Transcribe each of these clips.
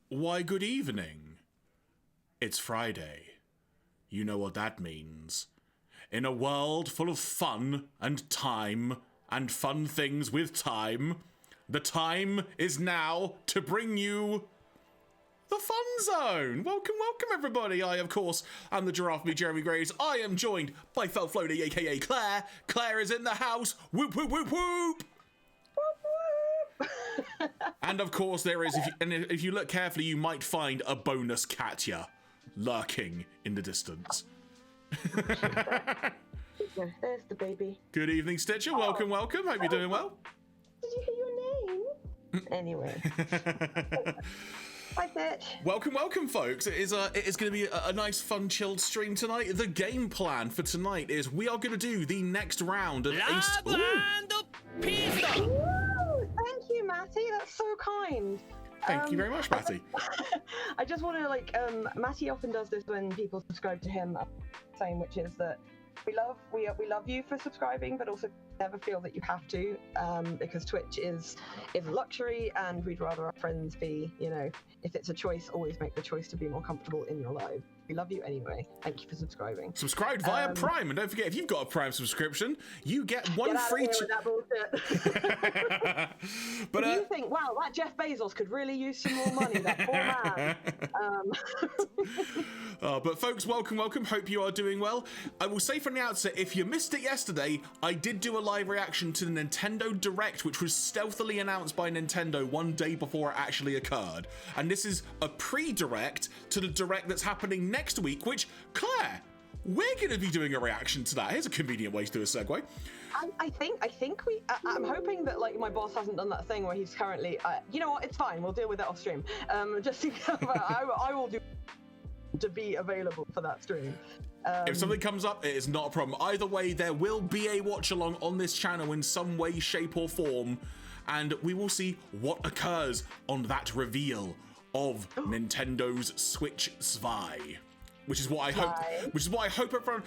Why, good evening. It's Friday. You know what that means. In a world full of fun and time and fun things with time, the time is now to bring you the Fun Zone. Welcome, welcome everybody. I, of course, am the Jeraffemy, Jeremy Graves. I am joined by Felflowne, aka Claire. Claire is in the house. Whoop, whoop, whoop, whoop. And of course there is, if you look carefully, you might find a bonus Katya lurking in the distance. There's the baby. Good evening, Stitcher. Welcome, welcome. Hope you're doing well. Did you hear your name? Anyway. Hi, Stitch. Welcome, welcome, folks. It is going to be a nice, fun, chilled stream tonight. The game plan for tonight is we are going to do the next round of Thank you, Matty. That's so kind. Thank you very much, Matty. I just want to Matty often does this when people subscribe to him, saying which is that we love you for subscribing, but also never feel that you have to, because Twitch is a luxury, and we'd rather our friends be, if it's a choice, always make the choice to be more comfortable in your life. We love you anyway. Thank you for subscribing. Subscribe via Prime, and don't forget, if you've got a Prime subscription, you get one free. But you think, wow, that Jeff Bezos could really use some more money. That poor man. But folks, welcome, welcome. Hope you are doing well. I will say from the outset, if you missed it yesterday, I did do a live reaction to the Nintendo Direct, which was stealthily announced by Nintendo one day before it actually occurred. And this is a pre-direct to the Direct that's happening next week, which, Claire, we're going to be doing a reaction to that. Here's a convenient way to do a segue. I think I'm hoping that my boss hasn't done that thing where he's currently, you know what, it's fine, we'll deal with that off stream. I will do to be available for that stream. If something comes up, it is not a problem. Either way, there will be a watch along on this channel in some way, shape or form, and we will see what occurs on that reveal of Nintendo's Switch 2. Which is what I hope everyone.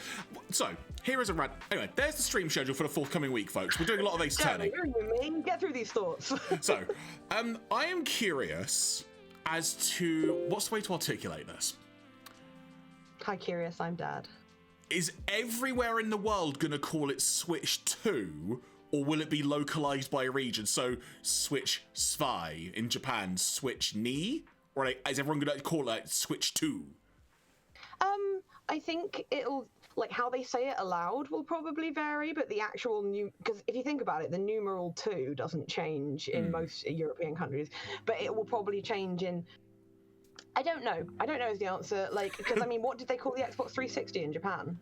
So here is a rant. Anyway, there's the stream schedule for the forthcoming week, folks. We're doing a lot of Ace Attorney. Get through these thoughts. So, I am curious as to what's the way to articulate this. Hi, curious. I'm Dad. Is everywhere in the world going to call it Switch 2, or will it be localized by region? So Switch 2 in Japan, Switch ni, or is everyone going to call it Switch 2? I think it'll, how they say it aloud will probably vary, but the actual because if you think about it, the numeral 2 doesn't change in most European countries, but it will probably change in, I don't know is the answer, because what did they call the Xbox 360 in Japan?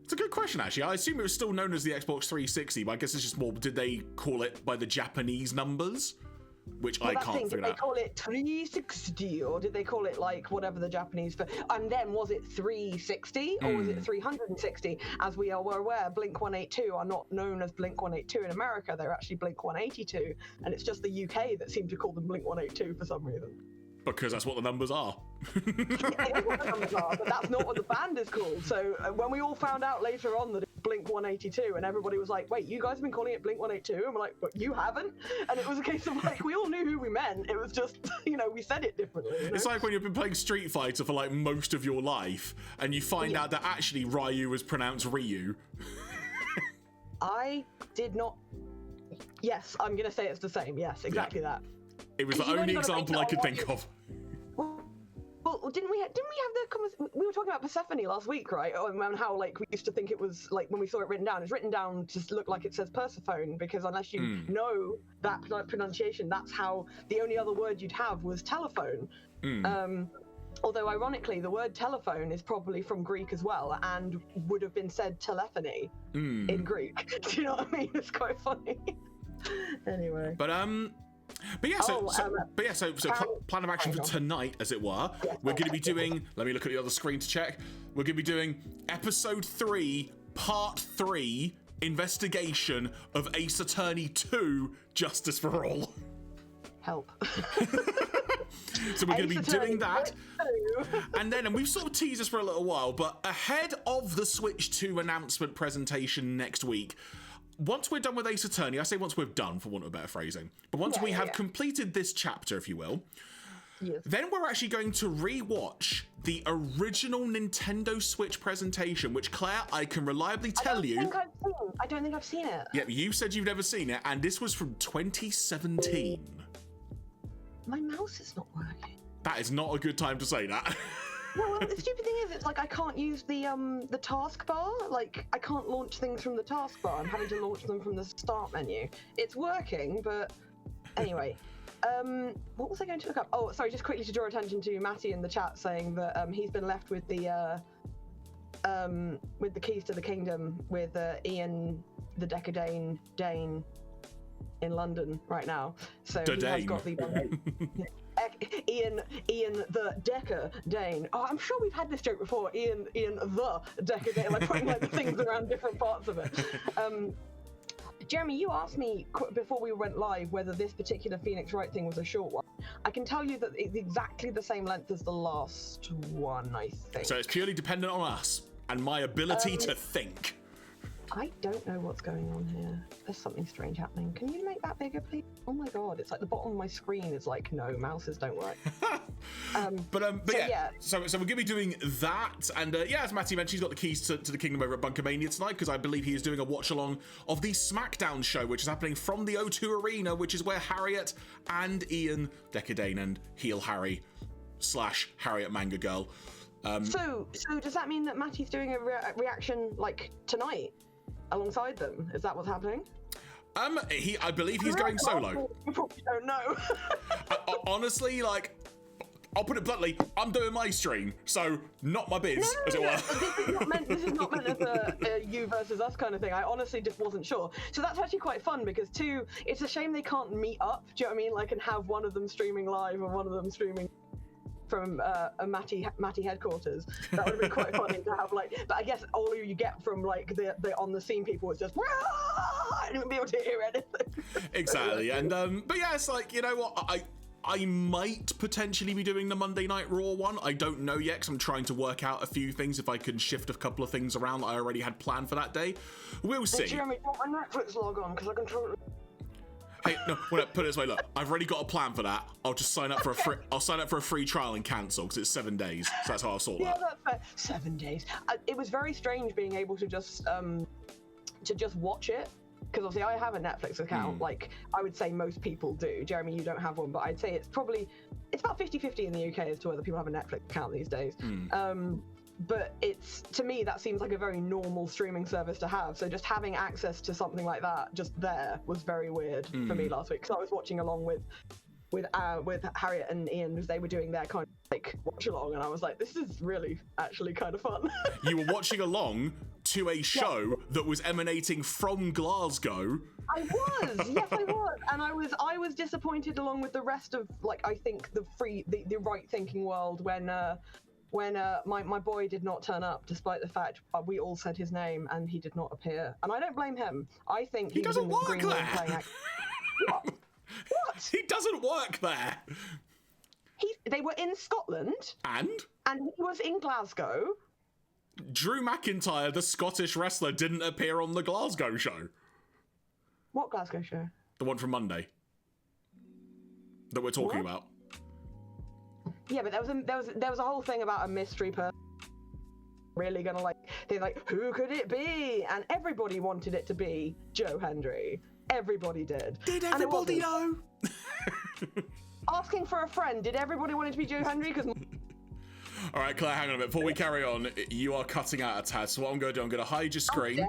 It's a good question, actually. I assume it was still known as the Xbox 360, but I guess it's just more, did they call it by the Japanese numbers? Which I can't figure out. Did they call it 360, or did they call it whatever the Japanese for? And then was it 360 or was it 360? As we are aware, Blink-182 are not known as Blink-182 in America. They're actually Blink-182, and it's just the UK that seem to call them Blink-182 for some reason. Because that's what the numbers are. It is what the numbers are, but that's not what the band is called. So when we all found out later on that it's Blink-182, and everybody was like, wait, you guys have been calling it Blink-182? And we're like, but you haven't? And it was a case of we all knew who we meant. It was just, we said it differently. It's like when you've been playing Street Fighter for most of your life, and you find out that actually Ryu was pronounced Ryu. I did not. Yes, I'm going to say it's the same. Yes, exactly that. It was the only example I could think of. Well, didn't we have the we were talking about Persephone last week, right? And how we used to think it was when we saw it written down, it's written down to look like it says Persephone, because unless you know that pronunciation, that's how the only other word you'd have was telephone. Although ironically, the word telephone is probably from Greek as well, and would have been said telephony in Greek. Do you know what I mean? It's quite funny. Anyway. But plan of action for tonight, as it were. We're going to be doing, let me look at the other screen to check. We're going to be doing episode 3, part 3, investigation of Ace Attorney 2, Justice for All. Help. So we're going to be doing that. And we've sort of teased this for a little while, but ahead of the Switch 2 announcement presentation next week, once we're done with Ace Attorney, I say once we're done, for want of better phrasing, but once we have completed this chapter, if you will, Yes. Then we're actually going to re-watch the original Nintendo Switch presentation, which, Claire, I can reliably tell you... I don't think I've seen it. Yeah, you said you've never seen it, and this was from 2017. My mouse is not working. That is not a good time to say that. Well, the stupid thing is, it's like I can't use the taskbar. Like, I can't launch things from the taskbar. I'm having to launch them from the start menu. It's working, but anyway. What was I going to look up? Oh, sorry, just quickly to draw attention to Matty in the chat saying that he's been left with the keys to the kingdom with Ian the Decadane Dane in London right now. So he has got the Ian the Decker Dane. Oh, I'm sure we've had this joke before. Ian the Decker Dane, like putting like the things around different parts of it. Jeremy, you asked me before we went live whether this particular Phoenix Wright thing was a short one. I can tell you that it's exactly the same length as the last one, I think. So it's purely dependent on us and my ability to think. I don't know what's going on here. There's something strange happening. Can you make that bigger, please? Oh my god, it's like the bottom of my screen is like, no, mouses don't work. So we're going to be doing that. And as Matty mentioned, he's got the keys to the kingdom over at Bunkermania tonight, because I believe he is doing a watch-along of the SmackDown show, which is happening from the O2 Arena, which is where Harriet and Ian Decadane and Heel Harry / Harriet Manga Girl. So does that mean that Matty's doing a reaction like tonight? Alongside them, is that what's happening? I believe he's going solo. You probably don't know. Honestly, like, I'll put it bluntly, I'm doing my stream, so not my biz, as it were. This is not meant as a you versus us kind of thing. I honestly just wasn't sure. So that's actually quite fun because it's a shame they can't meet up. Do you know what I mean? Like, and have one of them streaming live and one of them streaming from a Matty headquarters. That would have been quite funny to have, like, but I guess all you get from like the on the scene people is just and you wouldn't be able to hear anything. Exactly. And but yeah, it's like, you know what, I might potentially be doing the Monday Night Raw one. I don't know yet, because I'm trying to work out a few things, if I can shift a couple of things around that I already had planned for that day. We'll see. Jeremy, don't my Netflix log on, because I can totally... Hey, no, put it this way. Look, I've already got a plan for that. I'll just sign up for a free trial and cancel, because it's 7 days. So that's how I'll sort that. Yeah, that's fair. 7 days. It was very strange being able to just watch it, because obviously I have a Netflix account. Like I would say most people do. Jeremy, you don't have one, but I'd say it's about 50-50 in the UK as to whether people have a Netflix account these days. But to me, that seems like a very normal streaming service to have. So just having access to something like that just there was very weird for me last week. So I was watching along with Harriet and Ian, because they were doing their kind of like watch along, and I was like, this is really actually kind of fun. You were watching along to a show that was emanating from Glasgow. I was, yes, I was, and I was disappointed along with the rest of, like, I think the right thinking world when my boy did not turn up, despite the fact we all said his name and he did not appear. And I don't blame him. I think he was in the green room playing What? He doesn't work there. They were in Scotland. And he was in Glasgow. Drew McIntyre, the Scottish wrestler, didn't appear on the Glasgow show. What Glasgow show? The one from Monday. That we're talking about. Yeah, but there was a whole thing about a mystery person really gonna they're like, who could it be? And everybody wanted it to be Joe Hendry. Everybody did. Did everybody know? Asking for a friend, did everybody want it to be Joe Hendry? Because all right, Claire, hang on a minute. Before we carry on, you are cutting out a tad. So what I'm going to do, I'm going to hide your screen,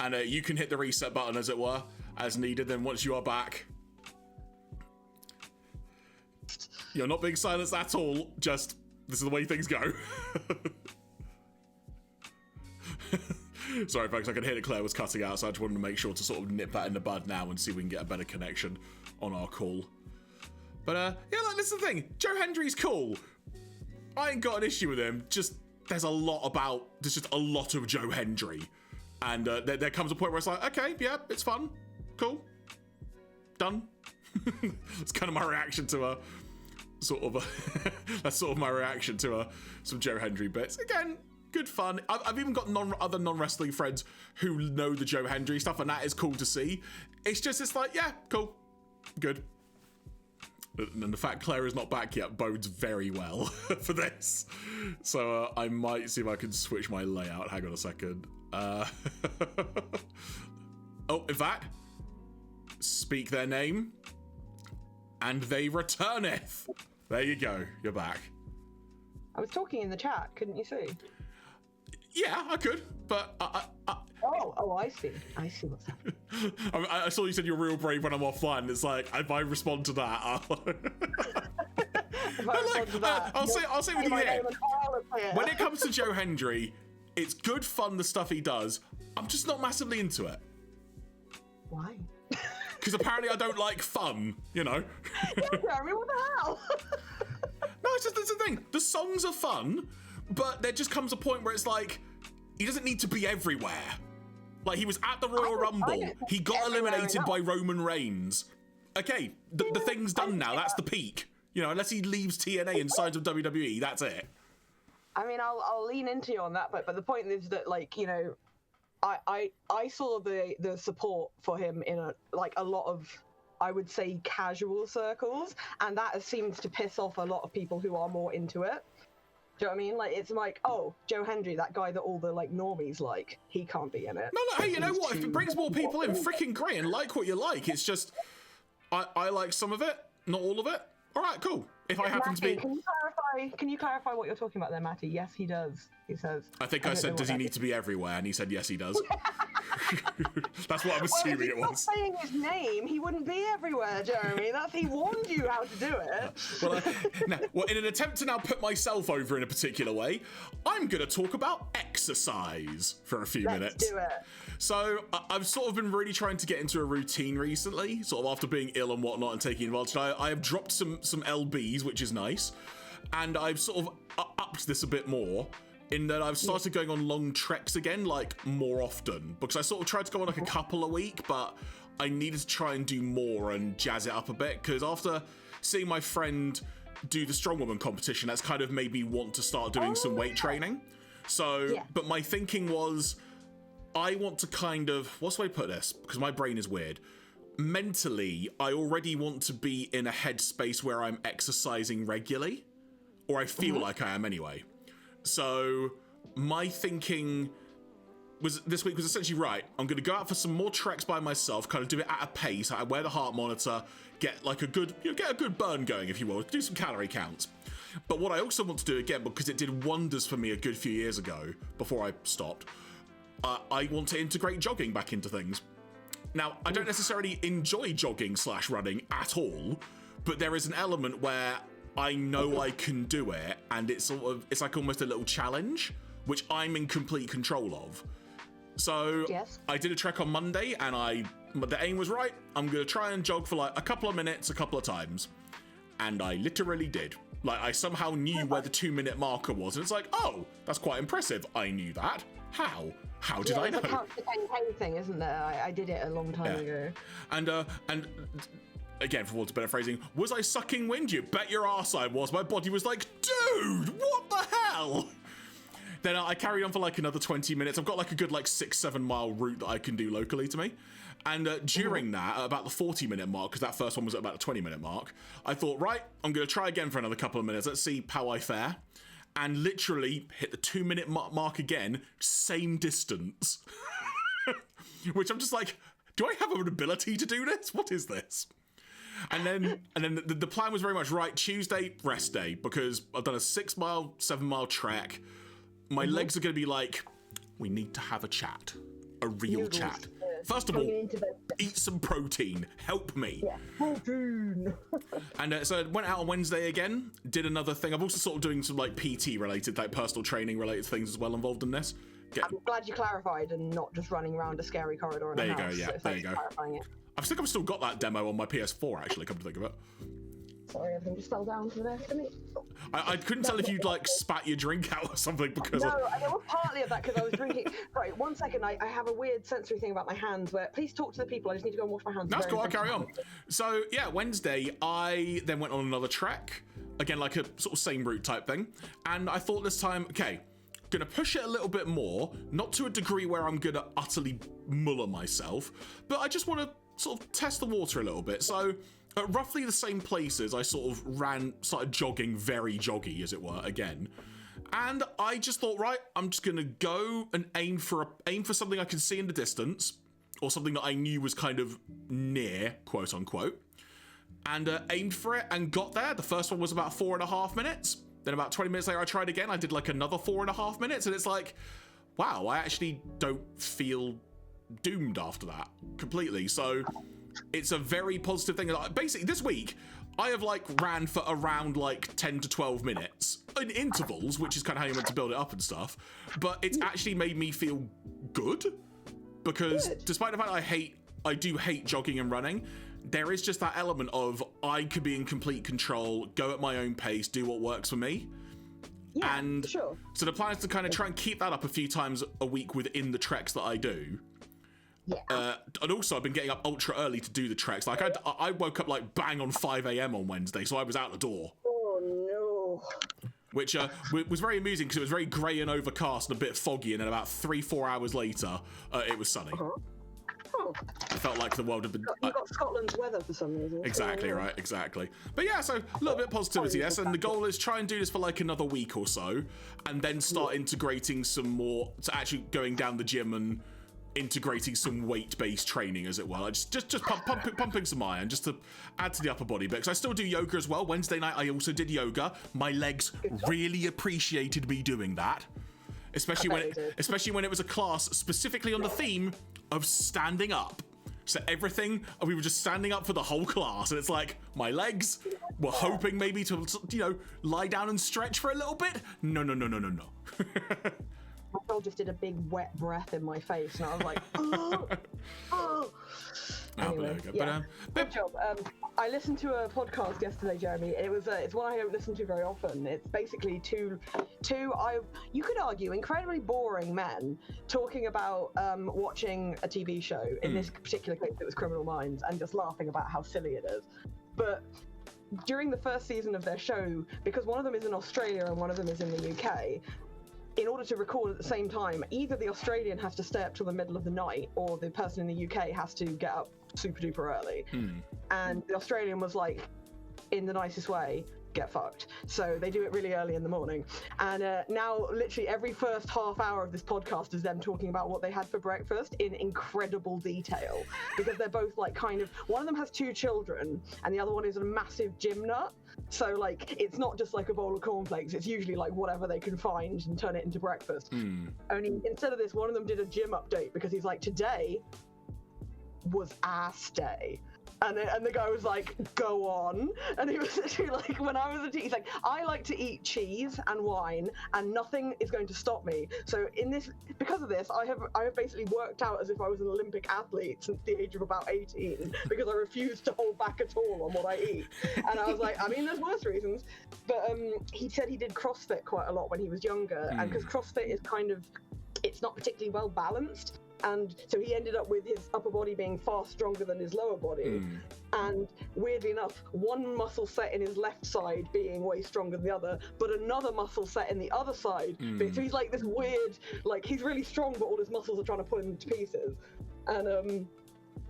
and you can hit the reset button, as it were, as needed. Then once you are back, you're not being silenced at all. Just, this is the way things go. Sorry, folks, I could hear that Claire was cutting out, so I just wanted to make sure to sort of nip that in the bud now and see if we can get a better connection on our call. But, yeah, look, this is the thing. Joe Hendry's cool. I ain't got an issue with him. Just, there's just a lot of Joe Hendry. And there comes a point where it's like, okay, yeah, it's fun. Cool. Done. It's kind of my reaction to that's sort of my reaction to some Joe Hendry bits. Again, good fun. I've even got other non-wrestling friends who know the Joe Hendry stuff, and that is cool to see. It's like, yeah, cool. Good. And the fact Claire is not back yet bodes very well for this. So I might see if I can switch my layout. Hang on a second. Oh, in fact, speak their name, and they returneth. There you go. You're back. I was talking in the chat. Couldn't you see? Yeah, I could, but Oh, I see. I see what's happening. I saw you said you're real brave when I'm offline. It's like, if I respond to that, I'll say with you here. When it comes to Joe Hendry, it's good fun, the stuff he does. I'm just not massively into it. Why? Because apparently I don't like fun, you know? Yeah, Jeremy, what the hell? No, it's just, that's the thing. The songs are fun, but there just comes a point where it's like, he doesn't need to be everywhere. Like, he was at the Royal Rumble. He got eliminated by Roman Reigns. Okay, the thing's done now. That's the peak. You know, unless he leaves TNA and signs with WWE, that's it. I mean, I'll lean into you on that, but the point is that, like, you know, I saw the support for him in a lot of, I would say, casual circles, and that seems to piss off a lot of people who are more into it. Do you know what I mean? Like, it's like, oh, Joe Hendry, that guy that all the, like, normies like, he can't be in it. No, hey, you know what? If it brings more people in, freaking great, and like what you like. It's just, I like some of it, not all of it. All right, cool. If I happen to be... Can you clarify what you're talking about there, Matty? Yes, he does, he says. I think I said, does he need to be everywhere? And he said, yes, he does. That's what I'm assuming it was. If he's not saying his name, he wouldn't be everywhere, Jeremy. He warned you how to do it. Well, in an attempt to now put myself over in a particular way, I'm going to talk about exercise for a few minutes. Let's do it. So I've sort of been really trying to get into a routine recently, sort of after being ill and whatnot and taking advantage. I have dropped some LBs, which is nice. And I've sort of upped this a bit more in that I've started going on long treks again, like more often, because I sort of tried to go on like a couple a week, but I needed to try and do more and jazz it up a bit, because after seeing my friend do the strongwoman competition, that's kind of made me want to start doing some weight training. So, but my thinking was, I want to kind of, what's the way to put this? Because my brain is weird. Mentally, I already want to be in a headspace where I'm exercising regularly, or I feel like I am anyway. So my thinking was this week was essentially, right, I'm going to go out for some more treks by myself, kind of do it at a pace. I wear the heart monitor, get like a good, get a good burn going, if you will, do some calorie counts. But what I also want to do again, because it did wonders for me a good few years ago before I stopped, I want to integrate jogging back into things. Now, I don't necessarily enjoy jogging / running at all, but there is an element where I know I can do it, and it's like almost a little challenge, which I'm in complete control of. So I did a trek on Monday, and the aim was right. I'm going to try and jog for like a couple of minutes, a couple of times. And I literally did. Like, I somehow knew where the 2-minute marker was, and it's like, oh, that's quite impressive. I knew that. How? How did I know? It's a count to 10K thing, isn't there? I did it a long time ago. And again, for want of better phrasing, was I sucking wind? You bet your arse I was. My body was like, dude, what the hell? Then I carried on for like another 20 minutes. I've got like a good 6-7 mile route that I can do locally to me. And during that, at about the 40-minute mark, because that first one was at about the 20-minute mark, I thought, right, I'm going to try again for another couple of minutes. Let's see how I fare. And literally hit the 2-minute mark again, same distance. Which I'm just like, do I have an ability to do this? What is this? And then the plan was very much, right, Tuesday, rest day, because I've done a 6-mile, 7-mile trek. My legs are going to be like, we need to have a chat, a real chat. First of all, eat some protein. Help me. Yeah, protein. And so I went out on Wednesday again, did another thing. I'm also sort of doing some PT related, personal training related things as well involved in this. I'm glad you clarified and not just running around a scary corridor in there a you house. Go, yeah, there you go. I think I've still got that demo on my PS4, actually, come to think of it. Sorry, everything just fell down to the left of me. I couldn't tell if you'd spat your drink out or something because No, it was partly of that because I was drinking. Right, 1 second, I have a weird sensory thing about my hands where, please talk to the people, I just need to go and wash my hands. That's cool, I'll carry on. So, yeah, Wednesday, I then went on another trek, again, like a sort of same route type thing, and I thought this time, okay, gonna push it a little bit more, not to a degree where I'm gonna utterly muller myself, but I just want to sort of test the water a little bit. So at roughly the same places, I sort of started jogging very joggy, as it were, again. And I just thought, right, I'm just going to go and aim for something I can see in the distance, or something that I knew was kind of near, quote unquote, and aimed for it and got there. The first one was about 4.5 minutes. Then about 20 minutes later, I tried again. I did like another 4.5 minutes, and it's like, wow, I actually don't feel doomed after that completely. So it's a very positive thing. Basically, this week, I have like ran for around like 10 to 12 minutes in intervals, which is kind of how you meant to build it up and stuff. But it's actually made me feel good, because despite the fact I do hate jogging and running, there is just that element of I could be in complete control, go at my own pace, do what works for me. Yeah, and sure. So the plan is to kind of try and keep that up a few times a week within the treks that I do. Yeah. And also I've been getting up ultra early to do the treks. Like I woke up like bang on 5 a.m. on Wednesday, so I was out the door. Oh no. Which was very amusing, because it was very grey and overcast and a bit foggy, and then about 3-4 hours later, it was sunny. Oh. I felt like the world had been... You got Scotland's weather for some reason. Exactly, right, exactly. But yeah, so a little bit of positivity, yes, and the goal is try and do this for like another week or so, and then start integrating some more, to actually going down the gym and integrating some weight-based training, as it were. Like just pumping some iron, just to add to the upper body bit. Because I still do yoga as well. Wednesday night I also did yoga. My legs really appreciated me doing that. Especially when it was a class specifically on the theme of standing up. So we were just standing up for the whole class, and it's like my legs were hoping maybe to, lie down and stretch for a little bit. No. My soul just did a big wet breath in my face, and I was like, oh. Anyway, yeah. Good job. I listened to a podcast yesterday, Jeremy. It's one I don't listen to very often. It's basically two you could argue incredibly boring men talking about watching a TV show. In this particular case, it was Criminal Minds, and just laughing about how silly it is. But during the first season of their show, because one of them is in Australia and one of them is in the UK, in order to record at the same time, either the Australian has to stay up till the middle of the night, or the person in the UK has to get up super duper early. And the Australian was like, in the nicest way, get fucked. So they do it really early in the morning. And now literally every first half hour of this podcast is them talking about what they had for breakfast in incredible detail, because they're both like one of them has 2 children and the other one is a massive gym nut. So like it's not just like a bowl of cornflakes, it's usually like whatever they can find and turn it into breakfast. Only instead of this, one of them did a gym update, because he's like, today was ass day. And the guy was like, go on. And he was literally like, when I was a teen, he's like, I like to eat cheese and wine, and nothing is going to stop me. So because of this, I have basically worked out as if I was an Olympic athlete since the age of about 18, because I refused to hold back at all on what I eat. And I was like, I mean, there's worse reasons. But he said he did CrossFit quite a lot when he was younger, and because CrossFit is it's not particularly well balanced. And so he ended up with his upper body being far stronger than his lower body. And weirdly enough, one muscle set in his left side being way stronger than the other, but another muscle set in the other side. So he's like this weird, like he's really strong, but all his muscles are trying to pull him to pieces. And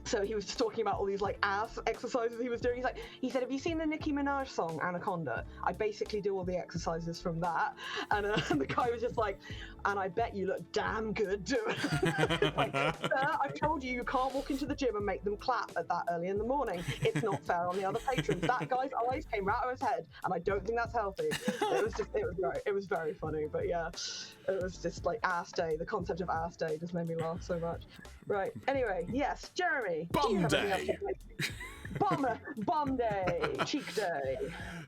so he was just talking about all these like ass exercises he was doing. He said, have you seen the Nicki Minaj song Anaconda? I basically do all the exercises from that. And the guy was just like, and I bet you look damn good doing it. Like, sir, I've told you can't walk into the gym and make them clap at that early in the morning. It's not fair on the other patrons. That guy's eyes came right out of his head, and I don't think that's healthy. It was very funny. But yeah, it was just like ass day. The concept of ass day just made me laugh so much. Right. Anyway, yes, Jeremy. Bum day. Bum day. Cheek day.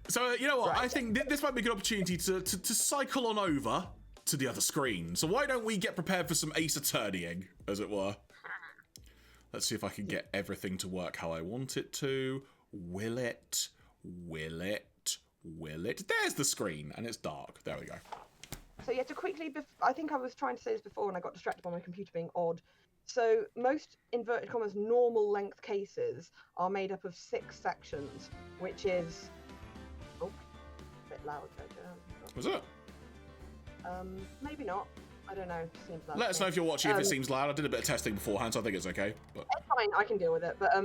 So, you know what? Right. I think this might be a good opportunity to cycle on over to the other screen. So why don't we get prepared for some Ace Attorneying, as it were? Let's see if I can get everything to work how I want it to. Will it? There's the screen, and it's dark. There we go. So yeah, to quickly, I think I was trying to say this before and I got distracted by my computer being odd. So most inverted commas normal length cases are made up of 6 sections, which is a bit loud. Was it? Maybe not. I don't know. Seems loud. Let us know if you're watching if it seems loud. I did a bit of testing beforehand, so I think it's okay. But it's fine. I can deal with it. But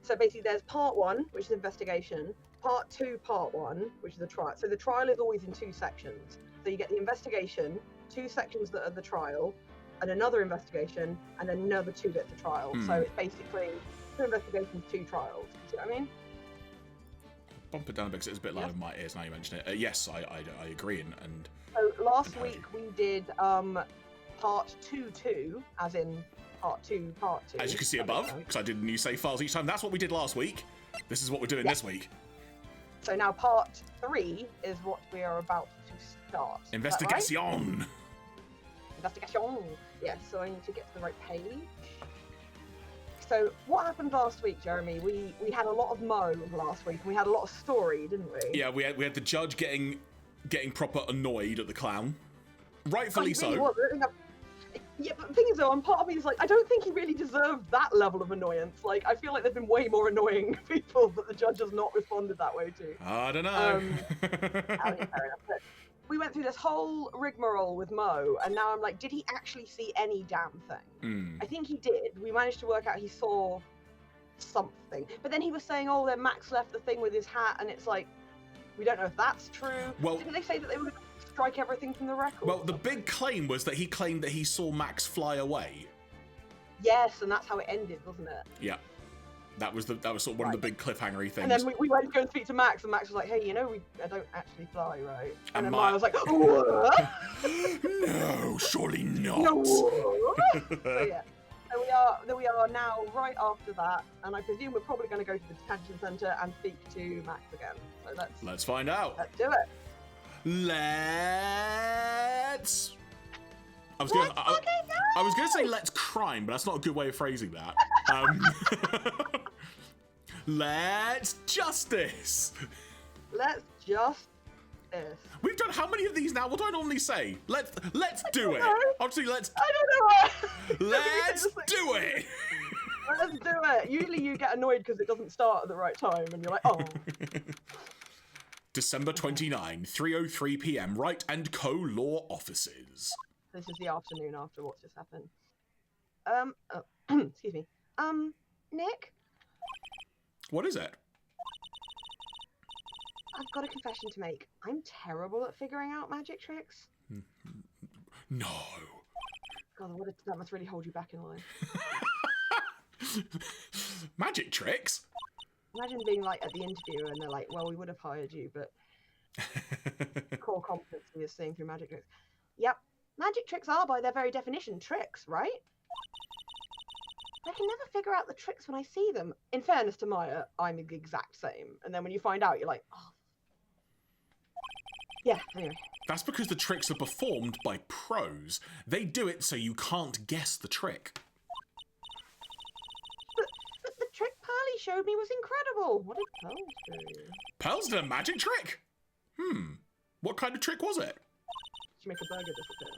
So basically, there's part 1, which is investigation. Part 2, part 1, which is the trial. So the trial is always in 2 sections. So you get the investigation, 2 sections that are the trial, and another investigation, and another 2 bits of trial. So it's basically 2 investigations, 2 trials. See what I mean? Bump it down a bit because it's a bit loud in my ears now you mention it. Yes, I agree. And so last week we did part 2, as in part 2. As you can see above, because I did new save files each time. That's what we did last week. This is what we're doing this week. So now part 3 is what we are about to start. Investigation. Investigation. Yes. So I need to get to the right page. So what happened last week, Jeremy? We had a lot of Mo last week, and we had a lot of story, didn't we? Yeah, we had the judge getting proper annoyed at the clown, rightfully so. Really was. Yeah, but the thing is, though, part of me is like, I don't think he really deserved that level of annoyance. Like, I feel like there've been way more annoying people that the judge has not responded that way to. I don't know. I mean, fair enough. But we went through this whole rigmarole with Mo, and now I'm like, did he actually see any damn thing? I think he did. We managed to work out he saw something. But then he was saying, oh, then Max left the thing with his hat, and it's like, we don't know if that's true. Well, didn't they say that they would strike everything from the record? Well, the big claim was that he claimed that he saw Max fly away. Yes, and that's how it ended, wasn't it? Yeah. That was sort of one of the big cliffhangery things. And then we went to go and speak to Max, and Max was like, hey, you know, I don't actually fly, right? And then Maya was like, what? No, surely not. No. So yeah, so we are now right after that, and I presume we're probably going to go to the detention centre and speak to Max again. So let's find out. Let's do it. Let's. I was going to say let's crime, but that's not a good way of phrasing that. Let's justice. Let's justice. We've done how many of these now? What do I normally say? Let's do it. Obviously, let's. I don't know. Let's do it. Let's do it. Usually you get annoyed because it doesn't start at the right time, and you're like, oh. December 29, 3:03 p.m. Wright and Co. Law Offices. This is the afternoon after what's just happened. Excuse me. Nick? What is it? I've got a confession to make. I'm terrible at figuring out magic tricks. No. God, that must really hold you back in life. Magic tricks? Imagine being like at the interview and they're like, well, we would have hired you, but core competency is seeing through magic tricks. Yep. Magic tricks are, by their very definition, tricks, right? I can never figure out the tricks when I see them. In fairness to Maya, I'm the exact same. And then when you find out, you're like, oh. Yeah, anyway. That's because the tricks are performed by pros. They do it so you can't guess the trick. But the trick Pearly showed me was incredible. What did Pearls do? Pearls did a magic trick? What kind of trick was it? She make a burger disappear.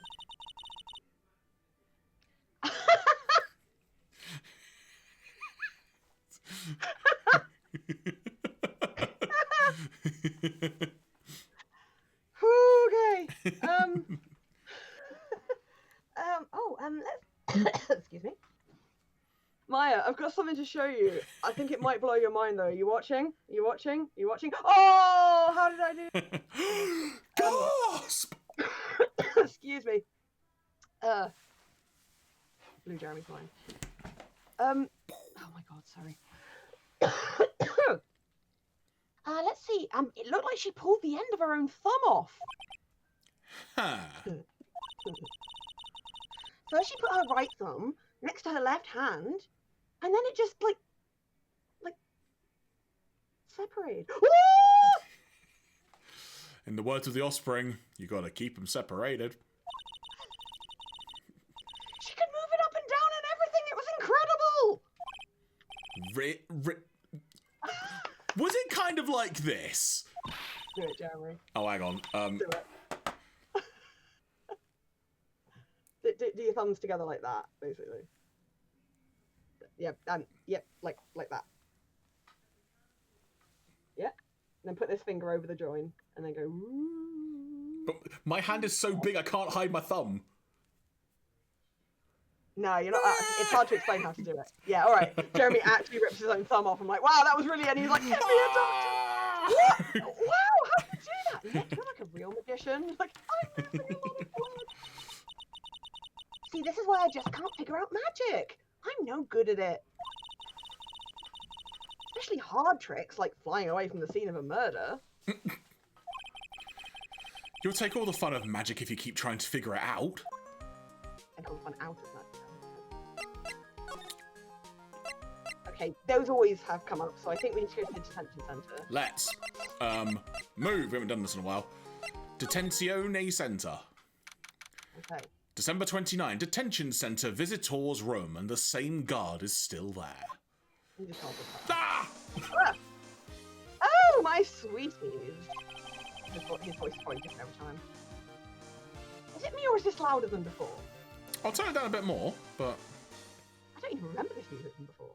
Okay. Let's excuse me. Maya, I've got something to show you. I think it might blow your mind though. You watching? You watching? You watching? Oh, how did I do? Gasp! Excuse me. Blew Jeremy's mind. Oh my god, sorry. Let's see. It looked like she pulled the end of her own thumb off. Huh. First she put her right thumb next to her left hand, and then it just like separated. In the words of the offspring, you gotta keep them separated. She could move it up and down and everything. It was incredible. Was it kind of like this? Do it, Jeremy. Oh, hang on. Do it. Do your thumbs together like that, basically. Yep, yep, like that. Yep. Then put this finger over the join, and then go. Woo. But my hand is so big I can't hide my thumb. No, you're not. It's hard to explain how to do it. Yeah, all right. Jeremy actually rips his own thumb off. I'm like, wow, that was really. And he's like, get me a doctor. What? Wow, how do you do that? Nick, you're like a real magician. Like, I'm missing a lot of blood. See, this is why I just can't figure out magic. I'm no good at it. Especially hard tricks like flying away from the scene of a murder. You'll take all the fun of magic if you keep trying to figure it out. And all the fun out of magic. Okay, those always have come up, so I think we need to go to the detention centre. Let's move. We haven't done this in a while. Detenzione Centre. Okay. December 29. Detention Centre visitors room, and the same guard is still there. Ah! Oh, my sweeties. His voice is probably different every time. Is it me or is this louder than before? I'll turn it down a bit more, but... I don't even remember this music from before.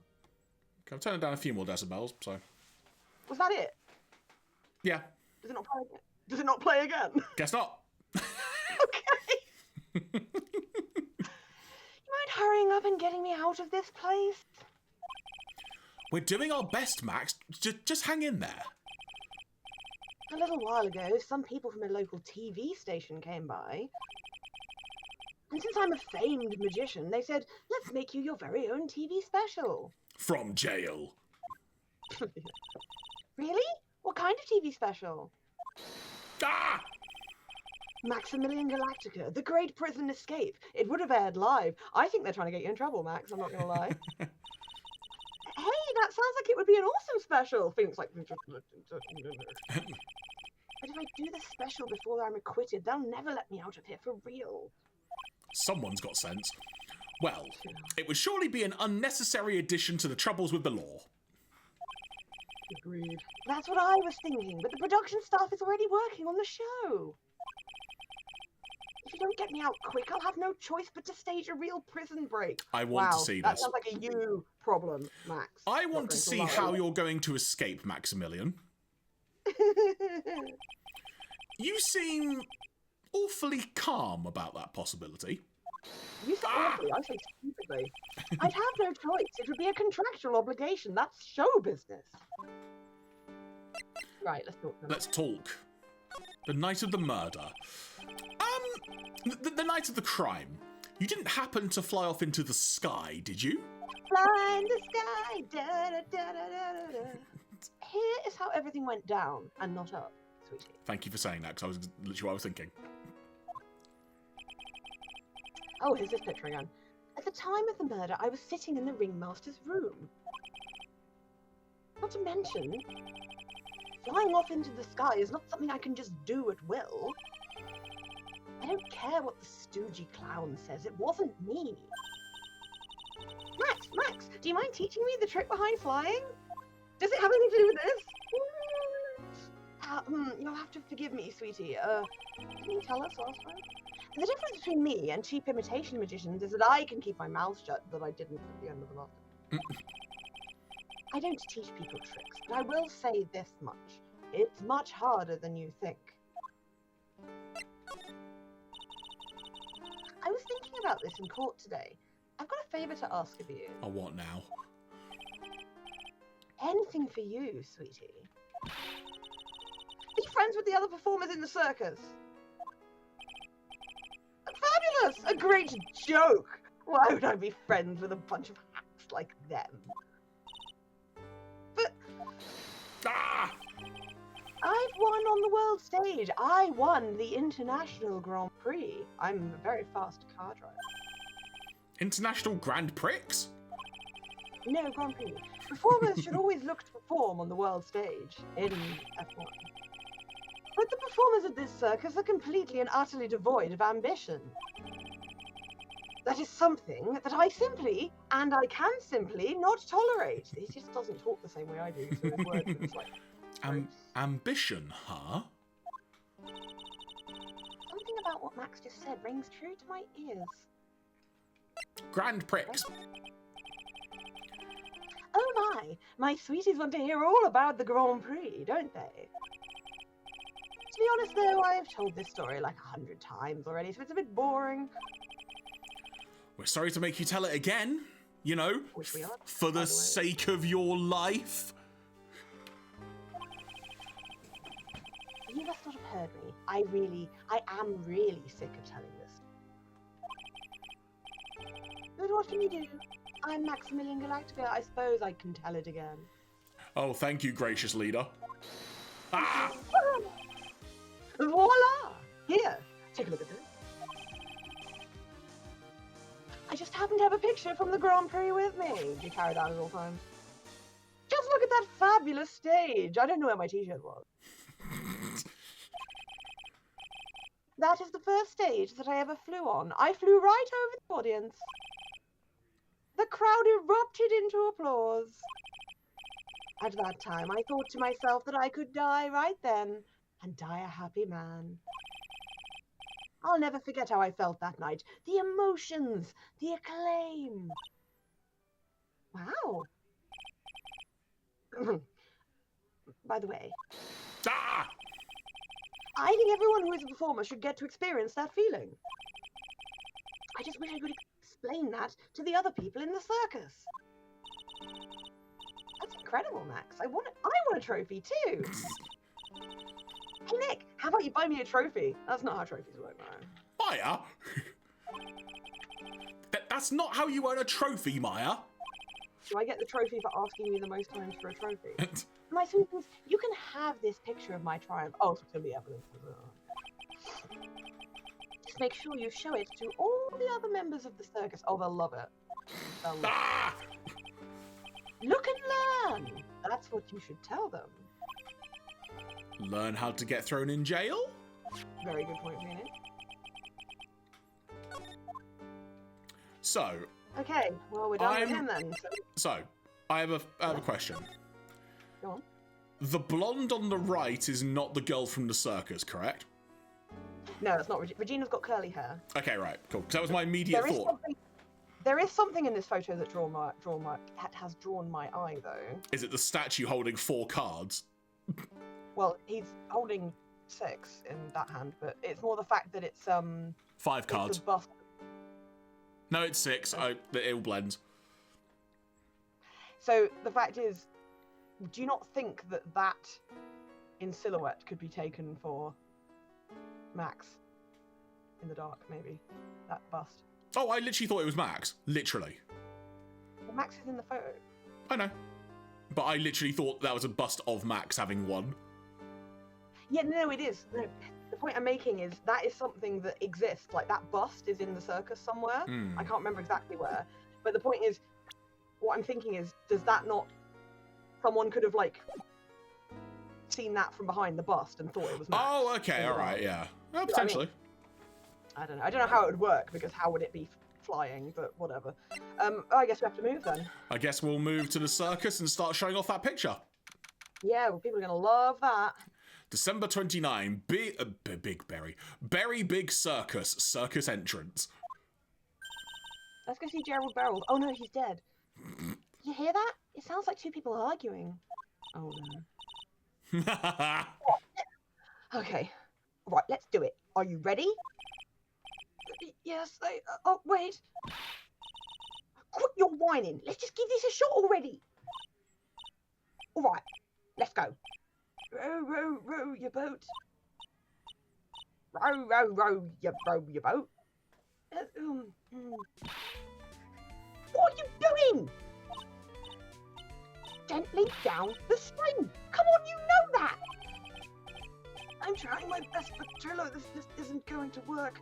Okay, I've turned it down a few more decibels, so... Was that it? Yeah. Does it not play again? Does it not play again? Guess not. Okay. You mind hurrying up and getting me out of this place? We're doing our best, Max. Just hang in there. A little while ago, some people from a local TV station came by. And since I'm a famed magician, they said, let's make you your very own TV special. From jail. Really? What kind of TV special? Ah! Maximilian Galactica, The Great Prison Escape. It would have aired live. I think they're trying to get you in trouble, Max. I'm not going to lie. Hey, that sounds like it would be an awesome special. Phoenix like... But if I do the special before I'm acquitted, they'll never let me out of here for real. Someone's got sense. Well, it would surely be an unnecessary addition to the troubles with the law. Agreed. That's what I was thinking, but the production staff is already working on the show. If you don't get me out quick, I'll have no choice but to stage a real prison break. I want to see that this. Sounds like a you problem, Max. I want to see how you're going to escape, Maximilian. You seem awfully calm about that possibility. You say awfully, I say stupidly. I'd have no choice. It would be a contractual obligation. That's show business. Right, let's talk. Let's talk. The night of the murder. The night of the crime. You didn't happen to fly off into the sky, did you? Fly in the sky, da da da da da da. Here is how everything went down, and not up, sweetie. Thank you for saying that, because I was literally what I was thinking. Oh, here's this picture again. At the time of the murder, I was sitting in the ringmaster's room. Not to mention, flying off into the sky is not something I can just do at will. I don't care what the stoogey clown says, it wasn't me. Max, do you mind teaching me the trick behind flying? Does it have anything to do with this? You'll have to forgive me, sweetie. Can you tell us last time? The difference between me and cheap imitation magicians is that I can keep my mouth shut, but I didn't at the end of the last time. I don't teach people tricks, but I will say this much. It's much harder than you think. I was thinking about this in court today. I've got a favour to ask of you. Oh, what now? Anything for you, sweetie. Be friends with the other performers in the circus. Fabulous! A great joke! Why would I be friends with a bunch of hacks like them? But... I've won on the world stage. I won the International Grand Prix. I'm a very fast car driver. International Grand Prix? No, Grand Prix. Performers should always look to perform on the world stage in F1. But the performers of this circus are completely and utterly devoid of ambition. That is something that I simply, and I can simply, not tolerate. He just doesn't talk the same way I do, so his words are like... ambition, huh? Something about what Max just said rings true to my ears. Grand Prix. Oh my sweeties want to hear all about the Grand Prix, don't they? To be honest though, I've told this story like 100 times already, so it's a bit boring. We're sorry to make you tell it again. You know, Which we are, for by the the way. sake of your life. You must not have heard me. I am really sick of telling this. But what can you do? I'm Maximilian Galactica. I suppose I can tell it again. Oh, thank you, gracious leader. Ah! Voila! Here, take a look at this. I just happen to have a picture from the Grand Prix with me. You carry that at all times. Just look at that fabulous stage. I don't know where my t-shirt was. That is the first stage that I ever flew on. I flew right over the audience. The crowd erupted into applause. At that time, I thought to myself that I could die right then, and die a happy man. I'll never forget how I felt that night. The emotions, the acclaim. Wow. By the way, Ah! I think everyone who is a performer should get to experience that feeling. I just wish I could explain that to the other people in the circus. That's incredible, Max. I want a trophy too. Hey, Nick, how about you buy me a trophy? That's not how trophies work, Maya. Maya? That's not how you earn a trophy, Maya. Do I get the trophy for asking you the most times for a trophy? My sweet things, you can have this picture of my triumph. Oh, so it's going to be evidence as well. Just make sure you show it to all the other members of the circus. Oh, they'll love it. They'll love Ah! it. Look and learn. That's what you should tell them. Learn how to get thrown in jail? Very good point, Phoenix. So. Okay, well, we're done with him then. So, I have a question. Go on. The blonde on the right is not the girl from the circus, correct? No, it's not. Regina's got curly hair. Okay, right, cool. Because that was my immediate thought. There is something in this photo that has drawn my eye, though. Is it the statue holding 4 cards? Well, he's holding 6 in that hand, but it's more the fact that it's 5 cards. It's the bust. No, it's 6. It all blends. So the fact is, do you not think that in silhouette could be taken for Max in the dark? Maybe that bust. Oh, I literally thought it was Max. Literally. Well, Max is in the photo. I know. But I literally thought that was a bust of Max having won. Yeah, no, it is. No, the point I'm making is that is something that exists. Like, that bust is in the circus somewhere. I can't remember exactly where. But the point is, what I'm thinking is, does that not... Someone could have, like, seen that from behind the bust and thought it was Max. Oh, okay, alright, yeah. Well, potentially. I don't know. I don't know how it would work, because how would it be flying, but whatever. I guess we have to move then. I guess we'll move to the circus and start showing off that picture. Yeah, well, people are going to love that. December 29, Berry Big Circus entrance. Let's go see Gerald Barrels. Oh no, he's dead. You hear that? It sounds like 2 people arguing. Oh no. Okay. Right, let's do it. Are you ready? Yes, oh, wait. Quit your whining. Let's just give this a shot already. All right, let's go. Row, row, row your boat. Row, row, row your boat. What are you doing? Gently down the stream. Come on, you know that. I'm trying my best, but Trillo, this just isn't going to work.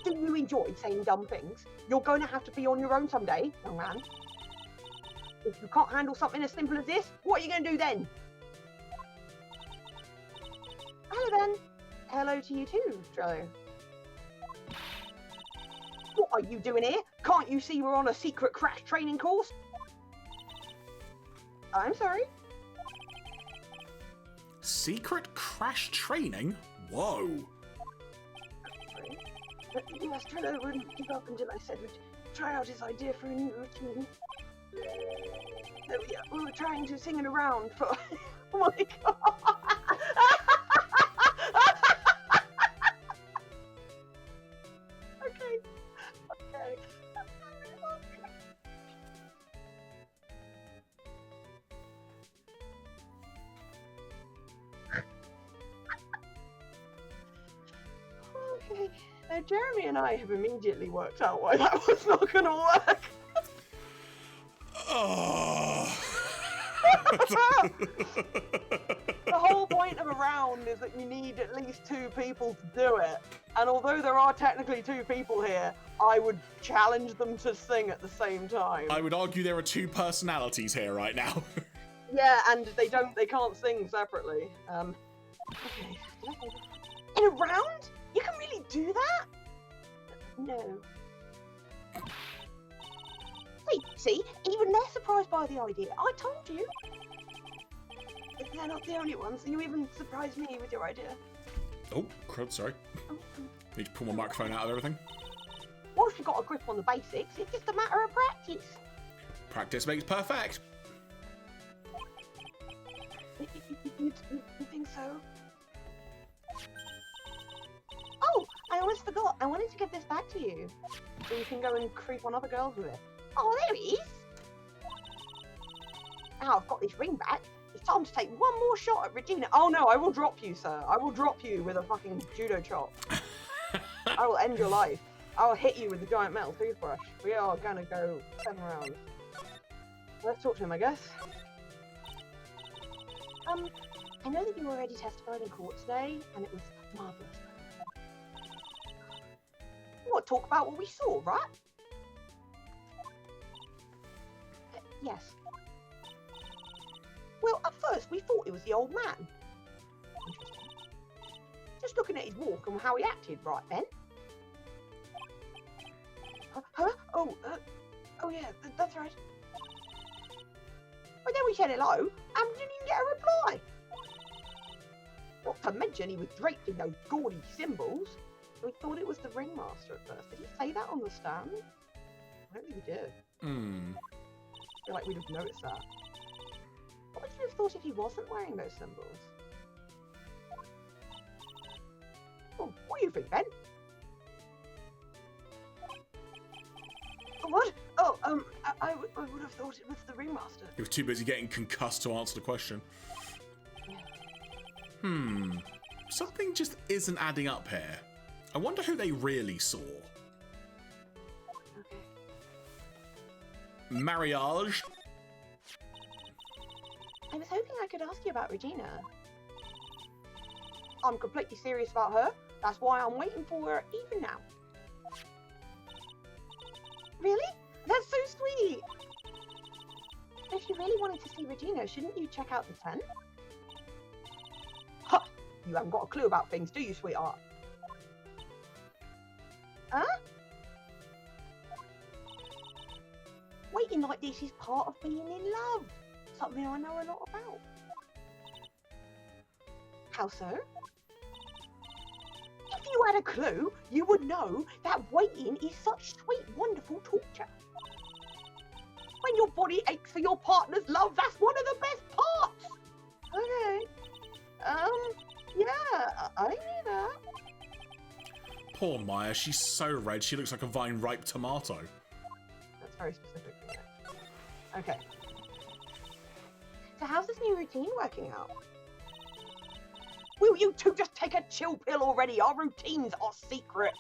Do you enjoy saying dumb things? You're going to have to be on your own someday, young man. If you can't handle something as simple as this, what are you going to do then? Hello then. Hello to you too, Trillo. What are you doing here? Can't you see we're on a secret crash training course? I'm sorry. Secret crash training? Whoa. Yes, Trillo wouldn't give up until I said we'd try out his idea for a new routine. So yeah, we were trying to sing it around for... Oh my god! Okay. Now, Jeremy and I have immediately worked out why that was not going to work. Oh. The whole point of a round is that you need at least 2 people to do it. And although there are technically 2 people here, I would challenge them to sing at the same time. I would argue there are 2 personalities here right now. Yeah, and they can't sing separately. Okay. In a round? You can really do that? No. See, even they're surprised by the idea. I told you. But they're not the only ones. You even surprised me with your idea. Oh, crud, sorry. Need to pull my microphone out of everything. Once you've got a grip on the basics, it's just a matter of practice. Practice makes perfect. You think so? Oh, I almost forgot. I wanted to give this back to you. So you can go and creep on other girls with it. Oh, there it is. Now I've got this ring back. It's time to take one more shot at Regina. Oh no, I will drop you, sir. I will drop you with a fucking judo chop. I will end your life. I will hit you with the giant metal toothbrush. We are gonna go 7 rounds. Let's talk to him, I guess. I know that you already testified in court today, and it was marvellous. We want to talk about what we saw, right? Yes. Well, at first we thought it was the old man. Interesting. Just looking at his walk and how he acted right then. Huh? Oh yeah, that's right. But then we said hello, and didn't even get a reply. Not to mention he was draped in those gaudy symbols. We thought it was the ringmaster at first. Did he say that on the stand? I don't think he did. I feel like we'd have noticed that. What would you have thought if he wasn't wearing those symbols? Oh, what do you think, Ben? What? Oh, I would have thought it was the ringmaster. He was too busy getting concussed to answer the question. Something just isn't adding up here. I wonder who they really saw. Okay. Marriage? I was hoping I could ask you about Regina. I'm completely serious about her. That's why I'm waiting for her even now. Really? That's so sweet! If you really wanted to see Regina, shouldn't you check out the tent? Huh! You haven't got a clue about things, do you, sweetheart? Huh? Waiting like this is part of being in love. Something I know a lot about. How so? If you had a clue, you would know that waiting is such sweet, wonderful torture. When your body aches for your partner's love, that's one of the best parts. Okay. Yeah, I knew that. Poor Maya, she's so red, she looks like a vine-ripe tomato. That's very specific. Okay. So how's this new routine working out? Will you two just take a chill pill already? Our routines are secret.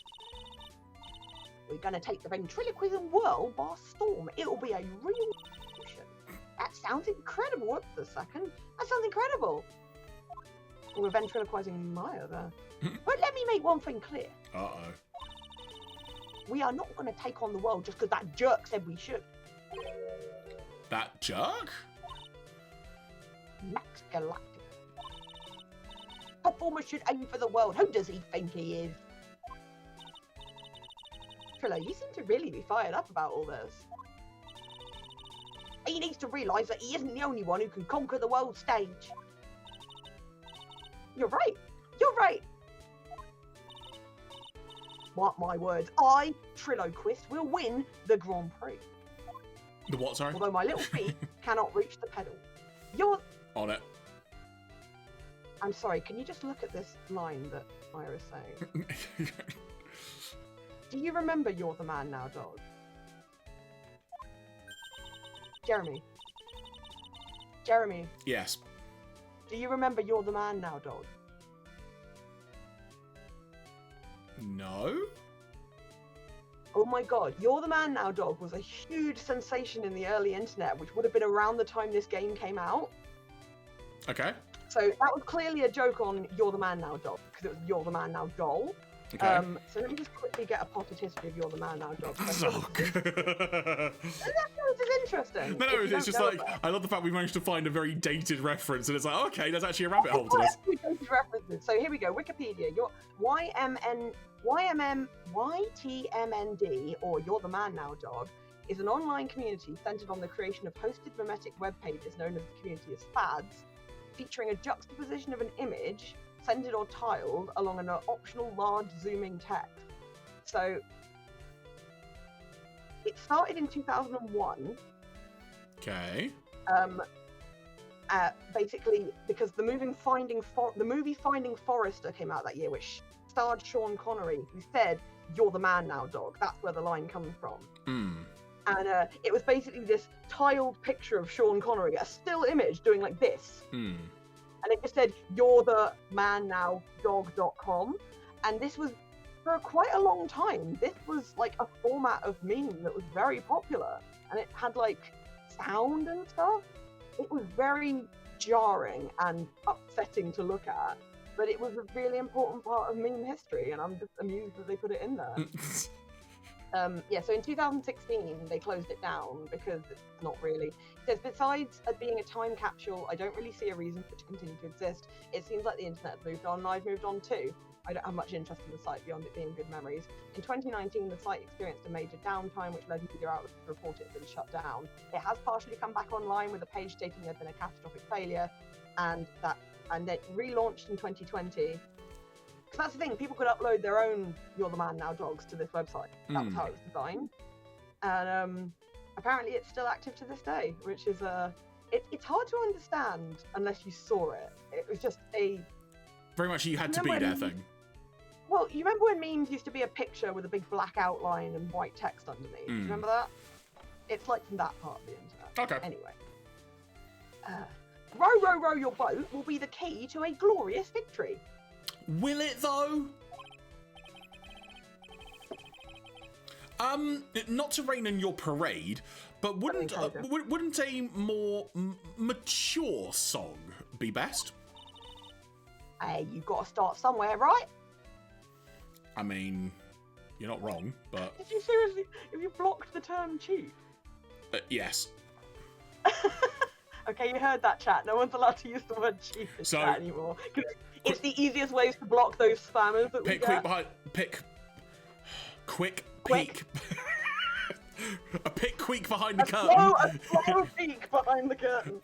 We're going to take the ventriloquism world by storm. It'll be a real revolution. That sounds incredible. What's the second? That sounds incredible. We're ventriloquizing Maya there. But let me make one thing clear. Uh-oh. We are not going to take on the world just because that jerk said we should. That jerk? Max Galactic. Performer should aim for the world. Who does he think he is? Trillo, you seem to really be fired up about all this. He needs to realise that he isn't the only one who can conquer the world stage. You're right. You're right. Mark my words. I, Trilloquist, will win the Grand Prix. The what, sorry? Although my little feet cannot reach the pedal. You're... On it. I'm sorry, can you just look at this line that Myra's saying? Do you remember You're the Man Now, dog? Jeremy. Jeremy. Yes. Do you remember You're the Man Now, dog? No? Oh my god, You're the Man Now Dog was a huge sensation in the early internet, which would have been around the time this game came out. Okay. So that was clearly a joke on You're the Man Now Dog, because it was You're the Man Now Doll. Okay. So let me just quickly get a potted history of You're the Man Now Dog. Oh, This is interesting. No, it's just like, I love the fact we managed to find a very dated reference, and it's like, okay, there's actually a rabbit hole to this. Dated references. So here we go, Wikipedia, your YTMND, or You're the Man Now Dog, is an online community centered on the creation of hosted memetic web pages known as the community as fads, featuring a juxtaposition of an image, centered or tiled, along an optional large zooming text. So it started in 2001. Okay. Basically because the movie Finding Forrester came out that year, which starred Sean Connery, who said, "You're the man now, dog." That's where the line comes from. And it was basically this tiled picture of Sean Connery, a still image doing like this. And it just said, "You're the man now, dog.com." And this was, for quite a long time, this was like a format of meme that was very popular. And it had like sound and stuff. It was very jarring and upsetting to look at. But it was a really important part of meme history, and I'm just amused that they put it in there. So in 2016, they closed it down because it's not really. It says, besides being a time capsule, I don't really see a reason for it to continue to exist. It seems like the internet has moved on, and I've moved on too. I don't have much interest in the site beyond it being good memories. In 2019, the site experienced a major downtime, which led media outlets to report it had been shut down. It has partially come back online with a page stating there had been a catastrophic failure, and it relaunched in 2020. Because that's the thing, people could upload their own You're the Man Now dogs to this website. That was how it was designed. And apparently it's still active to this day, which is it's hard to understand unless you saw it. It was just a... Very much you had to be there thing. Well, you remember when memes used to be a picture with a big black outline and white text underneath? Do you remember that? It's like from that part of the internet. Okay. Anyway. Row, row, row your boat will be the key to a glorious victory. Will it though? Not to rain on your parade, but wouldn't a more mature song be best? Hey, you've got to start somewhere, right? I mean, you're not wrong, but... Did you seriously? Have you blocked the term cheat? Yes. Okay, you heard that, chat. No one's allowed to use the word cheat in chat anymore. It's the easiest ways to block those spammers that we get. Quick peek. A pick quick behind the curtain. A slow peek behind the curtain.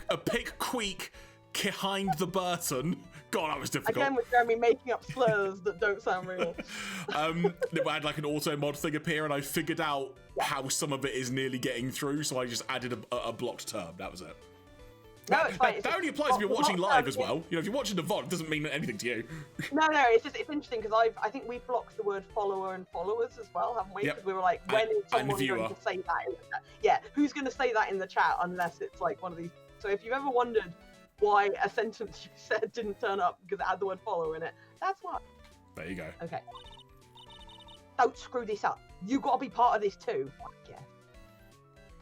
a pick quick behind the Burton. God, that was difficult. Again, with Jeremy making up slurs that don't sound real. I had like an auto mod thing appear, and I figured out how some of it is nearly getting through, so I just added a blocked term. That was it. No, it's fine. That only applies if you're watching live as well. You know, if you're watching the VOD, it doesn't mean anything to you. No, it's interesting because I think we've blocked the word follower and followers as well, haven't we? Because we were like, when is someone going to say that in the chat? Yeah, who's going to say that in the chat unless it's like one of these. So if you've ever wondered why a sentence you said didn't turn up because it had the word follower in it, that's why. There you go. Okay. Don't screw this up. You got to be part of this too. Yeah.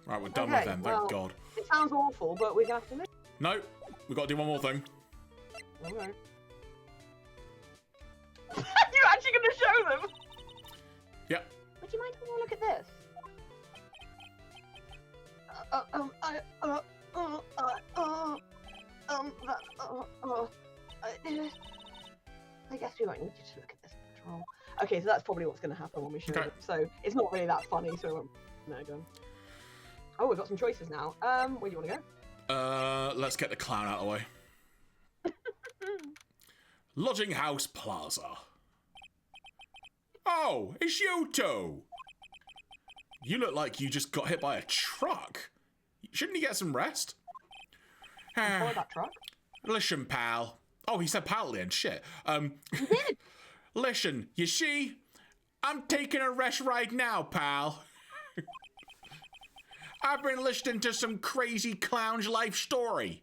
Right, we're done with them. Thank God. It sounds awful, but we're gonna have to live. No, we got to do one more thing. Okay. You're actually gonna show them? Yep. Would you mind having a look at this? I guess we won't need you to look at this control. Okay, so that's probably what's going to happen when we show it. So it's not really that funny, so we won't. No, go on. Oh, we've got some choices now. Where do you want to go? Let's get the clown out of the way. Lodging House Plaza. Oh, it's you two. You look like you just got hit by a truck. Shouldn't you get some rest? Follow that truck. Listen, pal. Oh, he said pal then. Shit. He did. Listen, you see, I'm taking a rest right now, pal. I've been listening to some crazy clown's life story.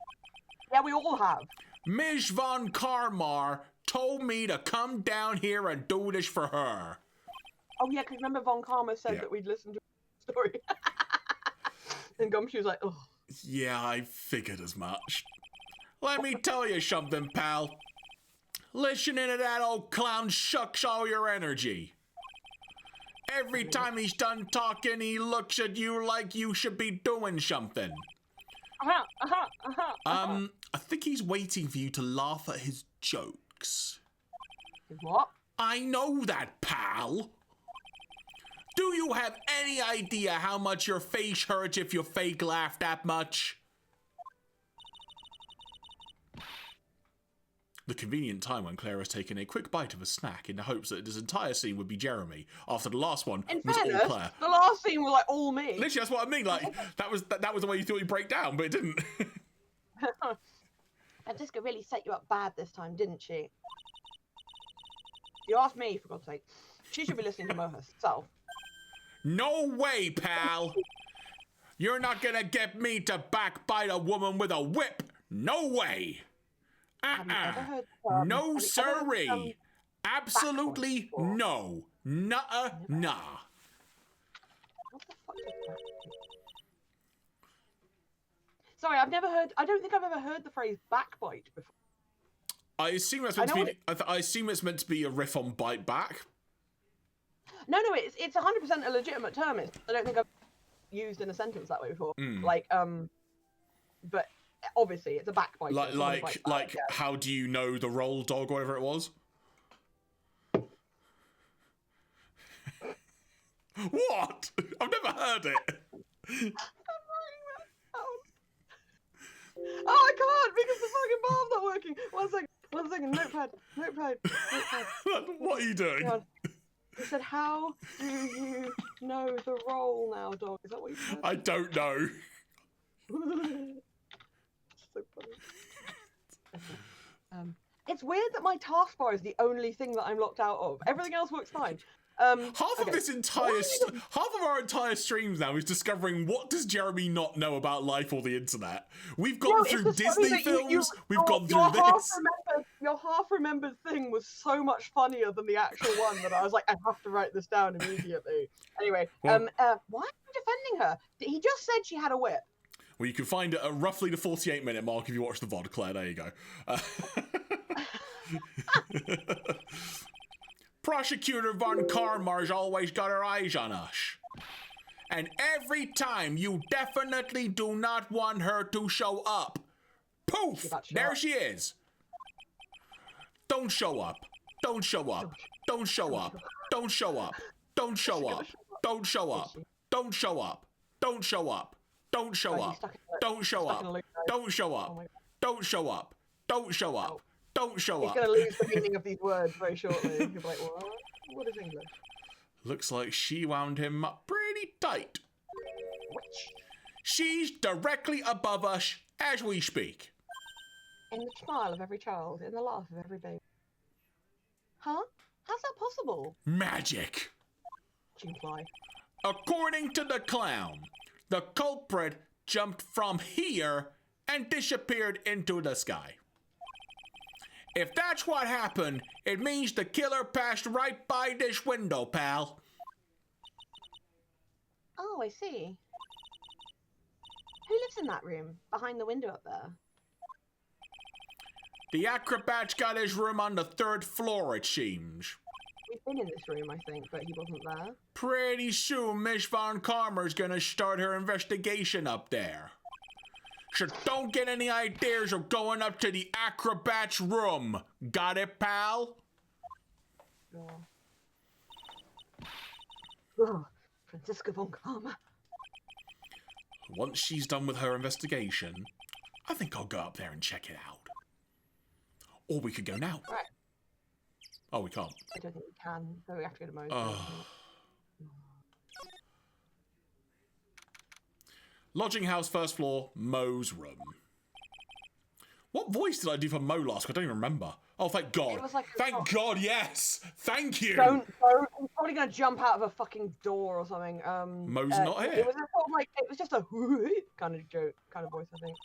Yeah, we all have. Ms. von Karmar told me to come down here and do this for her. Oh yeah, because remember Von Karma said that we'd listened to the story. And Gumshoe was like, oh. Yeah, I figured as much. Let me tell you something, pal. Listening to that old clown sucks all your energy. Every time he's done talking, he looks at you like you should be doing something. I think he's waiting for you to laugh at his jokes. What? I know that, pal. Do you have any idea how much your face hurts if you fake laugh that much? The convenient time when Claire has taken a quick bite of a snack in the hopes that this entire scene would be Jeremy, after the last one was all Claire. The last scene was like all me. Literally, that's what I mean. Like that was the way you thought you'd break down, but it didn't. Francisca really set you up bad this time, didn't she? You asked me, for God's sake. She should be listening to Mo herself. No way, pal. You're not gonna get me to backbite a woman with a whip. No way. No sirree. Absolutely no. Nuh-uh, nah. What the fuck is that? Sorry, I don't think I've ever heard the phrase backbite before. I assume it's meant to be. I assume it's meant to be a riff on bite back. No, it's 100% a legitimate term. I don't think I've used in a sentence that way before. Like, but obviously it's a backbite. Like, how do you know the roll dog, or whatever it was? What? I've never heard it. Oh, I can't because the fucking bar's not working. One second. Notepad. What are you doing? God. He said, "How do you know the role now, dog?" Is that what you said? I don't know. So funny. It's weird that my taskbar is the only thing that I'm locked out of. Everything else works fine. Half of our entire streams now is discovering what does Jeremy not know about life or the internet. We've gone through Disney films. We've gone through this. Your half-remembered thing was so much funnier than the actual one that I was like, I have to write this down immediately. Anyway, why are you defending her? He just said she had a whip. Well, you can find it at roughly the 48-minute mark if you watch the VOD, Claire. There you go. Prosecutor Von Karmar's always got her eyes on us. And every time you definitely do not want her to show up. Poof! There she is. Don't show up. Don't show up. Don't show up. Don't show up. Don't show up. Don't show up. Don't show up. Don't show up. Don't show up. Don't show up. Don't show up. Don't show up. Don't show up. Don't show up. He's going to lose the meaning of these words very shortly. He'll be like, what? What is English? Looks like she wound him up pretty tight. Which? She's directly above us as we speak. In the smile of every child, in the laugh of every baby. Huh? How's that possible? Magic. Chinkfly. According to the clown, the culprit jumped from here and disappeared into the sky. If that's what happened, it means the killer passed right by this window, pal. Oh, I see. Who lives in that room, behind the window up there? The acrobat's got his room on the 3rd floor, it seems. We've been in this room, I think, but he wasn't there. Pretty soon, Miss Von Karmar's gonna start her investigation up there. So don't get any ideas of going up to the acrobat's room. Got it, pal? Oh, Francisca Von Karma. Once she's done with her investigation, I think I'll go up there and check it out. Or we could go now. Right. Oh, we can't. I don't think we can, so we have to go to Mo's. Lodging house, 1st floor, Mo's room. What voice did I do for Mo last? I don't even remember. Oh, thank God. Thank God, yes. Thank you. Don't. He's probably going to jump out of a fucking door or something. Mo's not here. It was just a kind of joke, kind of voice, I think.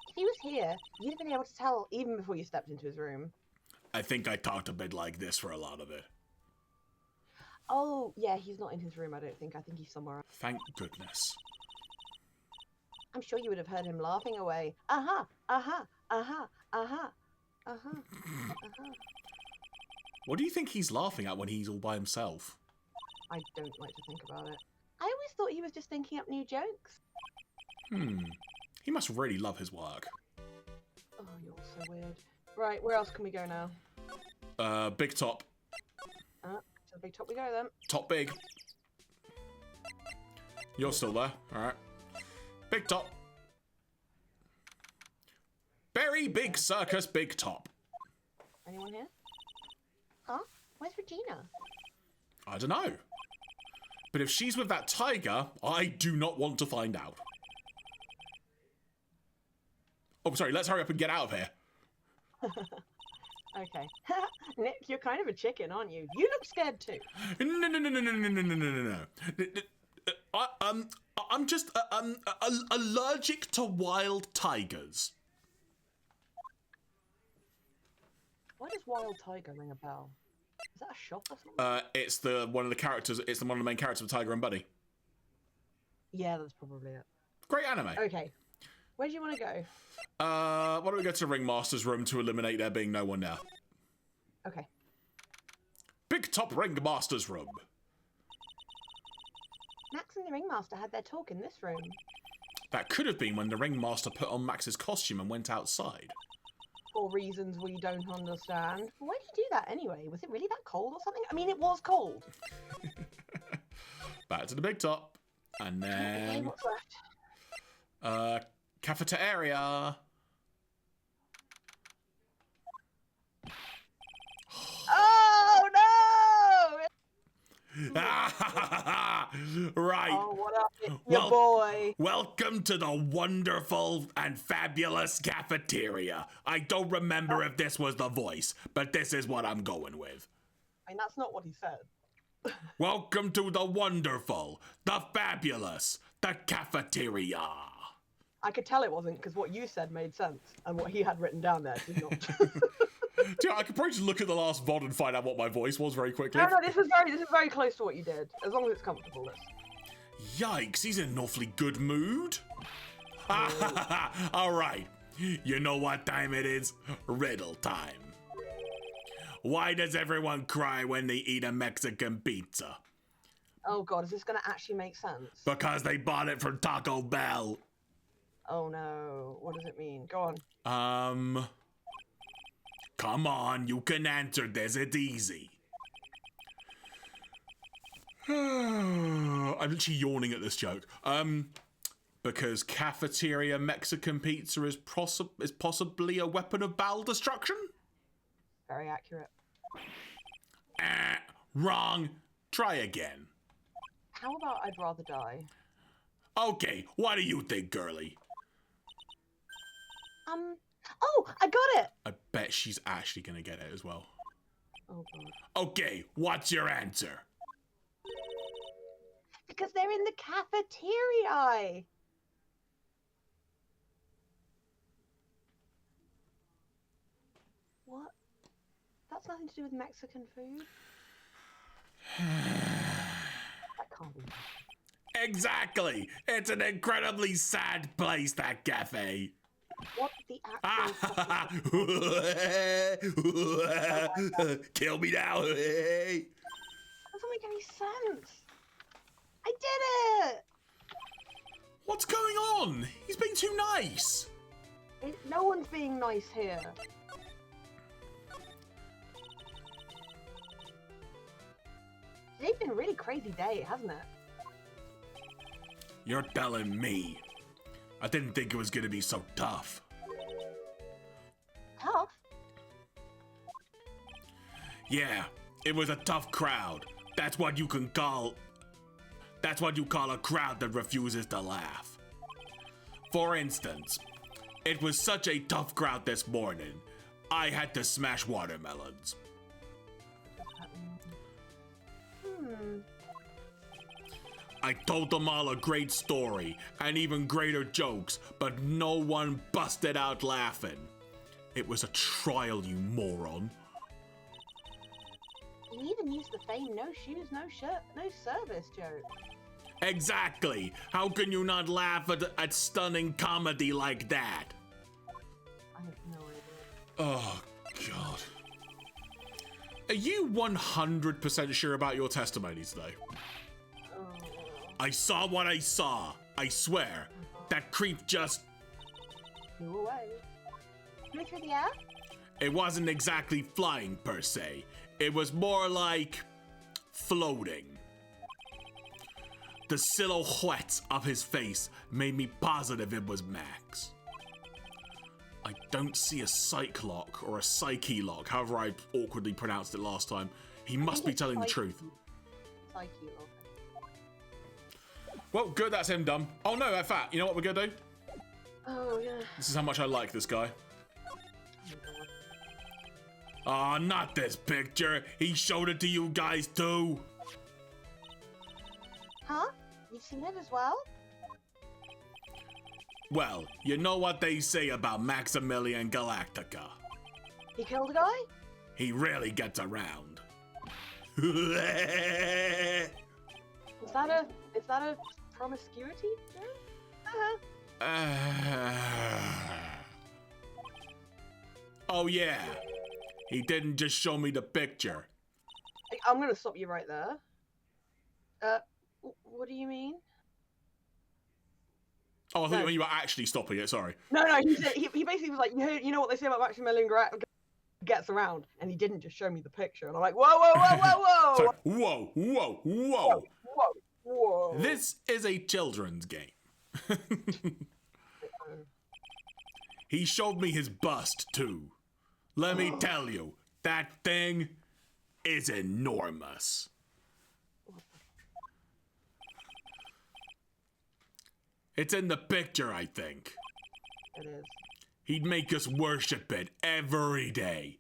If he was here, you'd have been able to tell even before you stepped into his room. I think I talked a bit like this for a lot of it. Oh, yeah, he's not in his room, I don't think. I think he's somewhere else. Thank goodness. I'm sure you would have heard him laughing away. Uh-huh, uh-huh, uh-huh, uh-huh, uh-huh, uh-huh. What do you think he's laughing at when he's all by himself? I don't like to think about it. I always thought he was just thinking up new jokes. He must really love his work. Oh, you're so weird. Right, where else can we go now? Big top. To the big top we go then. Top big. You're still there. Alright. Big top. Very big circus, big top. Anyone here? Huh? Where's Regina? I don't know. But if she's with that tiger, I do not want to find out. Oh, sorry, let's hurry up and get out of here. Okay. Nick, you're kind of a chicken, aren't you? You look scared too. No. I'm just allergic to wild tigers. Why does Wild Tiger ring a bell? Is that a shop or something? It's one of the main characters of Tiger and Buddy. Yeah, that's probably it. Great anime. Okay. Where do you want to go? Why don't we go to the Ringmaster's room to eliminate there being no one there? Okay. Big top Ringmaster's room. Max and the Ringmaster had their talk in this room. That could have been when the Ringmaster put on Max's costume and went outside. For reasons we don't understand. Why did you do that anyway? Was it really that cold or something? I mean, it was cold. Back to the big top. And then... Okay, what's left? Cafeteria. Oh, no! Right. Oh, what up, your boy? Welcome to the wonderful and fabulous cafeteria. I don't remember if this was the voice, but this is what I'm going with. I mean, that's not what he said. Welcome to the wonderful, the fabulous, the cafeteria. I could tell it wasn't, because what you said made sense, and what he had written down there did not. Dude, I could probably just look at the last VOD and find out what my voice was very quickly. No, this is very close to what you did, as long as it's comfortable. Yikes, he's in an awfully good mood. All right, you know what time it is? Riddle time. Why does everyone cry when they eat a Mexican pizza? Oh god, is this going to actually make sense? Because they bought it from Taco Bell. Oh no, what does it mean? Go on. Come on, you can answer this, it's easy. I'm literally yawning at this joke. Because cafeteria Mexican pizza is possibly a weapon of bowel destruction? Very accurate. Wrong. Try again. How about I'd rather die? Okay, what do you think, girly? Oh, I got it! I bet she's actually gonna get it as well. Oh god. Okay, what's your answer? Because they're in the cafeteria! What? That's nothing to do with Mexican food? That can't be. Exactly! It's an incredibly sad place, that cafe. What the actual Kill me now. That doesn't make any sense. I did it! What's going on? He's being too nice. No one's being nice here. Today's been a really crazy day, hasn't it? You're telling me. I didn't think it was gonna be so tough. Tough? Yeah, it was a tough crowd. That's what you call a crowd that refuses to laugh. For instance, it was such a tough crowd this morning, I had to smash watermelons. I told them all a great story and even greater jokes, but no one busted out laughing. It was a trial, you moron. You even used the fame no shoes, no shirt, no service joke. Exactly. How can you not laugh at stunning comedy like that? I have no idea. Oh, God. Are you 100% sure about your testimonies, though? Oh. I saw what I saw. I swear. That creep just... Flew away. Flew through the air? It wasn't exactly flying, per se. It was more like... floating. The silhouette of his face made me positive it was Max. I don't see a psych lock or a psyche lock, however I awkwardly pronounced it last time. He must be telling the truth. Psyche lock. Well, good, that's him done. Oh no, in fact, you know what we're gonna do? Oh, yeah. This is how much I like this guy. Ah, not this picture. He showed it to you guys too. Huh? You've seen it as well? Well, you know what they say about Maximilian Galactica. He killed a guy? He rarely gets around. Is that a promiscuity joke? Oh yeah. He didn't just show me the picture. I'm gonna stop you right there. What do you mean? Oh, I thought you were actually stopping it, sorry. No, he said, he basically was like, you know what they say about Maximilian gets around, and he didn't just show me the picture. And I'm like, whoa. Sorry. Whoa. Whoa. This is a children's game. He showed me his bust, too. Let me tell you, that thing is enormous. It's in the picture, I think. It is. He'd make us worship it every day.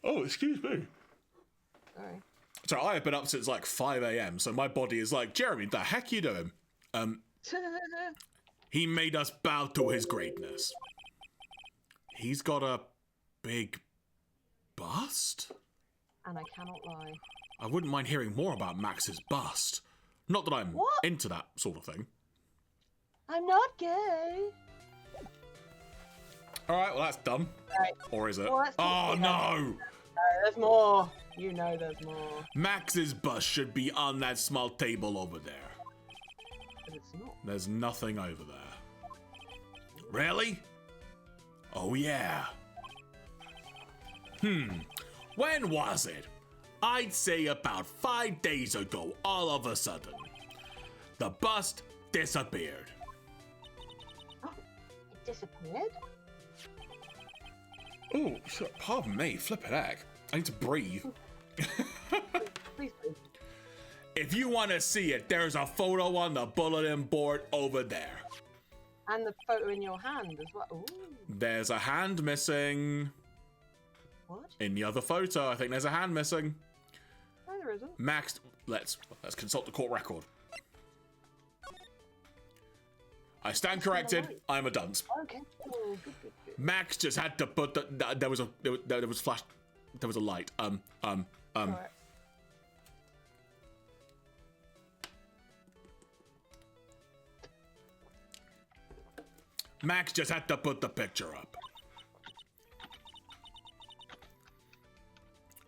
Oh, excuse me. Sorry. So I have been up since like 5 a.m, so my body is like, Jeremy, the heck you doing? He made us bow to his greatness. He's got a big bust? And I cannot lie. I wouldn't mind hearing more about Max's bust. Not that I'm into that sort of thing. I'm not gay. Alright, well that's dumb. Right. Or is it? Well, oh no! No, there's more. You know there's more. Max's bust should be on that small table over there. But it's not. There's nothing over there. Really? Oh yeah. When was it? I'd say about 5 days ago, all of a sudden. The bust disappeared. Oh, it disappeared? Oh, pardon me, flippin' heck. I need to breathe. Please. If you want to see it, there's a photo on the bulletin board over there. And the photo in your hand as well. Ooh. There's a hand missing. What? In the other photo, I think there's a hand missing. No, there isn't. Max, let's consult the court record. I stand corrected. I'm a dunce. Okay. Oh, good. Max just had to put the there was flash. There was a light. Right. Max just had to put the picture up.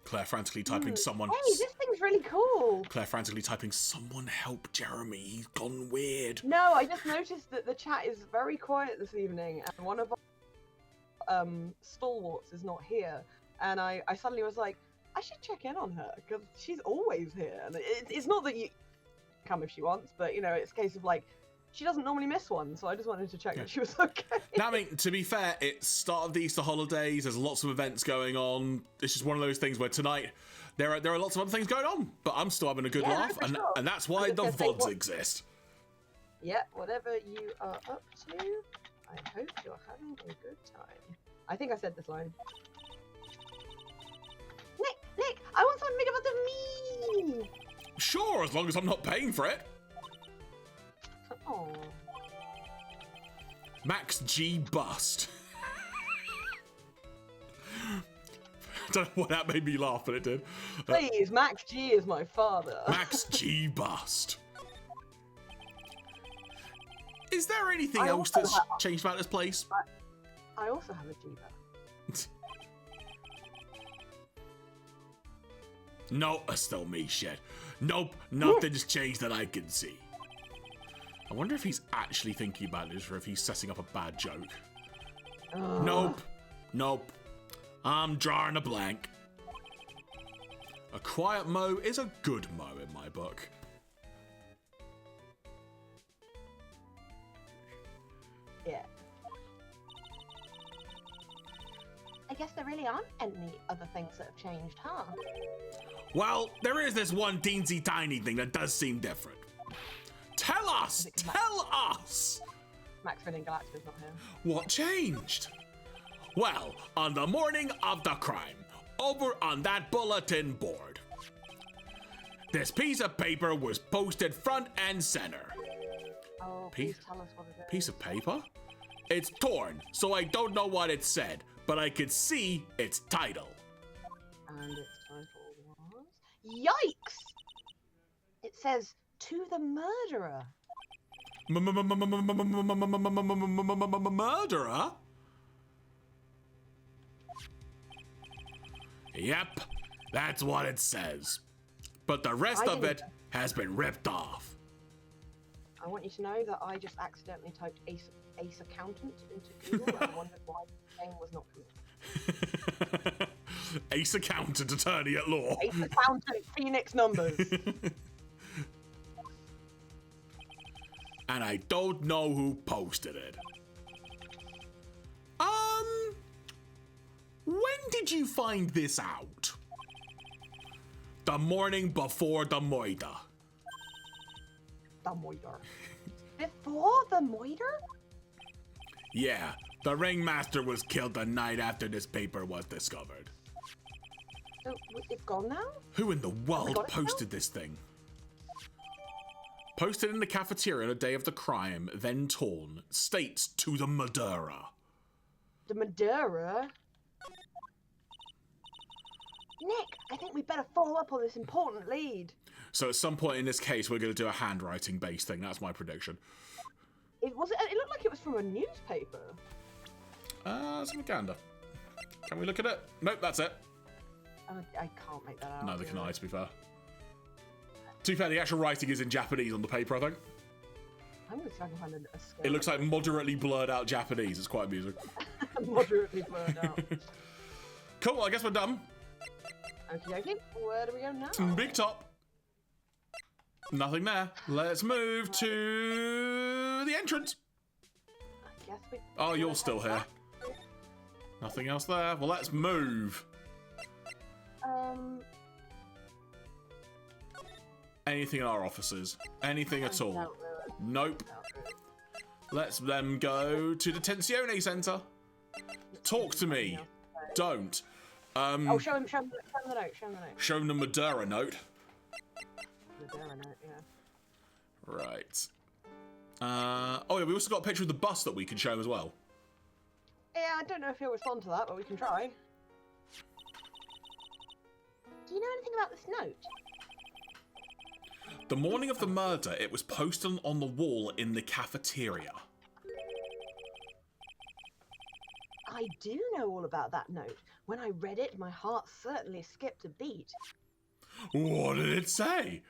Claire frantically typing someone. Hey, this thing's really cool. Claire frantically typing someone help Jeremy. He's gone weird. No, I just noticed that the chat is very quiet this evening, and one of our stalwarts is not here. And I suddenly was like, I should check in on her because she's always here. And it's not that you come if she wants, but you know, it's a case of like. She doesn't normally miss one, so I just wanted to check that she was okay. Now, I mean, to be fair, it's start of the Easter holidays. There's lots of events going on. It's just one of those things where tonight there are lots of other things going on, but I'm still having a good laugh, no, sure. and that's why the VODs exist. Yeah, whatever you are up to, I hope you're having a good time. I think I said this line. Nick, I want something made about the me. Sure, as long as I'm not paying for it. Oh. Max G bust. don't know why that made me laugh, but it did. Please, Max G is my father. Max G bust. Is there anything else that's changed about this place? I also have a G-Bus. No, that's still me shit. Nope, nothing's changed that I can see. I wonder if he's actually thinking about this or if he's setting up a bad joke. Nope. I'm drawing a blank. A quiet mow is a good mow in my book. Yeah. I guess there really aren't any other things that have changed, huh? Well, there is this one teensy tiny thing that does seem different. Tell us! Tell us! Max Finning Galactus not here. What changed? Well, on the morning of the crime, over on that bulletin board, this piece of paper was posted front and center. Oh, please tell us what it is. Piece of paper? It's torn, so I don't know what it said, but I could see its title. And its title was... Yikes! It says, "To the Murderer." Murderer? Yep, that's what it says. But the rest of it has been ripped off. I want you to know that I just accidentally typed ace accountant into Google and wondered why the name was not coming. Ace accountant, attorney at law. Ace accountant, Phoenix numbers. And I don't know who posted it. When did you find this out? The morning before the moida. The moider. Before the moider? Yeah, the ringmaster was killed the night after this paper was discovered. So it's gone now? Who in the world posted this thing? Posted in the cafeteria on the day of the crime, then torn, states "to the murderer." The murderer? Nick, I think we better follow up on this important lead. So at some point in this case, we're going to do a handwriting-based thing. That's my prediction. It looked like it was from a newspaper. Let's have a gander. Can we look at it? Nope, that's it. I can't make that out. Neither can I, to be fair. To be fair, the actual writing is in Japanese on the paper, I think. I'm going to try and find a scale. It looks like moderately blurred out Japanese. It's quite amusing. Moderately blurred out. Cool, I guess we're done. Okay, where do we go now? Big top. Nothing there. Let's move to the entrance. I guess we... Oh, you're still here. Nothing else there. Well, let's move. Anything in our offices? Anything at all? Nope. Let's then go to the Tensione Center. Talk to me. Don't. Oh, show him the note. Show him the Madeira note. Madeira note, yeah. Right. Oh yeah, we also got a picture of the bus that we can show him as well. Yeah, I don't know if he'll respond to that, but we can try. Do you know anything about this note? The morning of the murder, it was posted on the wall in the cafeteria. I do know all about that note. When I read it, my heart certainly skipped a beat. What did it say?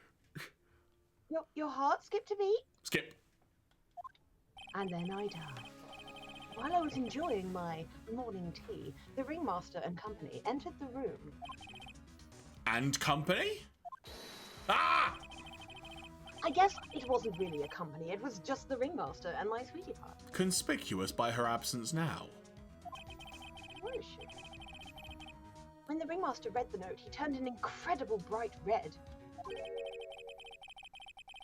Your heart skipped a beat? Skip. And then I died. While I was enjoying my morning tea, the ringmaster and company entered the room. And company? Ah! I guess it wasn't really a company, it was just the ringmaster and my sweetie pie. Conspicuous by her absence now. Where is she? When the ringmaster read the note, he turned an incredible bright red.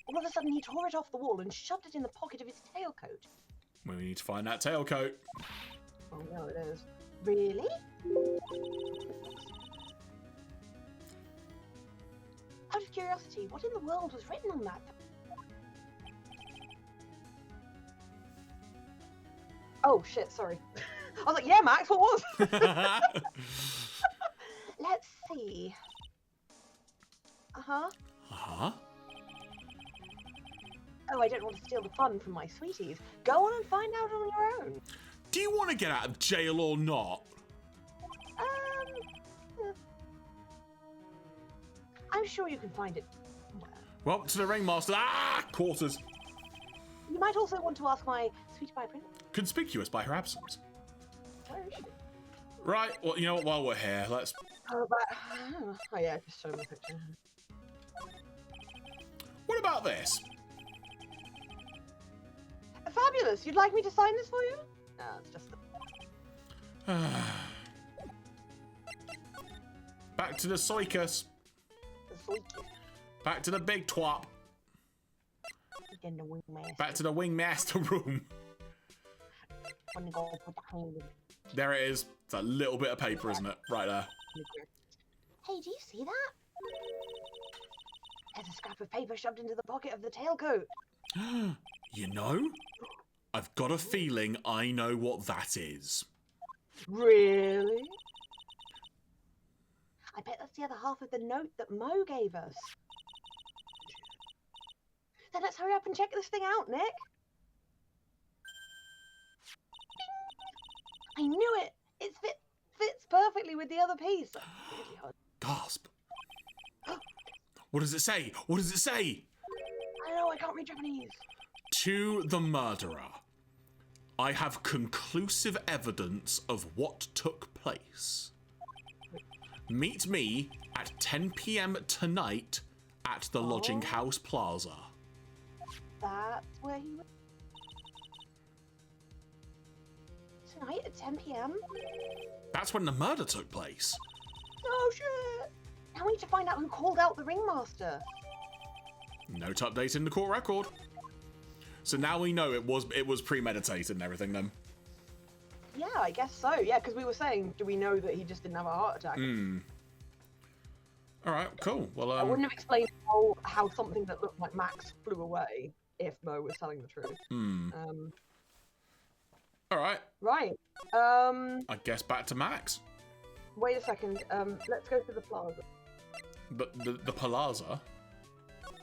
All of a sudden, he tore it off the wall and shoved it in the pocket of his tailcoat. We need to find that tailcoat. Oh no, it is. Really? Out of curiosity, what in the world was written on that? Oh shit, sorry. I was like, yeah, Max, what was? Uh-huh. Uh-huh. Oh, I don't want to steal the fun from my sweeties. Go on and find out on your own. Do you want to get out of jail or not? I'm sure you can find it. Well, to the ringmaster. Ah! Quarters. You might also want to ask my sweetie pie prince. Conspicuous by her absence. Where is she? Right, well, you know what, while we're here, let's... Oh, yeah, just show me the picture. What about this? Fabulous! You'd like me to sign this for you? No, it's just... Back to the circus. Back to the big twop. Back to the wingmaster room. There it is. It's a little bit of paper, isn't it? Right there. Hey, do you see that? There's a scrap of paper shoved into the pocket of the tailcoat. You know, I've got a feeling I know what that is. Really? I bet that's the other half of the note that Mo gave us. Then let's hurry up and check this thing out, Nick. I knew it! It fits perfectly with the other piece. Gasp. What does it say? What does it say? I know, I can't read Japanese. To the murderer. I have conclusive evidence of what took place. Meet me at 10 p.m. tonight at the Lodging House Plaza. That's where he was. Tonight at 10 p.m.? That's when the murder took place. Oh shit! Now we need to find out who called out the ringmaster. Note update in the court record. So now we know it was premeditated and everything then. Yeah, I guess so. Yeah, because we were saying, do we know that he just didn't have a heart attack? All right, cool. Well, I wouldn't have explained how something that looked like Max flew away if Mo was telling the truth. All right. Right. I guess back to Max. Wait a second. Let's go to the plaza. The Palazzo?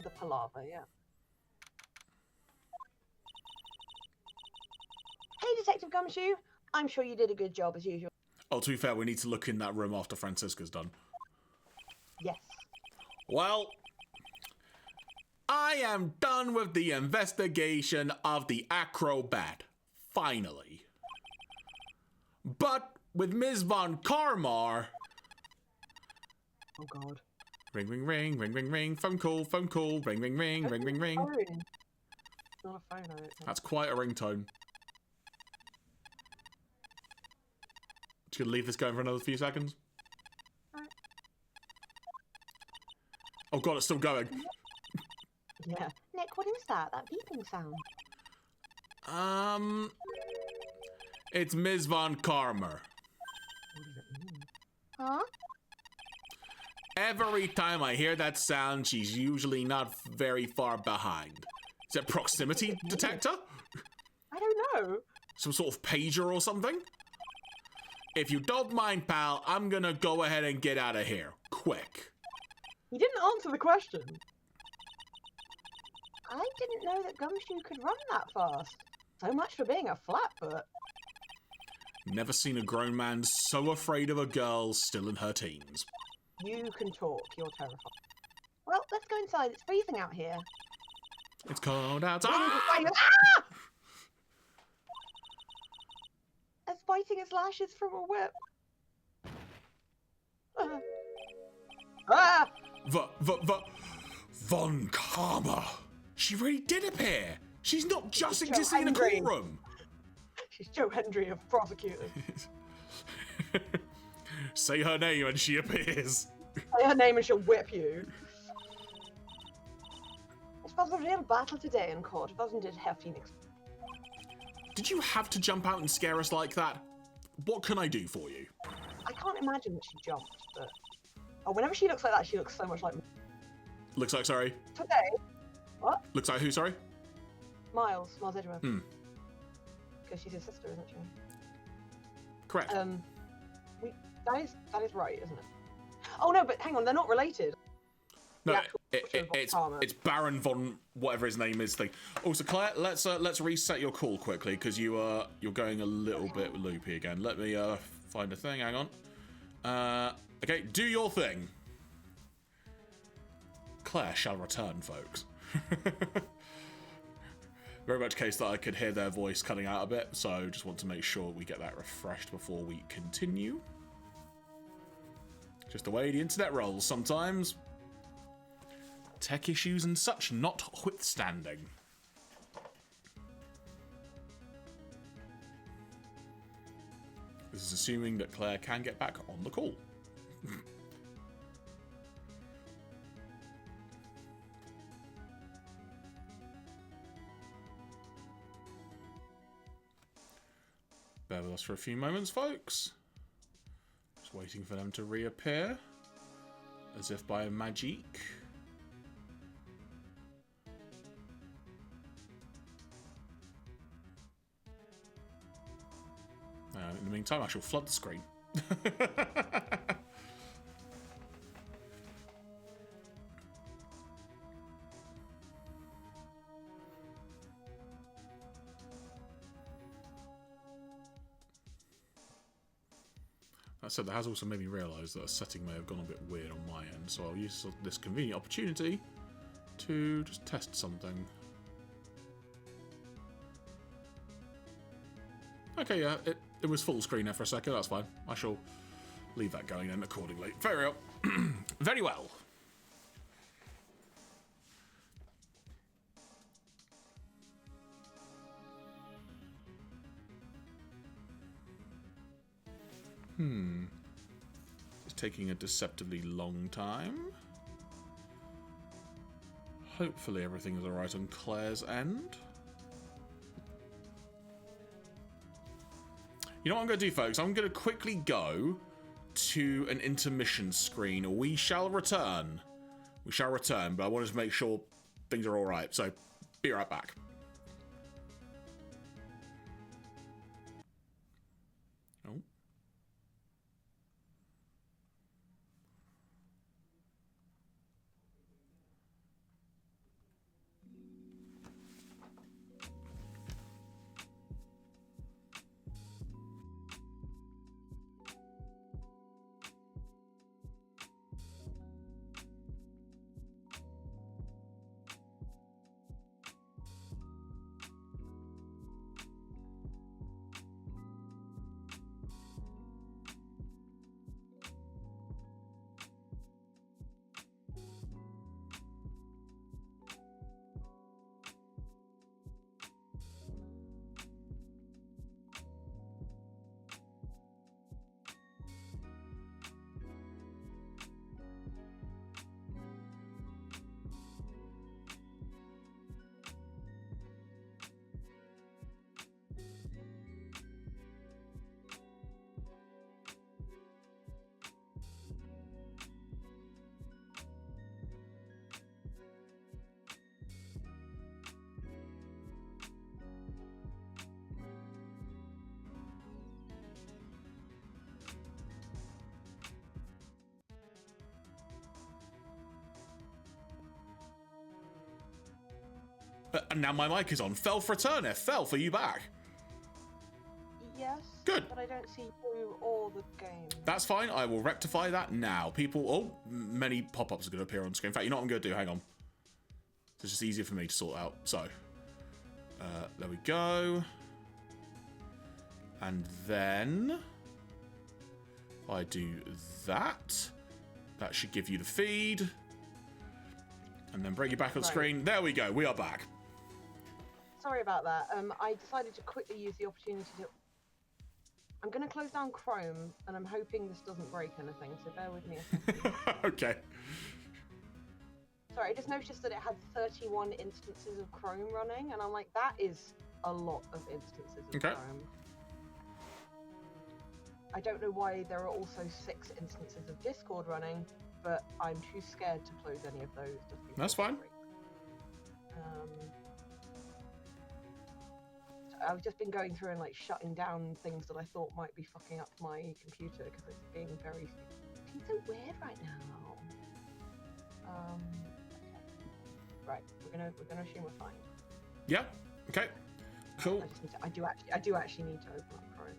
The palaver, yeah. Hey, Detective Gumshoe. I'm sure you did a good job as usual. Oh, to be fair, we need to look in that room after Francisca's done. Yes. Well, I am done with the investigation of the acrobat. Finally. But with Ms. Von Karmar... Oh, God. Ring, ring, ring, ring, ring, ring, phone call, ring, ring, ring, ring, ring, ring. It's not a phone, I don't think. That's quite a ringtone. Just gonna leave this going for another few seconds. Right. Oh god, it's still going. Yeah. Nick, what is that? That beeping sound? It's Ms. Von Karmer. What does it mean? Huh? Every time I hear that sound, she's usually not very far behind. Is it proximity detector? I don't know. Some sort of pager or something? If you don't mind, pal, I'm gonna go ahead and get out of here. Quick. You didn't answer the question. I didn't know that Gumshoe could run that fast. So much for being a flatfoot. Never seen a grown man so afraid of a girl still in her teens. You can talk. You're terrified. Well, let's go inside. It's freezing out here. It's cold outside. Ah! As biting as lashes from a whip. Ah! Von Karma. She really did appear. She's not just existing in a Hendry. courtroom. She's Joe Hendry of prosecutors. Say her name and she appears. Say her name and she'll whip you. It was a real battle today in court, wasn't it, Herr Phoenix? Did you have to jump out and scare us like that? What can I do for you? I can't imagine that she jumped, but... Oh, whenever she looks like that, she looks so much like... Looks like, sorry? Today? What? Looks like who, sorry? Miles Edgeworth. Because she's his sister, isn't she? Correct. That is right, isn't it? Oh no, but hang on, they're not related. No, actual von Karma. it's Baron von whatever his name is thing. Also, Claire, let's reset your call quickly because you're going a little bit loopy again. Let me find a thing. Hang on. Okay, do your thing. Claire shall return, folks. Very much case that I could hear their voice cutting out a bit, so just want to make sure we get that refreshed before we continue. Just the way the internet rolls sometimes. Tech issues and such notwithstanding. This is assuming that Claire can get back on the call. Bear with us for a few moments, folks. Just waiting for them to reappear. As if by magic. In the meantime, I shall flood the screen. That said, that has also made me realise that a setting may have gone a bit weird on my end, so I'll use this convenient opportunity to just test something. Okay, yeah, it was full screen there for a second, that's fine. I shall leave that going then accordingly. Very well. Very well. It's taking a deceptively long time. Hopefully everything is alright on Claire's end. You know what I'm going to do, folks? I'm going to quickly go to an intermission screen. We shall return. We shall return, but I wanted to make sure things are alright. So, be right back. Oh. And now my mic is on. Felf returner. Felf, are you back? Yes. Good. But I don't see you or the game. That's fine. I will rectify that now. People... Oh, many pop-ups are going to appear on screen. In fact, you know what I'm going to do? Hang on. It's just easier for me to sort out. So, there we go. And then... if I do that, that should give you the feed. And then bring you back on screen. There we go. We are back. Sorry about that. I decided to quickly use the opportunity to... I'm going to close down Chrome, and I'm hoping this doesn't break anything, so bear with me a second. Okay. Sorry, I just noticed that it had 31 instances of Chrome running, and I'm like, that is a lot of instances of Chrome. I don't know why there are also 6 instances of Discord running, but I'm too scared to close any of those. That's fine. I've just been going through and like shutting down things that I thought might be fucking up my computer because it's being very... It's so weird right now. Right, we're gonna assume we're fine. Yeah. Okay. Cool. I do actually need to open up Chrome.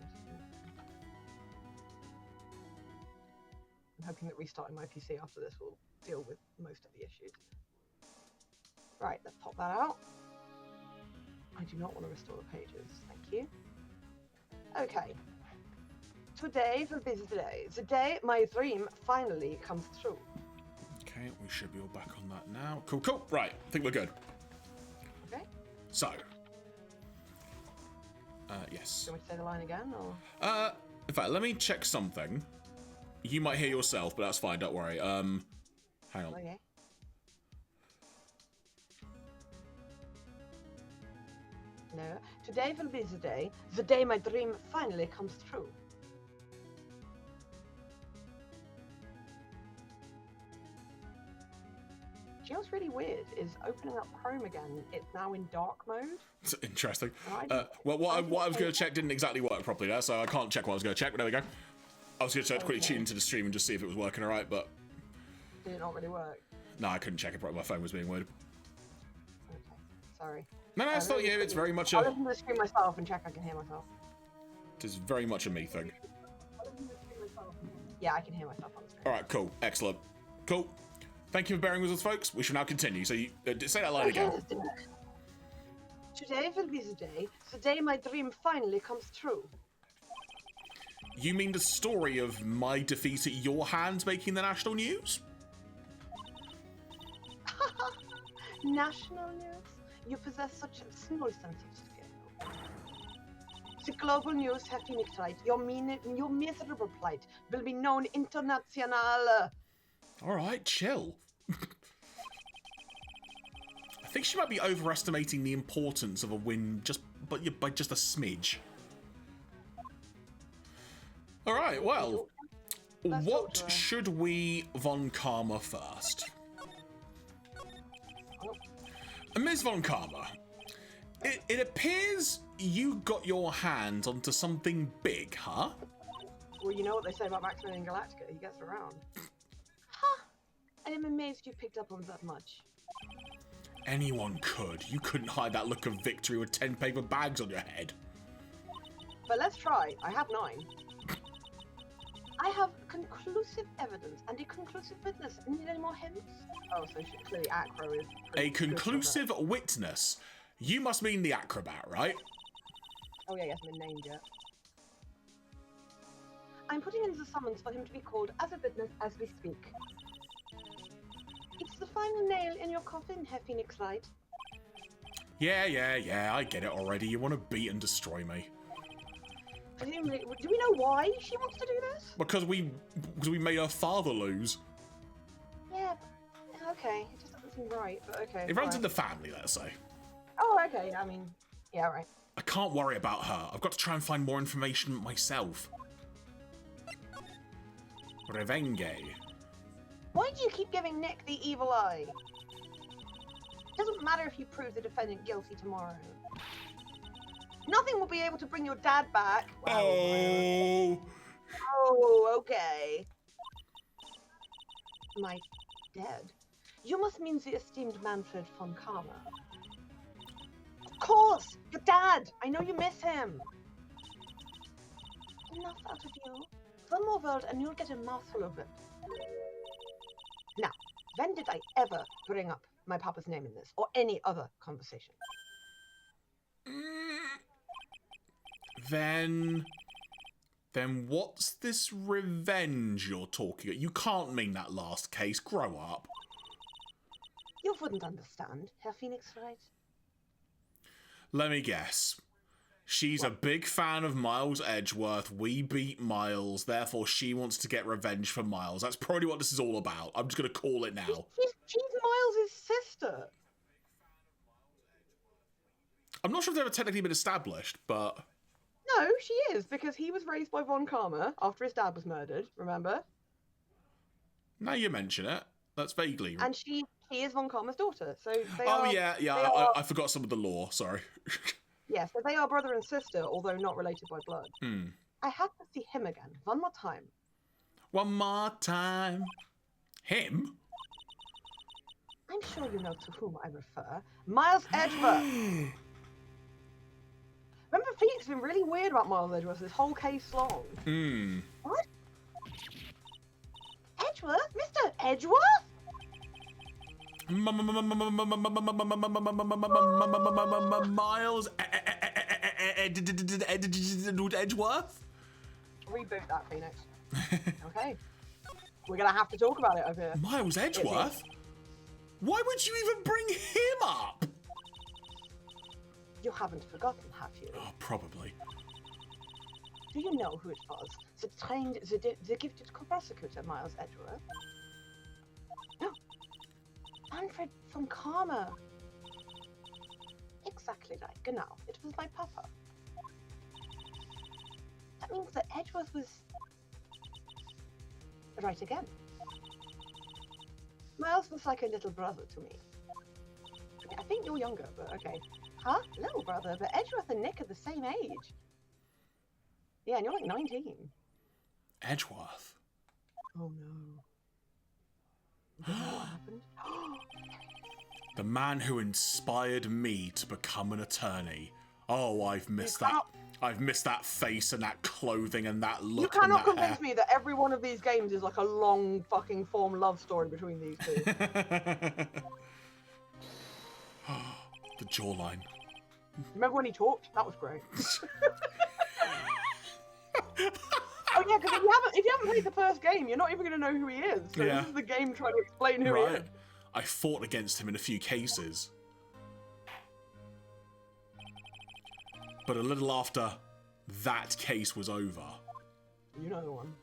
I'm hoping that restarting my PC after this will deal with most of the issues. Right, let's pop that out. I do not want to restore the pages. Thank you. Okay. Today will be the day. The day my dream finally comes true. Okay, we should be all back on that now. Cool, cool. Right, I think we're good. Okay. So. Yes. Do you want me to say the line again, or? In fact, let me check something. You might hear yourself, but that's fine, don't worry. Hang on. Okay. No. Today will be the day my dream finally comes true. You know what's really weird is opening up Chrome again, it's now in dark mode. It's interesting. Well, what I was going to check didn't exactly work properly there, so I can't check what I was going to check, but there we go. I was going to quickly tune into the stream and just see if it was working alright, but... Did it not really work? No, I couldn't check it properly. My phone was being weird. Okay, sorry. No, it's not you. It's very much a... I'll listen to the stream myself and check I can hear myself. It is very much a me thing. Yeah, I can hear myself on the stream. Alright, cool. Excellent. Cool. Thank you for bearing with us, folks. We shall now continue. So, you say that line again. Today will be the day my dream finally comes true. You mean the story of my defeat at your hands making the national news? National news? You possess such a small sense of scale. The global news have been excited. Your miserable plight will be known international. Alright, chill. I think she might be overestimating the importance of a win by just a smidge. Alright, well, what should we von Karma first? Ms. von Karma, it appears you got your hands onto something big, huh? Well, you know what they say about Maximilian Galactica, he gets around. Huh, and I'm amazed you picked up on that much. Anyone could. You couldn't hide that look of victory with 10 paper bags on your head. But let's try. I have 9. I have conclusive evidence and a conclusive witness. Need any more hints? Oh, so clearly acro is... A conclusive witness? You must mean the acrobat, right? Oh yeah, he hasn't been named yet. I'm putting in the summons for him to be called as a witness as we speak. It's the final nail in your coffin, Herr Phoenix Light. Yeah, I get it already. You want to beat and destroy me. Do we know why she wants to do this? Because we made her father lose. Yeah, okay. It just doesn't seem right, but okay. It runs in the family, let's say. Oh, okay, I mean, yeah, right. I can't worry about her. I've got to try and find more information myself. Revenge. Why do you keep giving Nick the evil eye? It doesn't matter if you prove the defendant guilty tomorrow. Nothing will be able to bring your dad back. Wow. Oh, okay. My dead? You must mean the esteemed Manfred von Karma. Of course! Your dad! I know you miss him! Enough out of you. One more word and you'll get a mouthful of it. Now, when did I ever bring up my papa's name in this, or any other conversation? Then what's this revenge you're talking about? You can't mean that last case. Grow up. You wouldn't understand, Herr Phoenix, right? Let me guess. She's a big fan of Miles Edgeworth. We beat Miles, therefore she wants to get revenge for Miles. That's probably what this is all about. I'm just going to call it now. She's Miles' sister. I'm not sure if they've ever technically been established, but... No, she is, because he was raised by Von Karma after his dad was murdered, remember? Now you mention it. That's vaguely... And she is Von Karma's daughter, so they are... Oh, yeah, I forgot some of the lore, sorry. Yeah, so they are brother and sister, although not related by blood. I have to see him again, one more time. One more time. Him? I'm sure you know to whom I refer. Miles Edgeworth. Remember, Phoenix has been really weird about Miles Edgeworth this whole case long. What? Edgeworth? Mr. Edgeworth? Miles Edgeworth? Reboot that, Phoenix. Okay. We're gonna have to talk about it over here. Miles Edgeworth? Why would you even bring him up? You haven't forgotten, have you? Oh, probably. Do you know who it was that trained the gifted prosecutor, Miles Edgeworth? No. Manfred von Karma. Exactly right. Genau. It was my papa. That means that Edgeworth was... right again. Miles was like a little brother to me. I think you're younger, but okay. Huh? Little brother, but Edgeworth and Nick are the same age. Yeah, and you're like 19. Edgeworth? Oh no. You know what happened? The man who inspired me to become an attorney. Oh, I've missed that. I've missed that face and that clothing and that look. You cannot and that convince me that every one of these games is like a long fucking form love story between these two. The jawline. Remember when he talked? That was great. Oh yeah, because if you haven't played the first game, you're not even going to know who he is. So Yeah. this is the game trying to explain who he is. I fought against him in a few cases. But a little after that case was over, You know the one.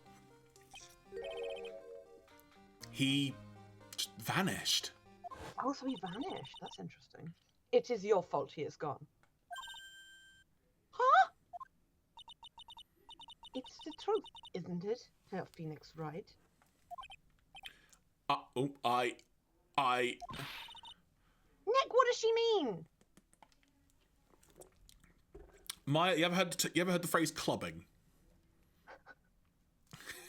he just vanished. Oh, so he vanished. That's interesting. It is your fault he is gone. Huh? It's the truth, isn't it? Herr Phoenix, right? I... Nick, what does she mean? Maya, you ever heard the phrase clubbing?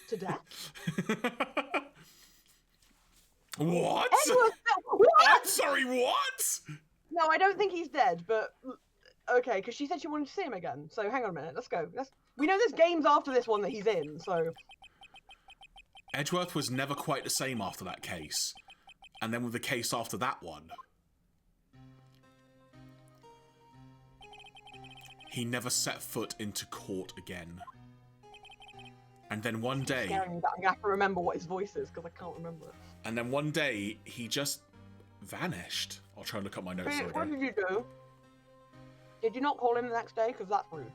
To death? What? Edgeworth, what? I'm sorry, what? No, I don't think he's dead, but... Okay, because she said she wanted to see him again. So hang on a minute, let's go. We know there's games after this one that he's in, so... Edgeworth was never quite the same after that case. And then with the case after that one, he never set foot into court again. And then one day... Scaring me that I'm going to have to remember what his voice is, because I can't remember it. And then one day, he just vanished. I'll try and look up my notes. Phoenix, what did you do? Did you not call him the next day? Because that's rude.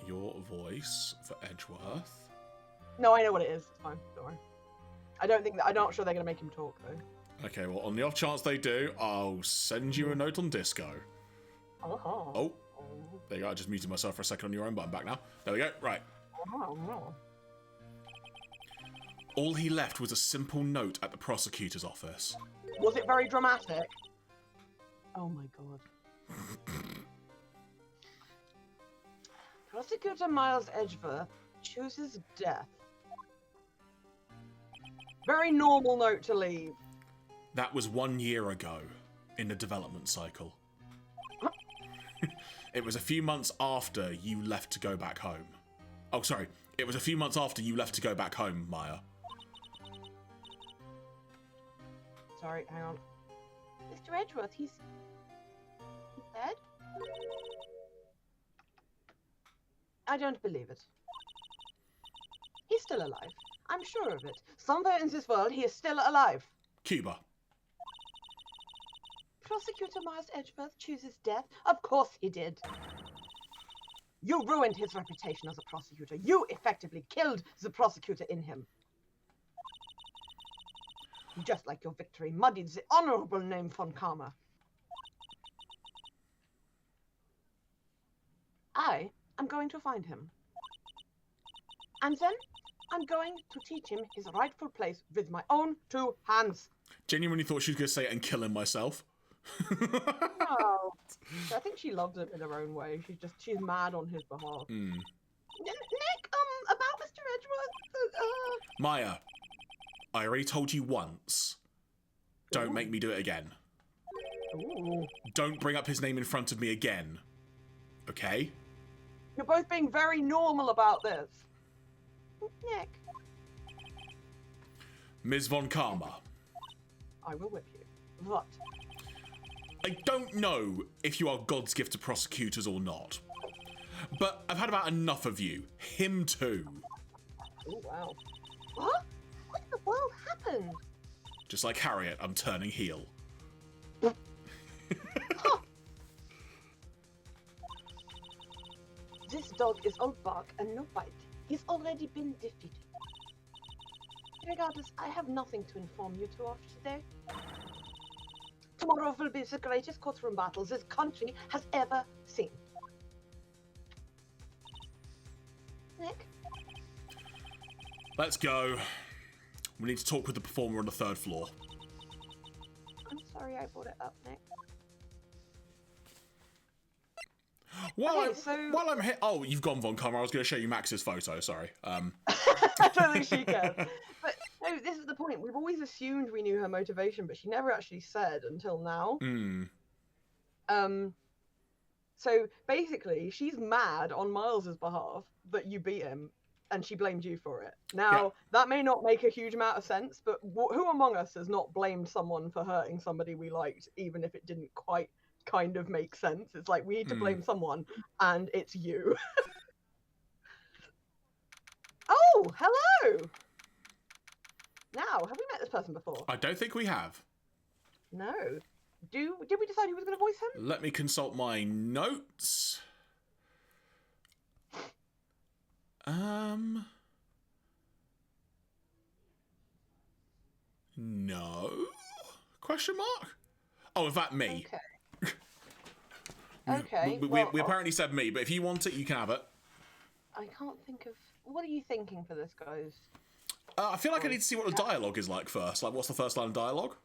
Your voice for Edgeworth. No, I know what it is. It's fine. Don't worry. I'm not sure they're going to make him talk, though. Okay, well, on the off chance they do, I'll send you a note on Disco. Uh-huh. Oh, there you go. I just muted myself for a second on your own, but I'm back now. There we go. Right. Oh. All he left was a simple note at the prosecutor's office. Was it very dramatic? Oh my god. Prosecutor Miles Edgeworth chooses death. Very normal note to leave. That was 1 year ago in the development cycle. It was a few months after you left to go back home. Oh, sorry. It was a few months after you left to go back home, Maya. Sorry, hang on. Mr. Edgeworth, he's dead? I don't believe it. He's still alive. I'm sure of it. Somewhere in this world, he is still alive. Cuba. Prosecutor Miles Edgeworth chooses death? Of course he did. You ruined his reputation as a prosecutor. You effectively killed the prosecutor in him. Just like your victory muddied the honorable name von Karma. I am going to find him. And then I'm going to teach him his rightful place with my own 2 hands. Genuinely thought she was going to say it and kill him myself. No. I think she loves him in her own way. She's mad on his behalf. Nick, about Mr. Edgeworth, Maya, I already told you once Don't make me do it again. Ooh. Don't bring up his name in front of me again. Okay? You're both being very normal about this. Nick. Ms. Von Karma. I will whip you. What? I don't know if you are God's gift to prosecutors or not, but I've had about enough of you. Him too. Oh, wow. What? What in the world happened? Just like Harriet, I'm turning heel. Huh. This dog is all bark and no bite. He's already been defeated. Regardless, I have nothing to inform you two of today. Tomorrow will be the greatest courtroom battles this country has ever seen. Nick? Let's go. We need to talk with the performer on the 3rd floor. I'm sorry I brought it up, Nick. While I'm here... Oh, you've gone, Von Karma. I was going to show you Max's photo, sorry. I don't think she cares. But no, this is the point. We've always assumed we knew her motivation, but she never actually said until now. So basically, she's mad on Miles's behalf that you beat him, and she blamed you for it. Now, that may not make a huge amount of sense, but who among us has not blamed someone for hurting somebody we liked, even if it didn't quite kind of make sense? It's like, we need to blame someone, and it's you. Oh, hello! Now, have we met this person before? I don't think we have. No. Did we decide who was going to voice him? Let me consult my notes. No? Question mark? Oh, in fact, me. Okay. Okay. We apparently said me, but if you want it, you can have it. I can't think of... What are you thinking for this, guys? I feel like I need to see what the dialogue is like first. Like, what's the first line of dialogue?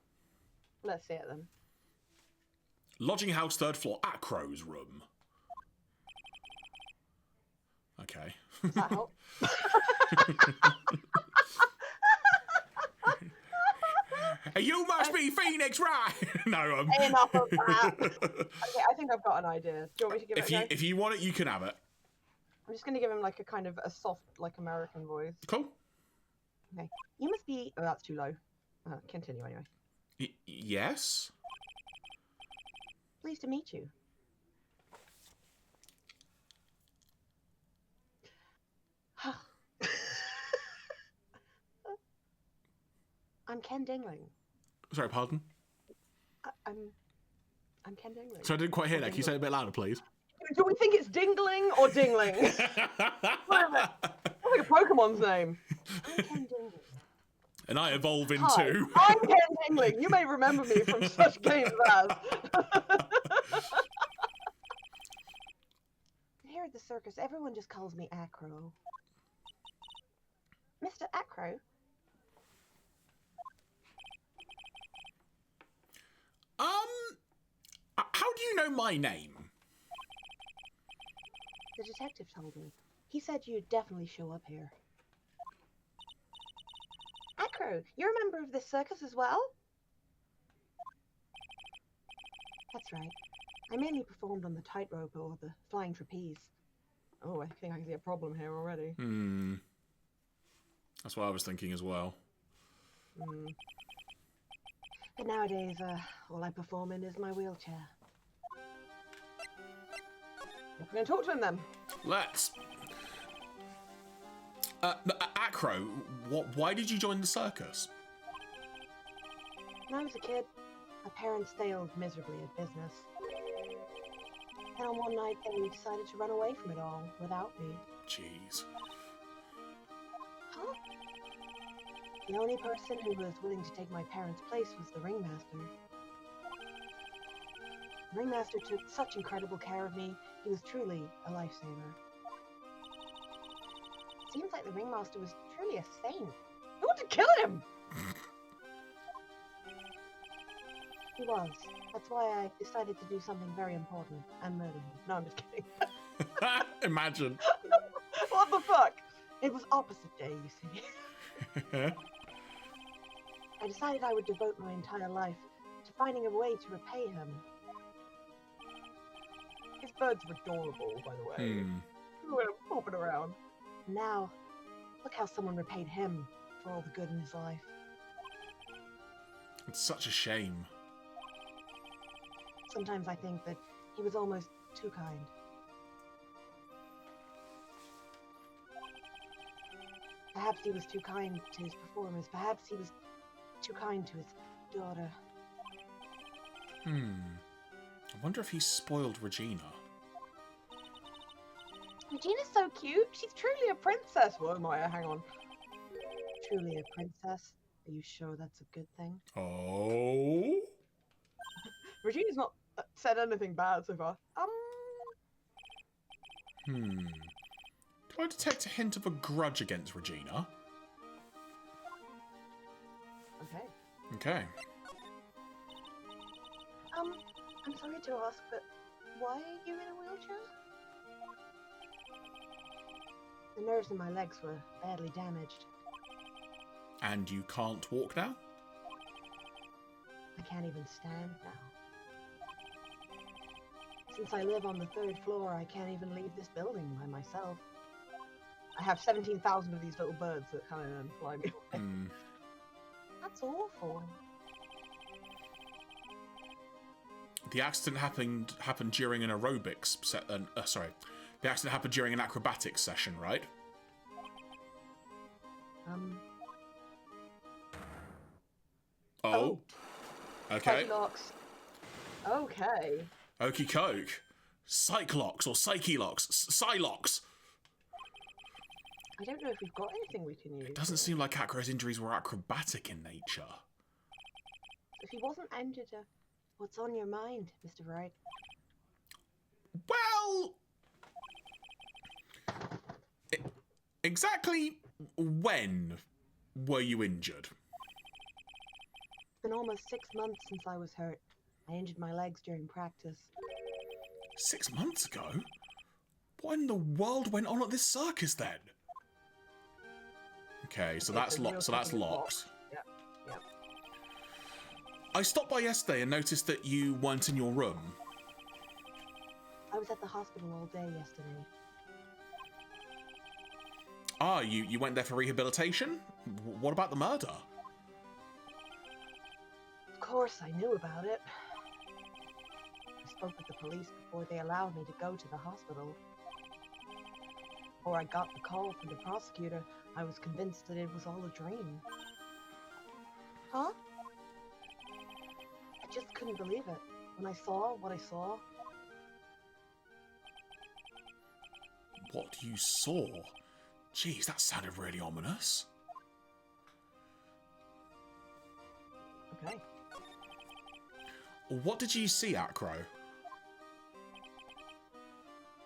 Let's see it then. Lodging house, 3rd floor, Acro's room. Okay. Does that help? You must be Phoenix, right? No, Enough of that. Okay, I think I've got an idea. Do you want me to give it a go? If you want it, you can have it. I'm just going to give him like a kind of a soft, like American voice. Cool. Okay. You must be... Oh, that's too low. Continue anyway. Yes? Pleased to meet you. I'm Ken Dingling. Sorry, pardon? I'm Ken Dingling. So I didn't quite hear that. Can you say it a bit louder, please? Do we think it's Dingling or Dingling? What is it? That's like a Pokemon's name. I'm Ken Dingling. And I evolve into... Hi, I'm Ken Dingling. You may remember me from such games as... Here at the circus, everyone just calls me Acro. Mr. Acro? How do you know my name? The detective told me. He said you'd definitely show up here. Acro, you're a member of this circus as well? That's right. I mainly performed on the tightrope or the flying trapeze. Oh, I think I can see a problem here already. That's what I was thinking as well. But nowadays, all I perform in is my wheelchair. We're going to talk to him then. Let's. Acro, why did you join the circus? When I was a kid, my parents failed miserably at business. And on one night, they decided to run away from it all without me. Jeez. Huh? The only person who was willing to take my parents' place was the ringmaster. The ringmaster took such incredible care of me. He was truly a lifesaver. Seems like the ringmaster was truly a saint. Who wanted to kill him? He was. That's why I decided to do something very important and murder him. No, I'm just kidding. Imagine. What the fuck? It was opposite day, you see. I decided I would devote my entire life to finding a way to repay him. His birds are adorable, by the way. Look at him popping around. Now, look how someone repaid him for all the good in his life. It's such a shame. Sometimes I think that he was almost too kind. Perhaps he was too kind to his performers. Perhaps he was too kind to his daughter. I wonder if he spoiled Regina. Regina's so cute. She's truly a princess. Whoa, Maya, hang on. Truly a princess? Are you sure that's a good thing? Oh? Regina's not said anything bad so far. Do I detect a hint of a grudge against Regina? Okay. Okay. I'm sorry to ask, but why are you in a wheelchair? The nerves in my legs were badly damaged. And you can't walk now? I can't even stand now. Since I live on the 3rd floor, I can't even leave this building by myself. I have 17,000 of these little birds that come in and fly me away. That's awful. The accident happened during an aerobics sorry. The accident happened during an acrobatics session, right? Oh. Okay. Psyche-locks. Okay. Okie coke. Psyche-locks or Psyche-locks. Psylocks. I don't know if we've got anything we can use. It doesn't seem like Acro's injuries were acrobatic in nature. If he wasn't injured, what's on your mind, Mr. Wright? Well... Exactly when were you injured? It's been almost 6 months since I was hurt. I injured my legs during practice. 6 months ago? What in the world went on at this circus then? Okay, so that's locked. So that's locked. Yeah. I stopped by yesterday and noticed that you weren't in your room. I was at the hospital all day yesterday. Ah, you went there for rehabilitation? What about the murder? Of course, I knew about it. I spoke with the police before they allowed me to go to the hospital. Before I got the call from the prosecutor, I was convinced that it was all a dream. Huh? I just couldn't believe it. When I saw what I saw. What you saw? Jeez, that sounded really ominous. Okay. What did you see, Acro?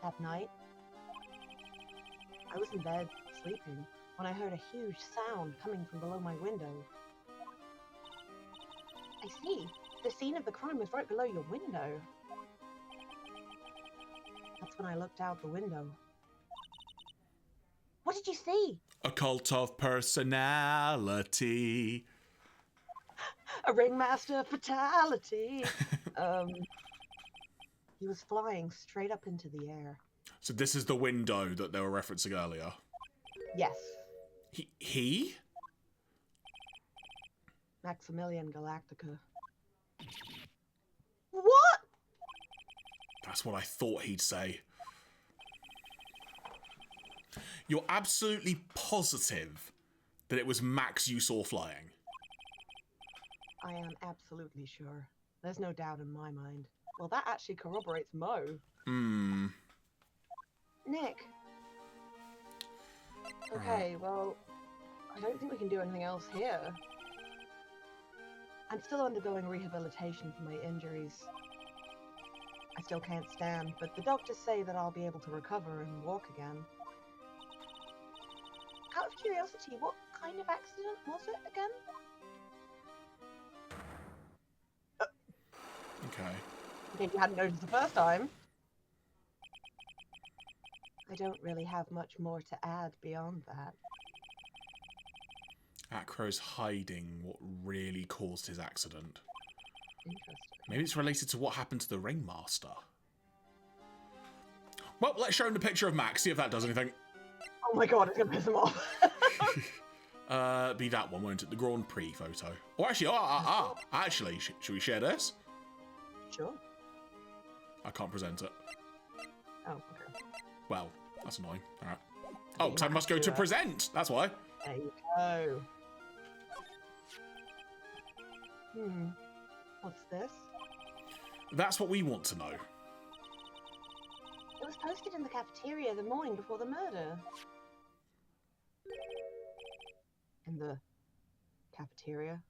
That night, I was in bed, sleeping, when I heard a huge sound coming from below my window. I see. The scene of the crime was right below your window. That's when I looked out the window. What did you see? A cult of personality. A ringmaster fatality. He was flying straight up into the air. So this is the window that they were referencing earlier. Yes. He? Maximilian Galactica. What? That's what I thought he'd say. You're absolutely positive that it was Max you saw flying? I am absolutely sure. There's no doubt in my mind. Well, that actually corroborates Mo. Nick. Okay, well, I don't think we can do anything else here. I'm still undergoing rehabilitation for my injuries. I still can't stand, but the doctors say that I'll be able to recover and walk again. Out of curiosity, what kind of accident was it again? Okay. In case you hadn't noticed the first time. I don't really have much more to add beyond that. Acro's hiding what really caused his accident. Interesting. Maybe it's related to what happened to the Ringmaster. Well, let's show him the picture of Max, see if that does anything. Oh my god, it's gonna piss him off. Be that one, won't it? The Grand Prix photo. Or actually, actually, should we share this? Sure. I can't present it. Oh, okay. Well, that's annoying. Alright. Oh, because I must go to present. That's why. There you go. What's this? That's what we want to know. It was posted in the cafeteria the morning before the murder. In the cafeteria?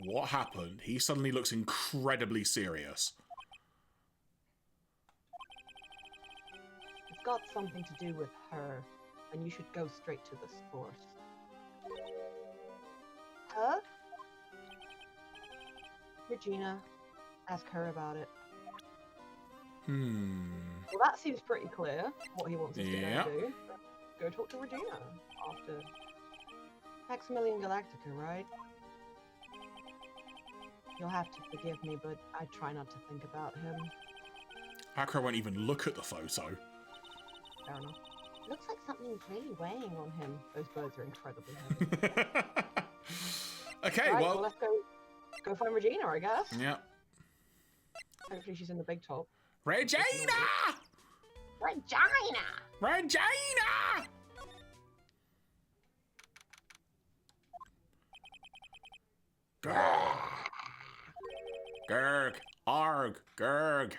What happened? He suddenly looks incredibly serious. It's got something to do with her, and you should go straight to the source. Her? Regina, ask her about it. Well, that seems pretty clear, what he wants us to Yeah. go do. Go talk to Regina after Maximilian Galactica, right? You'll have to forgive me, but I try not to think about him. Acro won't even look at the photo. Fair enough. Looks like something's really weighing on him. Those birds are incredibly heavy. Okay, Right, well... let's go find Regina, I guess. Yeah. Hopefully she's in the big top. Regina! Regina! Regina! Gurg. Gurg. Arg. Gurg.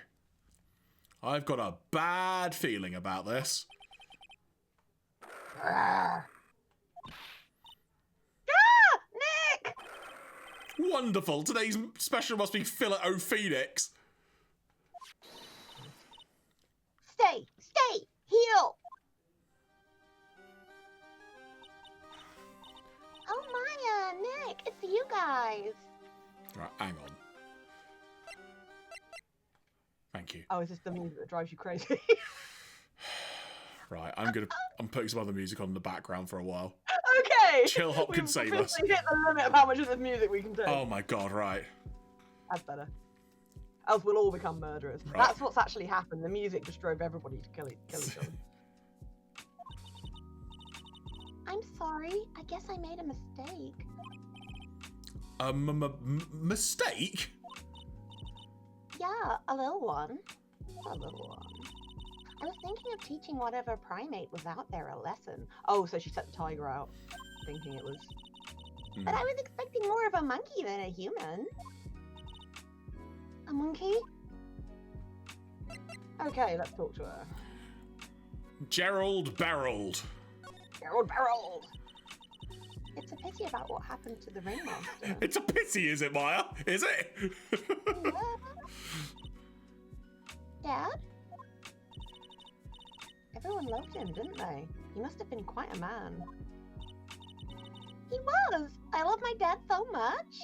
I've got a bad feeling about this. Nick! Wonderful. Today's special must be Philip O. Phoenix. Stay! Heal! Oh, Maya, Nick, it's you guys. Right, hang on. Thank you. Oh, is this the music that drives you crazy? Right, I'm putting some other music on in the background for a while. Okay! Chillhop can save us. We've hit the limit of how much of this music we can take. Oh my god, right. That's better. Else we'll all become murderers. Right. That's what's actually happened. The music just drove everybody to kill each other. I'm sorry. I guess I made a mistake. Mistake? Yeah, a little one. A little one. I was thinking of teaching whatever primate was out there a lesson. Oh, so she set the tiger out, thinking it was... But I was expecting more of a monkey than a human. A monkey? Okay, let's talk to her. Gerald Berold. Gerald Berold! It's a pity about what happened to the ringmaster. It's a pity, is it, Maya? Is it? Dad? Everyone loved him, didn't they? He must have been quite a man. He was! I love my dad so much.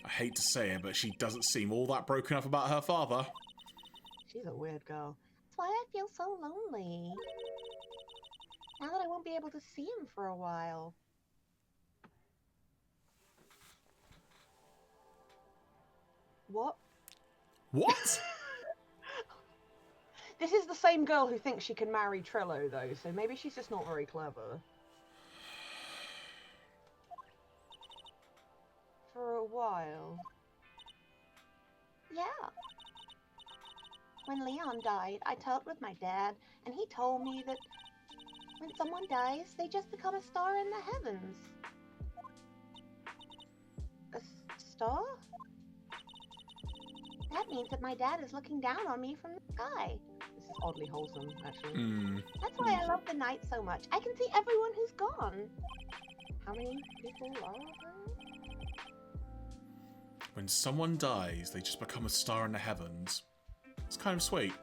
I hate to say it, but she doesn't seem all that broken up about her father. She's a weird girl. That's why I feel so lonely. Now that I won't be able to see him for a while. What? What? This is the same girl who thinks she can marry Trillo, though, so maybe she's just not very clever. For a while. Yeah. When Leon died, I talked with my dad, and he told me that when someone dies, they just become a star in the heavens. A star? That means that my dad is looking down on me from the sky. This is oddly wholesome, actually. That's why I love the night so much. I can see everyone who's gone. How many people are there? When someone dies, they just become a star in the heavens. It's kind of sweet.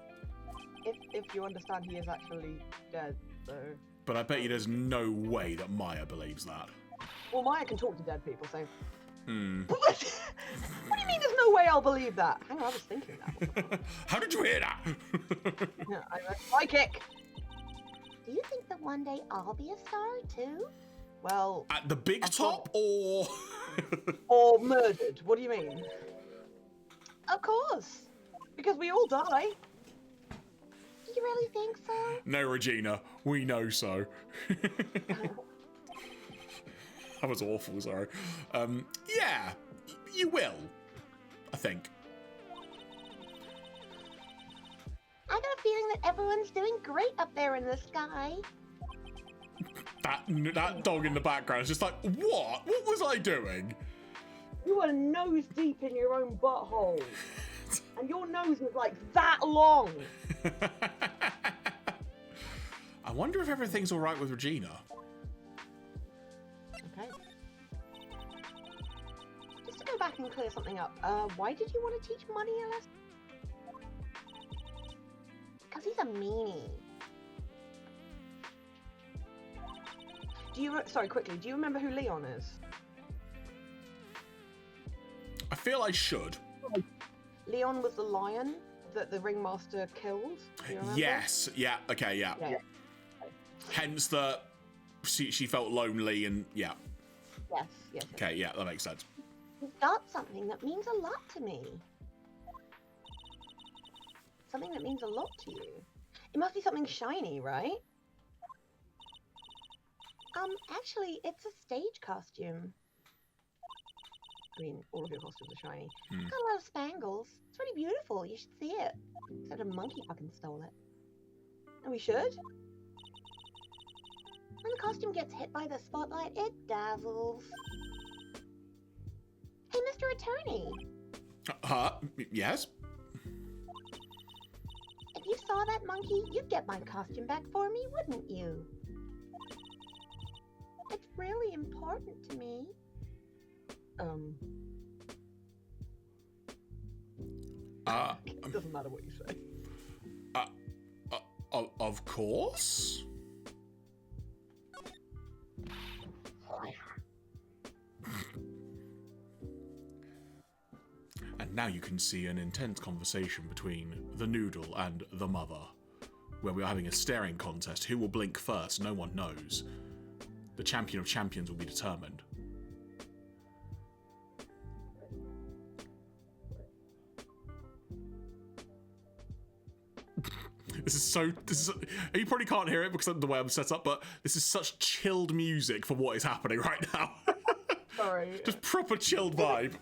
If you understand he is actually dead, though. But I bet you there's no way that Maya believes that. Well, Maya can talk to dead people, so... What do you mean there's no way I'll believe that? Hang on, I was thinking that. How did you hear that? Yeah, I psychic! Do you think that one day I'll be a star, too? Well... At the big top, or... or murdered. What do you mean? Of course. Because we all die. You really think so? No, Regina, we know so. That was awful, sorry. Yeah, you will, I think. I got a feeling that everyone's doing great up there in the sky. That dog in the background is just like, what? What was I doing? You were nose deep in your own butthole. And your nose was like that long. I wonder if everything's all right with Regina. Okay. Just to go back and clear something up, why did you want to teach Money a lesson? Because he's a meanie. Sorry, quickly, do you remember who Leon is? I feel I should. Leon was the lion that the ringmaster killed. Do you remember? Yes, yeah, okay, yeah. Hence she felt lonely and yeah. Yes. Okay, yeah, that makes sense. He's got something that means a lot to me. Something that means a lot to you. It must be something shiny, right? Actually, it's a stage costume. I mean, all of your costumes are shiny. It's got a lot of spangles. It's really beautiful. You should see it. Except a monkey fucking stole it. And we should? When the costume gets hit by the spotlight, it dazzles. Hey, Mr. Attorney. Yes? If you saw that monkey, you'd get my costume back for me, wouldn't you? It's really important to me. It doesn't matter what you say. Of course. And now you can see an intense conversation between the noodle and the mother, where we are having a staring contest. Who will blink first? No one knows. The champion of champions will be determined. You probably can't hear it because of the way I'm set up, but this is such chilled music for what is happening right now. Sorry. Just proper chilled vibe.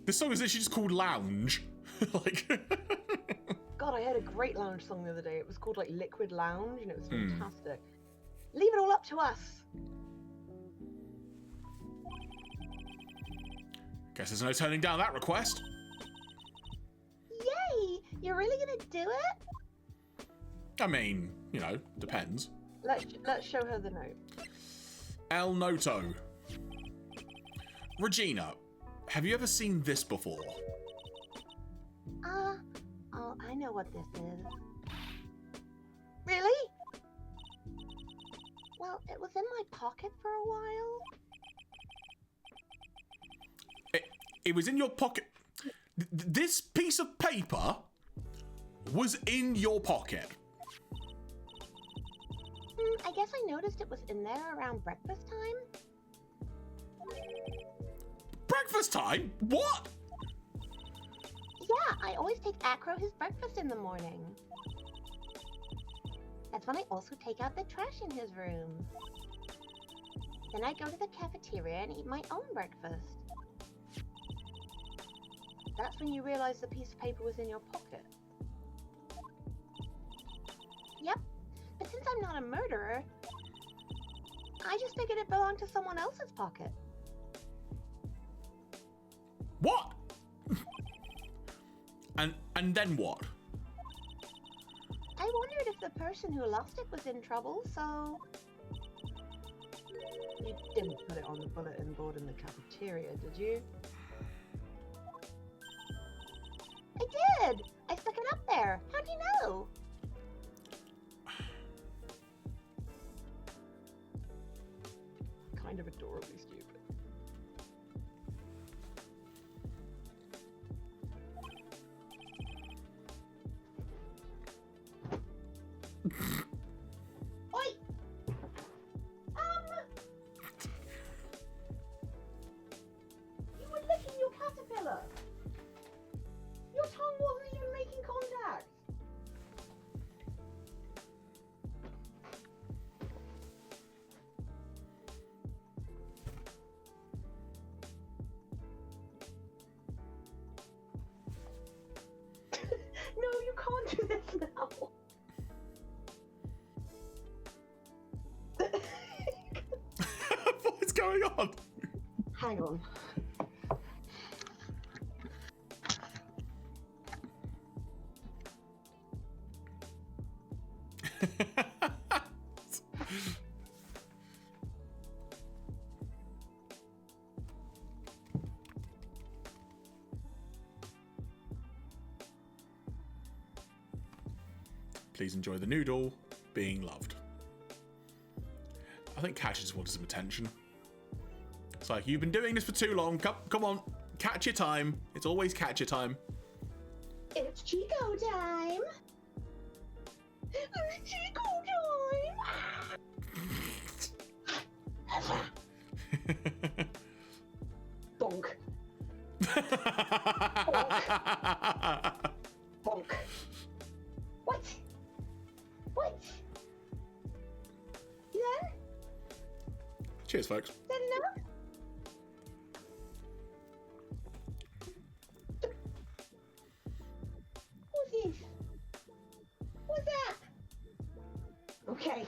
This song is literally just called Lounge. God, I heard a great lounge song the other day. It was called like Liquid Lounge and it was fantastic. Leave it all up to us. Guess there's no turning down that request. Yay! You're really gonna do it? I mean, you know, depends. Let's show her the note. El Noto. Regina, have you ever seen this before? Oh, I know what this is. Really? Well, it was in my pocket for a while. It was in your pocket. This piece of paper was in your pocket. I guess I noticed it was in there around breakfast time. Breakfast time? What? Yeah, I always take Acro his breakfast in the morning. That's when I also take out the trash in his room. Then I go to the cafeteria and eat my own breakfast. That's when you realised the piece of paper was in your pocket. Yep, but since I'm not a murderer, I just figured it belonged to someone else's pocket. What? And then what? I wondered if the person who lost it was in trouble, so... You didn't put it on the bulletin board in the cafeteria, did you? I did! I stuck it up there. How do you know? Kind of adorably stupid. Oi! going on? Hang on. Please enjoy the noodle being loved. I think Catch just wanted some attention. It's like, you've been doing this for too long. Come on, catch your time. It's always catch your time. It's Chico time. It's Chico time. Bonk. Bonk. What? What? You there? Cheers, folks. Is that enough? What's this? What's that? Okay.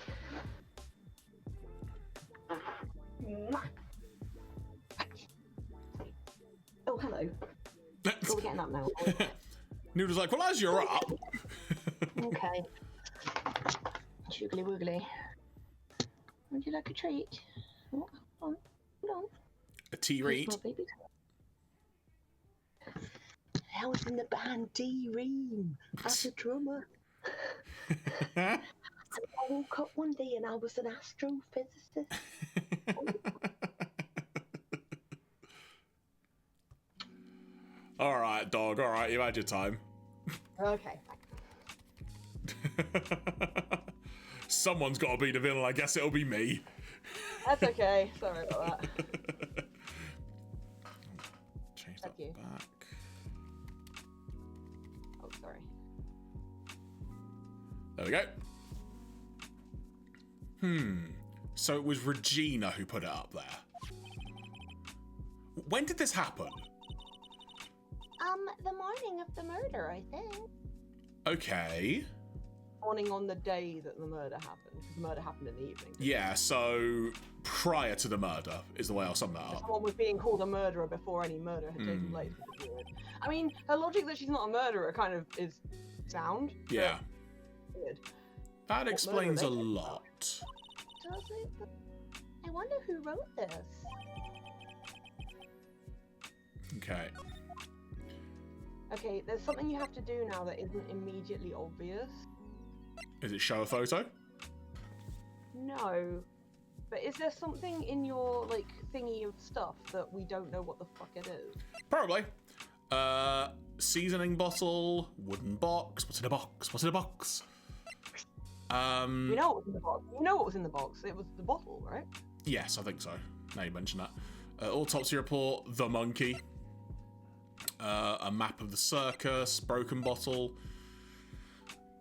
Mwah. Oh, hello. Oh, we're getting up now. Noodle's like, well, as you're up. Okay. Shoogly woogly. Would you like a treat? Oh, hold on. A T-Reed. I was in the band D-Ream as a drummer. I woke up one day and I was an astrophysicist. All right, dog. All right, you had your time. Okay. Someone's got to be the villain. I guess it'll be me. That's okay. Sorry about that. Change that Thank you. back. Oh, sorry. There we go. So it was Regina who put it up there. When did this happen? The morning of the murder, I think. Okay. Morning on the day that the murder happened, because the murder happened in the evening. Yeah, so prior to the murder is the way I'll sum that up. Someone was being called a murderer before any murder had taken place. Which is weird. I mean, her logic that she's not a murderer kind of is sound. Yeah. Weird. That explains a murder they did. lot. Does it? I wonder who wrote this. Okay. Okay, there's something you have to do now that isn't immediately obvious. Is it show a photo? No. But is there something in your, like, thingy of stuff that we don't know what the fuck it is? Probably. Seasoning bottle, wooden box. What's in a box? What's in a box? We know what was in the box. You know what was in the box. It was the bottle, right? Yes, I think so. Now you mention that. Autopsy report, the monkey. A map of the circus, broken bottle.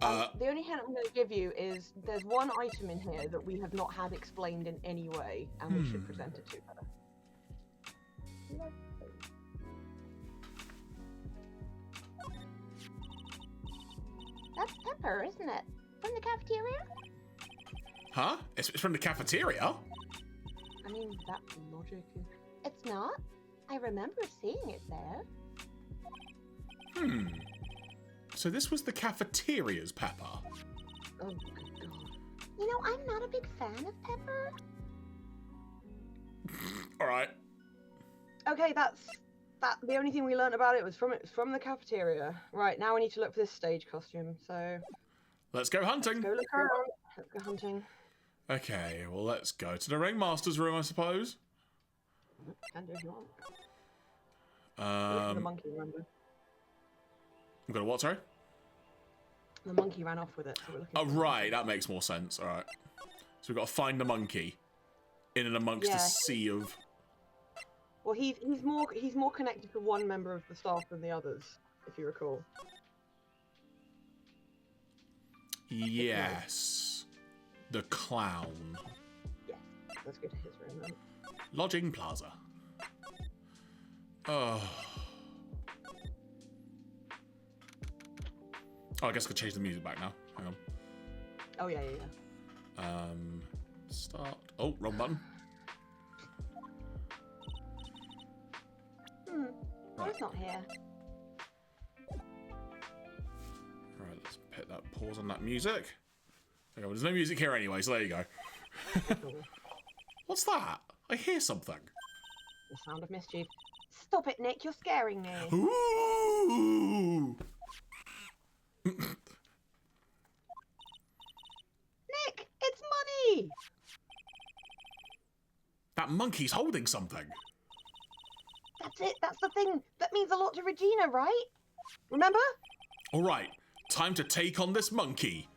The only hint I'm going to give you is there's one item in here that we have not had explained in any way, and we should present it to her. That's Pepper, isn't it? From the cafeteria? Huh? It's from the cafeteria? I mean, that logic is... It's not. I remember seeing it there. So this was the cafeteria's Pepper. Oh my god. You know, I'm not a big fan of Pepper. Alright. Okay, that's... the only thing we learned about it was from the cafeteria. Right, now we need to look for this stage costume, so... Let's go hunting. Let's go look around. Let's go hunting. Okay, well let's go to the ringmaster's room, I suppose. Can do if you want. Look for the monkey, remember? We've got a what, sorry? The monkey ran off with it, so we're looking Oh, for right, that makes more sense. Alright. So we've got to find the monkey in and amongst a sea of... Well, he's more connected to one member of the staff than the others, if you recall. Yes. The clown. Yes, let's go to his room then. Lodging Plaza. Oh, I guess I could change the music back now. Hang on. Oh, yeah. Start. Oh, wrong button. Joe's not here. Right, let's hit that pause on that music. Okay, well, there's no music here anyway, so there you go. What's that? I hear something. The sound of mischief. Stop it, Nick. You're scaring me. Ooh! Nick, it's money! That monkey's holding something. That's it. That's the thing. That means a lot to Regina, right? Remember? All right, time to take on this monkey.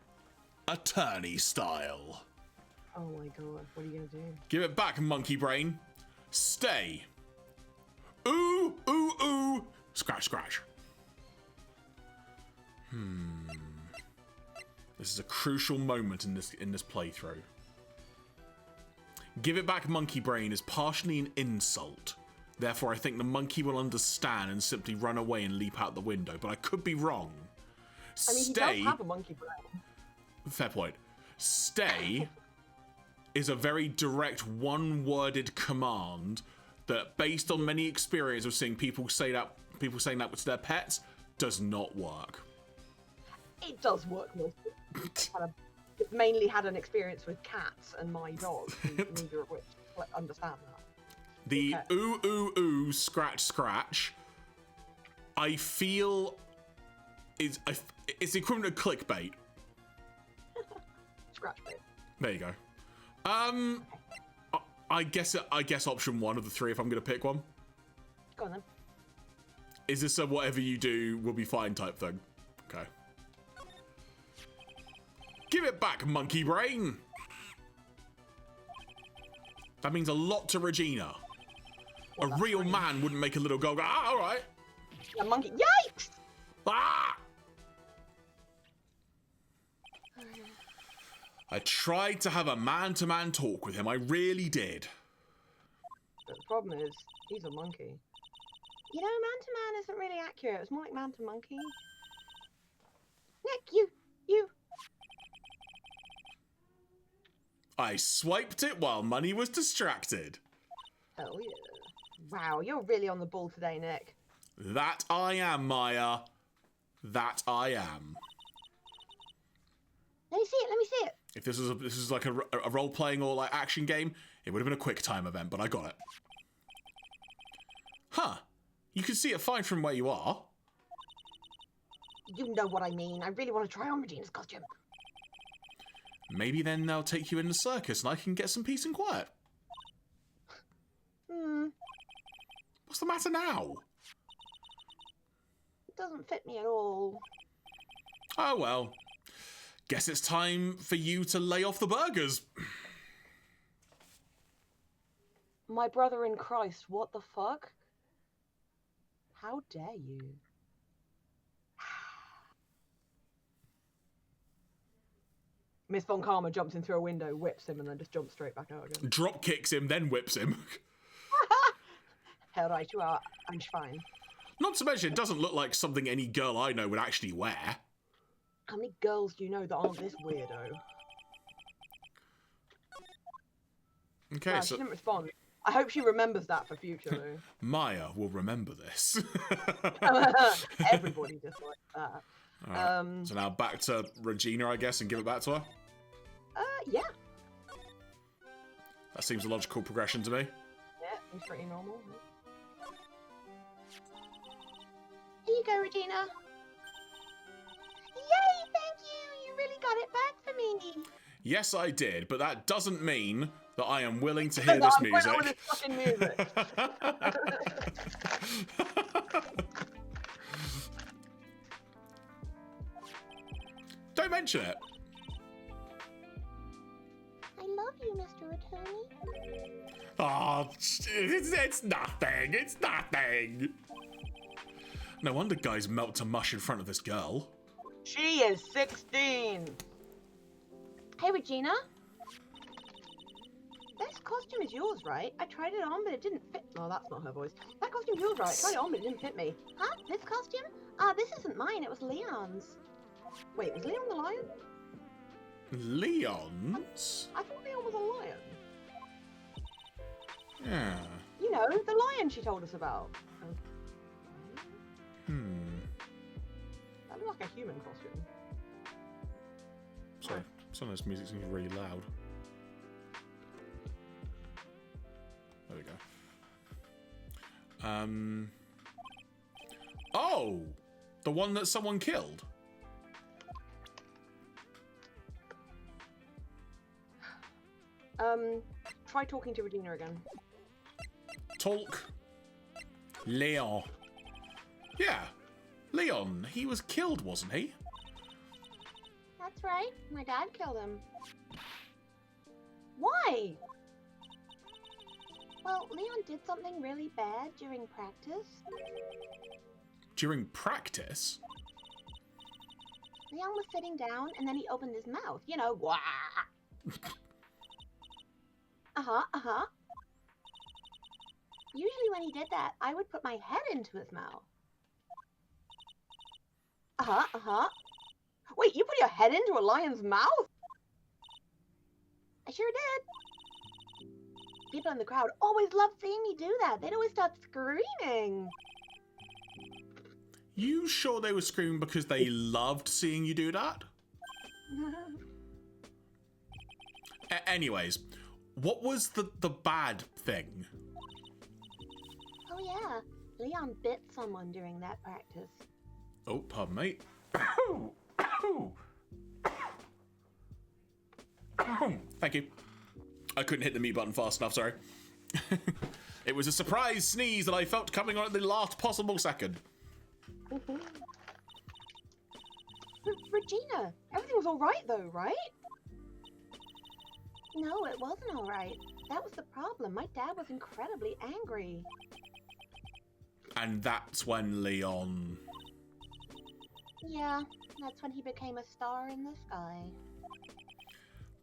Attorney style. Oh my god, what are you gonna do? Give it back, monkey brain. Stay. Ooh, ooh, ooh. Scratch, scratch. This is a crucial moment in this playthrough. Give it back, monkey brain is partially an insult. Therefore, I think the monkey will understand and simply run away and leap out the window. But I could be wrong. I mean, Stay. he does have a monkey brain. Fair point. Stay is a very direct, one-worded command that, based on many experience of seeing people saying that to their pets, does not work. It does work mostly. I've mainly had an experience with cats and my dog, neither of which understand that. The ooh, ooh, ooh, scratch, scratch, I feel it's the equivalent of clickbait. Scratch bait. There you go. I guess option one of the three if I'm going to pick one. Go on then. Is this a whatever you do will be fine type thing? Okay. Give it back, monkey brain. That means a lot to Regina. Well, a real man wouldn't make a little girl go, ah, all right. A monkey. Yikes! Ah! I tried to have a man-to-man talk with him. I really did. But the problem is, he's a monkey. You know, man-to-man isn't really accurate. It's more like man-to-monkey. Nick, you. I swiped it while Money was distracted. Hell yeah. Wow, you're really on the ball today, Nick. That I am, Maya. That I am. Let me see it. If this was like a role-playing or like action game, it would have been a quick time event, but I got it. Huh. You can see it fine from where you are. You know what I mean. I really want to try on Regina's costume. Maybe then they'll take you in the circus and I can get some peace and quiet. What's the matter now? It doesn't fit me at all. Oh well. Guess it's time for you to lay off the burgers. My brother in Christ, what the fuck? How dare you? Miss Von Karma jumps in through a window, whips him, and then just jumps straight back out again. Drop kicks him, then whips him. Hell right, you are. I'm fine. Not to mention, it doesn't look like something any girl I know would actually wear. How many girls do you know that aren't this weirdo? Okay, Wow, so she didn't respond. I hope she remembers that for future, though. Maya will remember this. Everybody just likes that. Right, so now back to Regina, I guess, and give it back to her. Yeah. That seems a logical progression to me. Yeah, seems pretty normal. Here you go, Regina. Yay, thank you. You really got it back for me. Yes, I did, but that doesn't mean that I am willing to hear this music. With this fucking music. Don't mention it. I love you, Mr. Attorney. Oh, it's nothing. It's nothing. No wonder guys melt to mush in front of this girl. She is 16. Hey, Regina. This costume is yours, right? I tried it on, but it didn't fit. Oh, that's not her voice. That costume's yours, right? I tried it on, but it didn't fit me. Huh? This costume? This isn't mine. It was Leon's. Wait, was Leon the lion? Leon's? I thought Leon was a lion. Yeah. You know, the lion she told us about. That looks like a human costume. Sorry, some of this music seems really loud. There we go. Oh! The one that someone killed? Try talking to Regina again. Talk. Leon. Yeah. Leon, he was killed, wasn't he? That's right. My dad killed him. Why? Well, Leon did something really bad during practice. During practice? Leon was sitting down and then he opened his mouth. You know, wah! Uh-huh. Usually when he did that, I would put my head into his mouth. Uh-huh. Wait, you put your head into a lion's mouth? I sure did. People in the crowd always loved seeing me do that. They'd always start screaming. You sure they were screaming because they loved seeing you do that? Anyways, what was the bad thing? Oh yeah, Leon bit someone during that practice. Oh, pardon me. Thank you. I couldn't hit the mute button fast enough, sorry. It was a surprise sneeze that I felt coming on at the last possible second. Regina, Everything was alright though, right? no, it wasn't all right. That was the problem. My dad was incredibly angry. And that's when Leon... Yeah, that's when he became a star in the sky.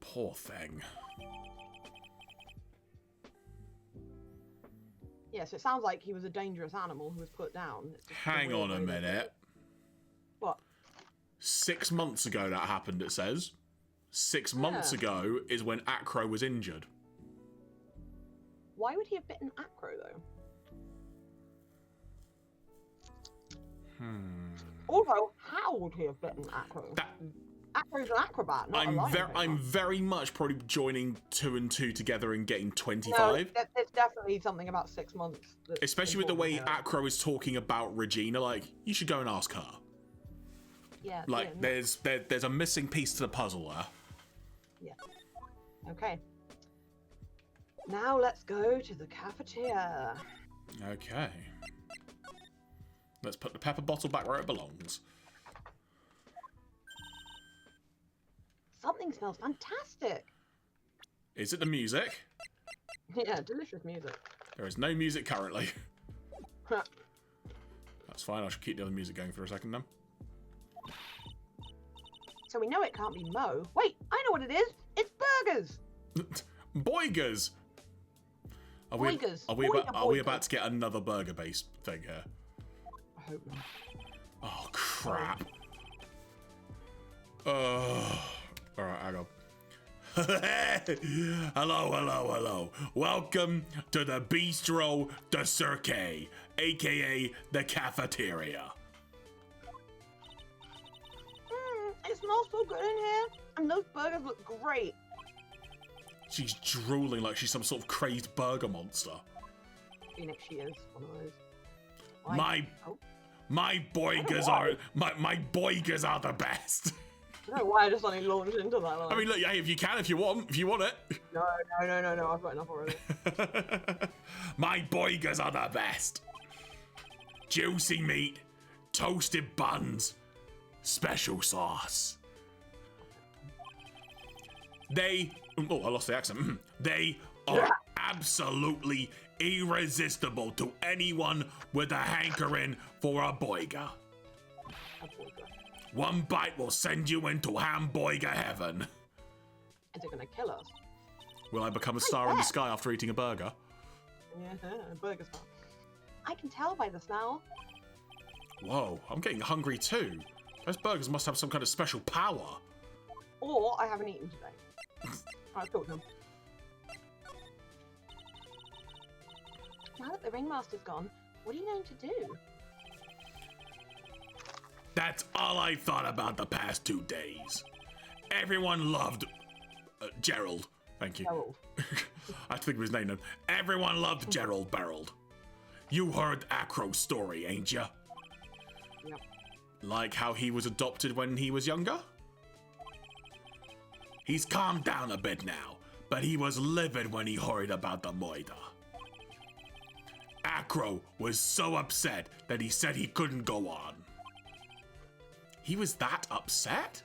Poor thing. Yes, it sounds like he was a dangerous animal who was put down. Hang on a minute. What? 6 months ago that happened, it says. 6 months ago is when Acro was injured. Why would he have bitten Acro, though? Also, how would he have bitten Acro? Acro's an acrobat, not a lion. I'm very much probably joining 2 and 2 together and getting 25. No, it's definitely something about 6 months. Especially with the way Acro is talking about Regina, like, you should go and ask her. Yeah. Like, there's a missing piece to the puzzle there. Yeah. Okay. Now let's go to the cafeteria. Okay. Let's put the pepper bottle back where it belongs. Something smells fantastic. Is it the music? Yeah, delicious music. There is no music currently. That's fine, I should keep the other music going for a second then. So we know it can't be Mo. Wait, I know what it is. It's burgers. Boigers! Are we about to get another burger-based thing here? I hope not. Oh, crap. Alright, hang on. Hello. Welcome to the Bistro de Cirque, aka the cafeteria. It smells so good in here, and those burgers look great. She's drooling like she's some sort of crazed burger monster. Phoenix, she is one of those. My boigers are the best. I don't know why I just suddenly launched into that. Like. I mean, look, hey, if you want it. No, I've got enough already. My boigers are the best. Juicy meat, toasted buns, special sauce. I lost the accent. They are absolutely irresistible to anyone with a hankering for a boiger. One bite will send you into hamburger heaven. Is it gonna kill us? Will I become a star in the sky after eating a burger? Yeah, burger star. I can tell by the smell. Whoa, I'm getting hungry too. Those burgers must have some kind of special power. Or I haven't eaten today. I've talked to them. Now that the ringmaster's gone, what are you going to do? That's all I thought about the past 2 days. Everyone loved Gerald. Thank you. Gerald. I think of his name now. Everyone loved Gerald Barreld. You heard Acro's story, ain't ya? Yep. Like how he was adopted when he was younger? He's calmed down a bit now, but he was livid when he heard about the murder. Acro was so upset that he said he couldn't go on. He was that upset?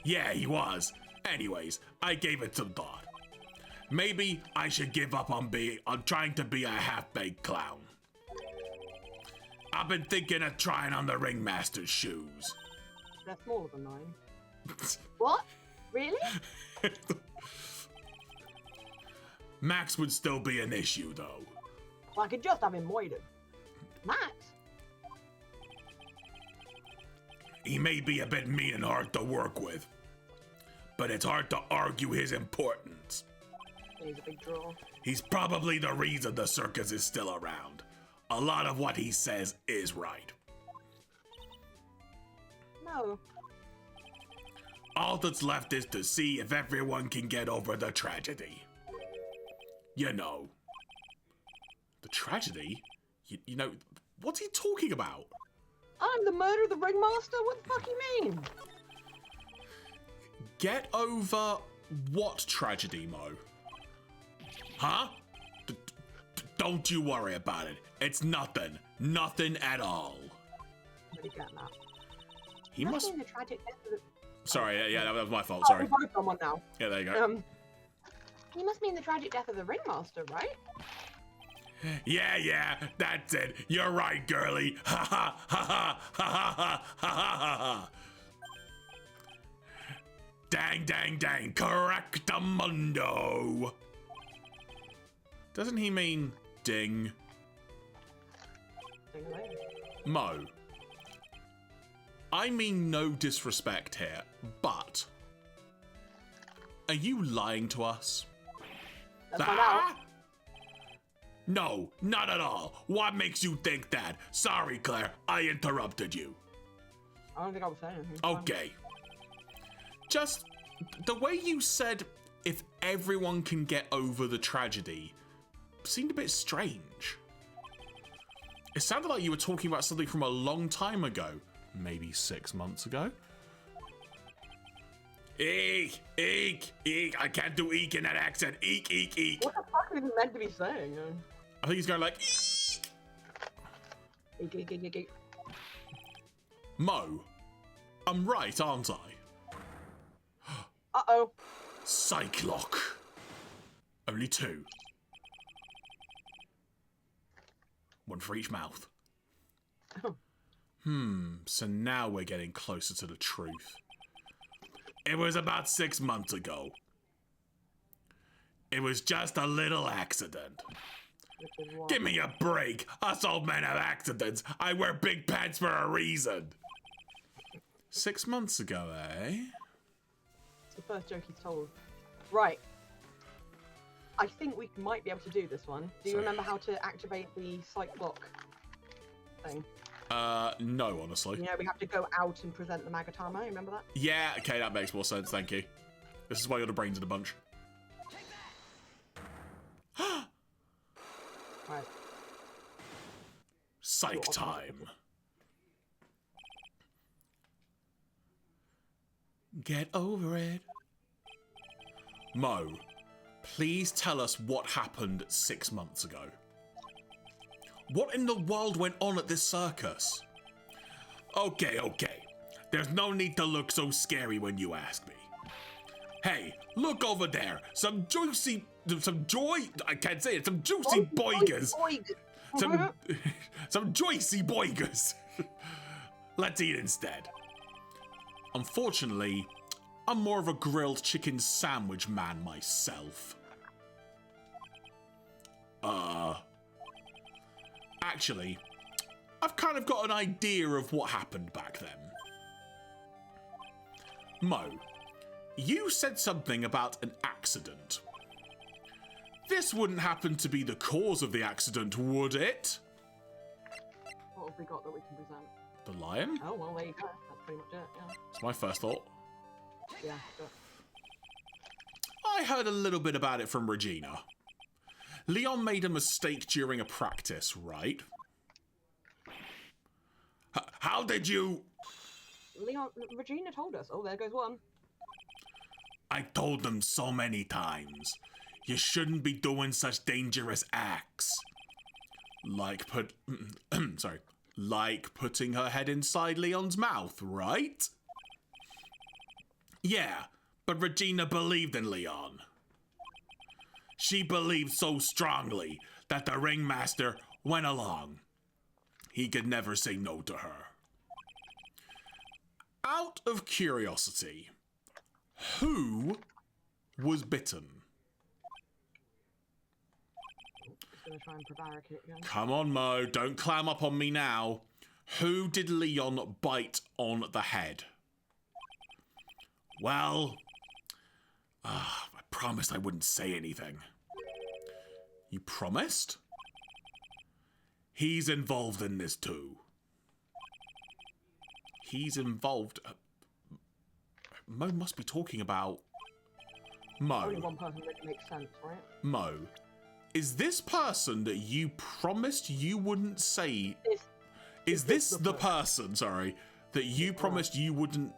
Yeah, he was. Anyways, I gave it some thought. Maybe I should give up on trying to be a half-baked clown. I've been thinking of trying on the ringmaster's shoes. They're smaller than mine. What? Really? Max would still be an issue, though. Well, I could just have him waited. Max? He may be a bit mean and hard to work with, but it's hard to argue his importance. He's a big draw. He's probably the reason the circus is still around. A lot of what he says is right. No. All that's left is to see if everyone can get over the tragedy. You know. The tragedy? You know, what's he talking about? I'm the murderer of the ringmaster? What the fuck you mean? Get over what tragedy, Mo? Huh? Don't you worry about it. It's nothing. Nothing at all. Really getting that. He must... The tragic death of the... Sorry, yeah, that was my fault, Oh, sorry. we've both done one now. Yeah, there you go. You must mean the tragic death of the ringmaster, right? Yeah, that's it. You're right, girly. Ha ha ha ha ha ha ha ha. Dang, correctamundo. Doesn't he mean ding? Ding away. Mo, I mean no disrespect here, but are you lying to us? Let's find out. No, not at all. What makes you think that? Sorry, Claire, I interrupted you. I don't think I was saying anything. Okay. Just the way you said if everyone can get over the tragedy seemed a bit strange. It sounded like you were talking about something from a long time ago. Maybe 6 months ago? Eek, eek, eek. I can't do eek in that accent. Eek, eek, eek. What the fuck is he meant to be saying? I think he's going like, eek. Eek, eek, eek, eek, eek. Mo, I'm right, aren't I? Uh-oh. Cyclock. Only 2. 1 for each mouth. Oh. So now we're getting closer to the truth. It was about 6 months ago. It was just a little accident. Give me a break. Us old men have accidents. I wear big pants for a reason. 6 months ago, eh? It's the first joke he's told. Right. I think we might be able to do this one. Do you Sorry. remember how to activate the Cyclock thing? No, honestly. You know, we have to go out and present the Magatama. You remember that? Yeah, okay, that makes more sense, thank you. This is why you're the brains in the bunch. Right. Psych time. Get over it. Mo, please tell us what happened 6 months ago. What in the world went on at this circus? Okay. There's no need to look so scary when you ask me. Hey, look over there. Some juicy boigers. Some juicy boigers. Let's eat instead. Unfortunately, I'm more of a grilled chicken sandwich man myself. Actually, I've kind of got an idea of what happened back then. Mo, you said something about an accident. This wouldn't happen to be the cause of the accident, would it? What have we got that we can present? The lion? Oh, well, there you go. That's pretty much it, yeah. It's my first thought. Yeah, sure. I heard a little bit about it from Regina. Leon made a mistake during a practice, right? How did you... Regina told us. Oh, there goes one. I told them so many times. You shouldn't be doing such dangerous acts. Like like putting her head inside Leon's mouth, right? Yeah, but Regina believed in Leon. She believed so strongly that the ringmaster went along. He could never say no to her. Out of curiosity, who was bitten? Just gonna try and prevaricate again. Come on, Mo, don't clam up on me now. Who did Leon bite on the head? Well, I promised I wouldn't say anything. You promised? He's involved in this too. He's involved. Mo must be talking about Mo. Only one person really makes sense, right? Mo, is this person that you promised you wouldn't say? Is this the person? Sorry, that you promised you wouldn't.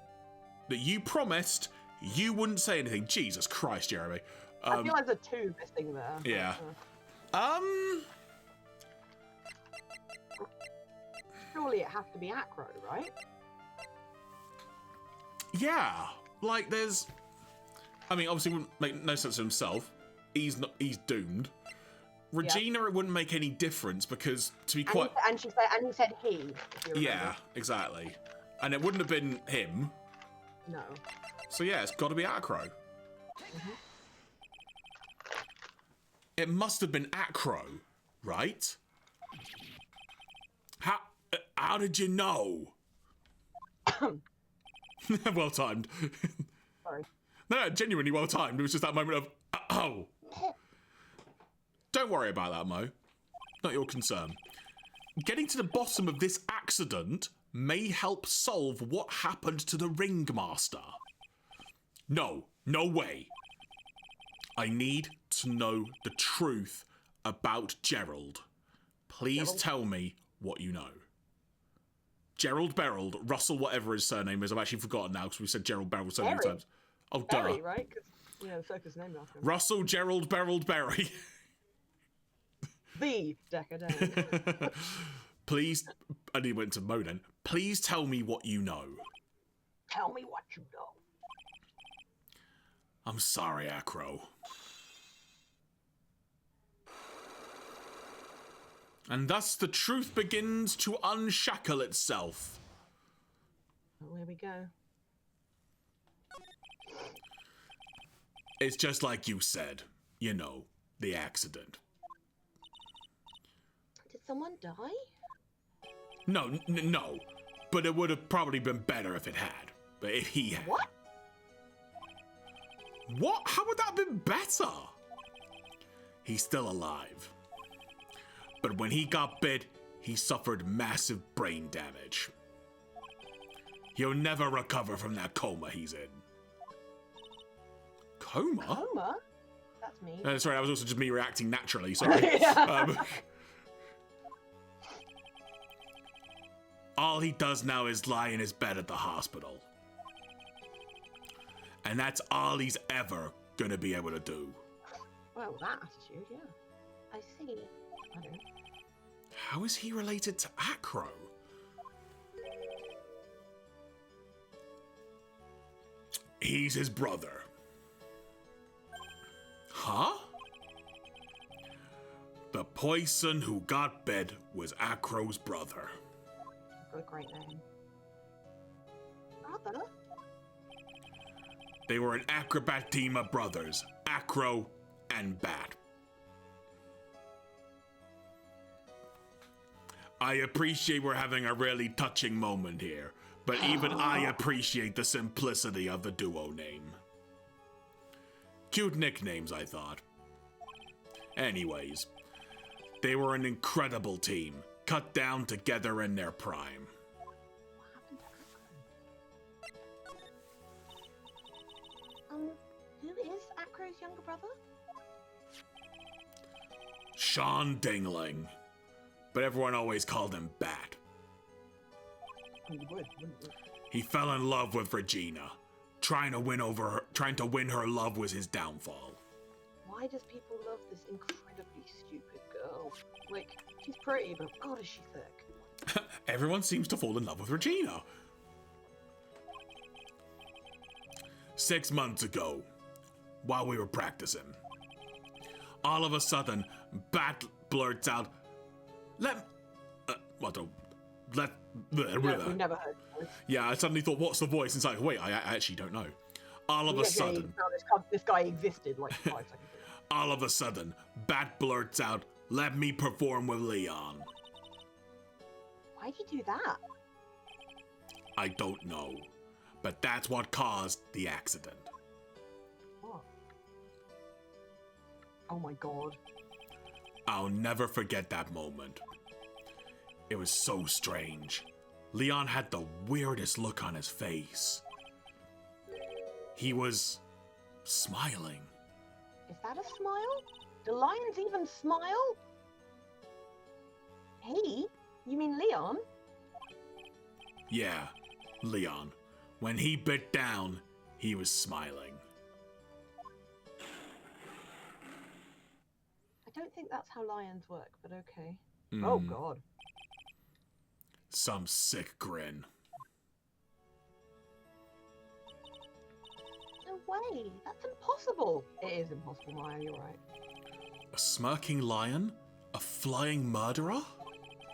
That you promised you wouldn't say anything. Jesus Christ, Jeremy. I feel like there's two missing there. Yeah. Surely it has to be Acro, right? Yeah. Like there's. I mean, obviously, it wouldn't make no sense to himself. He's not. He's doomed. Regina, it wouldn't make any difference because, to be quite. And he said he. If you remember. Yeah, exactly. And it wouldn't have been him. No. So yeah, it's got to be Acro. It must have been Acro, right? How did you know? Well timed. Sorry. No, genuinely well timed. It was just that moment of, oh. Don't worry about that, Mo. Not your concern. Getting to the bottom of this accident may help solve what happened to the ringmaster. No way. I need to know the truth about Gerald. Please tell me what you know. Gerald Berald, Russell, whatever his surname is. I've actually forgotten now because we said Gerald Berald so many times. Oh, Berry, duh. right? Because, the circus named after him. Russell Gerald Berald Berry. The decadent. Please, and he went to Mo then. Please tell me what you know. Tell me what you know. I'm sorry, Acro. And thus the truth begins to unshackle itself. Oh, here we go. It's just like you said. You know, the accident. Did someone die? No. But it would have probably been better if it had. But if he had. What? What? How would that have been better? He's still alive. But when he got bit, he suffered massive brain damage. He'll never recover from that coma he's in. Coma? Coma? That's me. Sorry, that was also just me reacting naturally, sorry. All he does now is lie in his bed at the hospital. And that's all he's ever gonna be able to do. Well, that attitude, yeah. I see. I don't know. How is he related to Acro? He's his brother. Huh? The poison who got bit was Acro's brother. Got a great name. Brother? They were an acrobat team of brothers, Acro and Bat. I appreciate we're having a really touching moment here, but even I appreciate the simplicity of the duo name. Cute nicknames, I thought. Anyways, they were an incredible team, cut down together in their prime. his younger brother? Sean Dingling. But everyone always called him Bat. You would, wouldn't you? He fell in love with Regina. Trying to win her love was his downfall. Why does people love this incredibly stupid girl? Like, she's pretty, but God, is she thick. Everyone seems to fall in love with Regina. 6 months ago, while we were practicing, all of a sudden, Bat blurts out, we've never heard of this. Yeah, I suddenly thought, what's the voice? And it's like, wait, I actually don't know. All of a sudden, this guy existed like 5 seconds ago. all of a sudden, Bat blurts out, let me perform with Leon. Why'd he do that? I don't know, but that's what caused the accident. What? Oh my God. I'll never forget that moment. It was so strange. Leon had the weirdest look on his face. He was smiling. Is that a smile? Do lions even smile? He? You mean Leon? Yeah, Leon. When he bit down, he was smiling. I don't think that's how lions work, but okay. Oh God. Some sick grin. No way. That's impossible. It is impossible, Maya, you're right. A smirking lion? A flying murderer?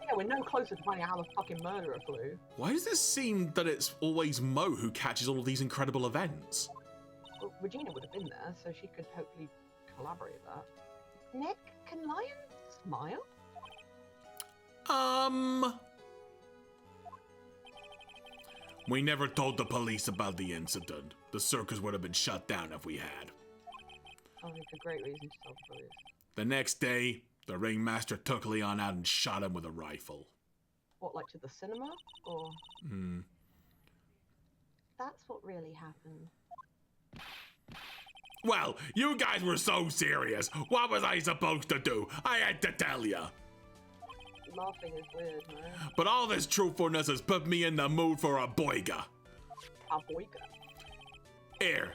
Yeah, we're no closer to finding out how the fucking murderer flew. Why does it seem that it's always Mo who catches all of these incredible events? Well, Regina would have been there, so she could hopefully collaborate that. Nick, can lions smile? We never told the police about the incident. The circus would have been shut down if we had. Sounds like a great reason to tell the police. The next day, the ringmaster took Leon out and shot him with a rifle. What, like to the cinema? Or... That's what really happened. Well, you guys were so serious. What was I supposed to do? I had to tell ya. Laughing is weird, man. But all this truthfulness has put me in the mood for a boiga. A boyga. Here,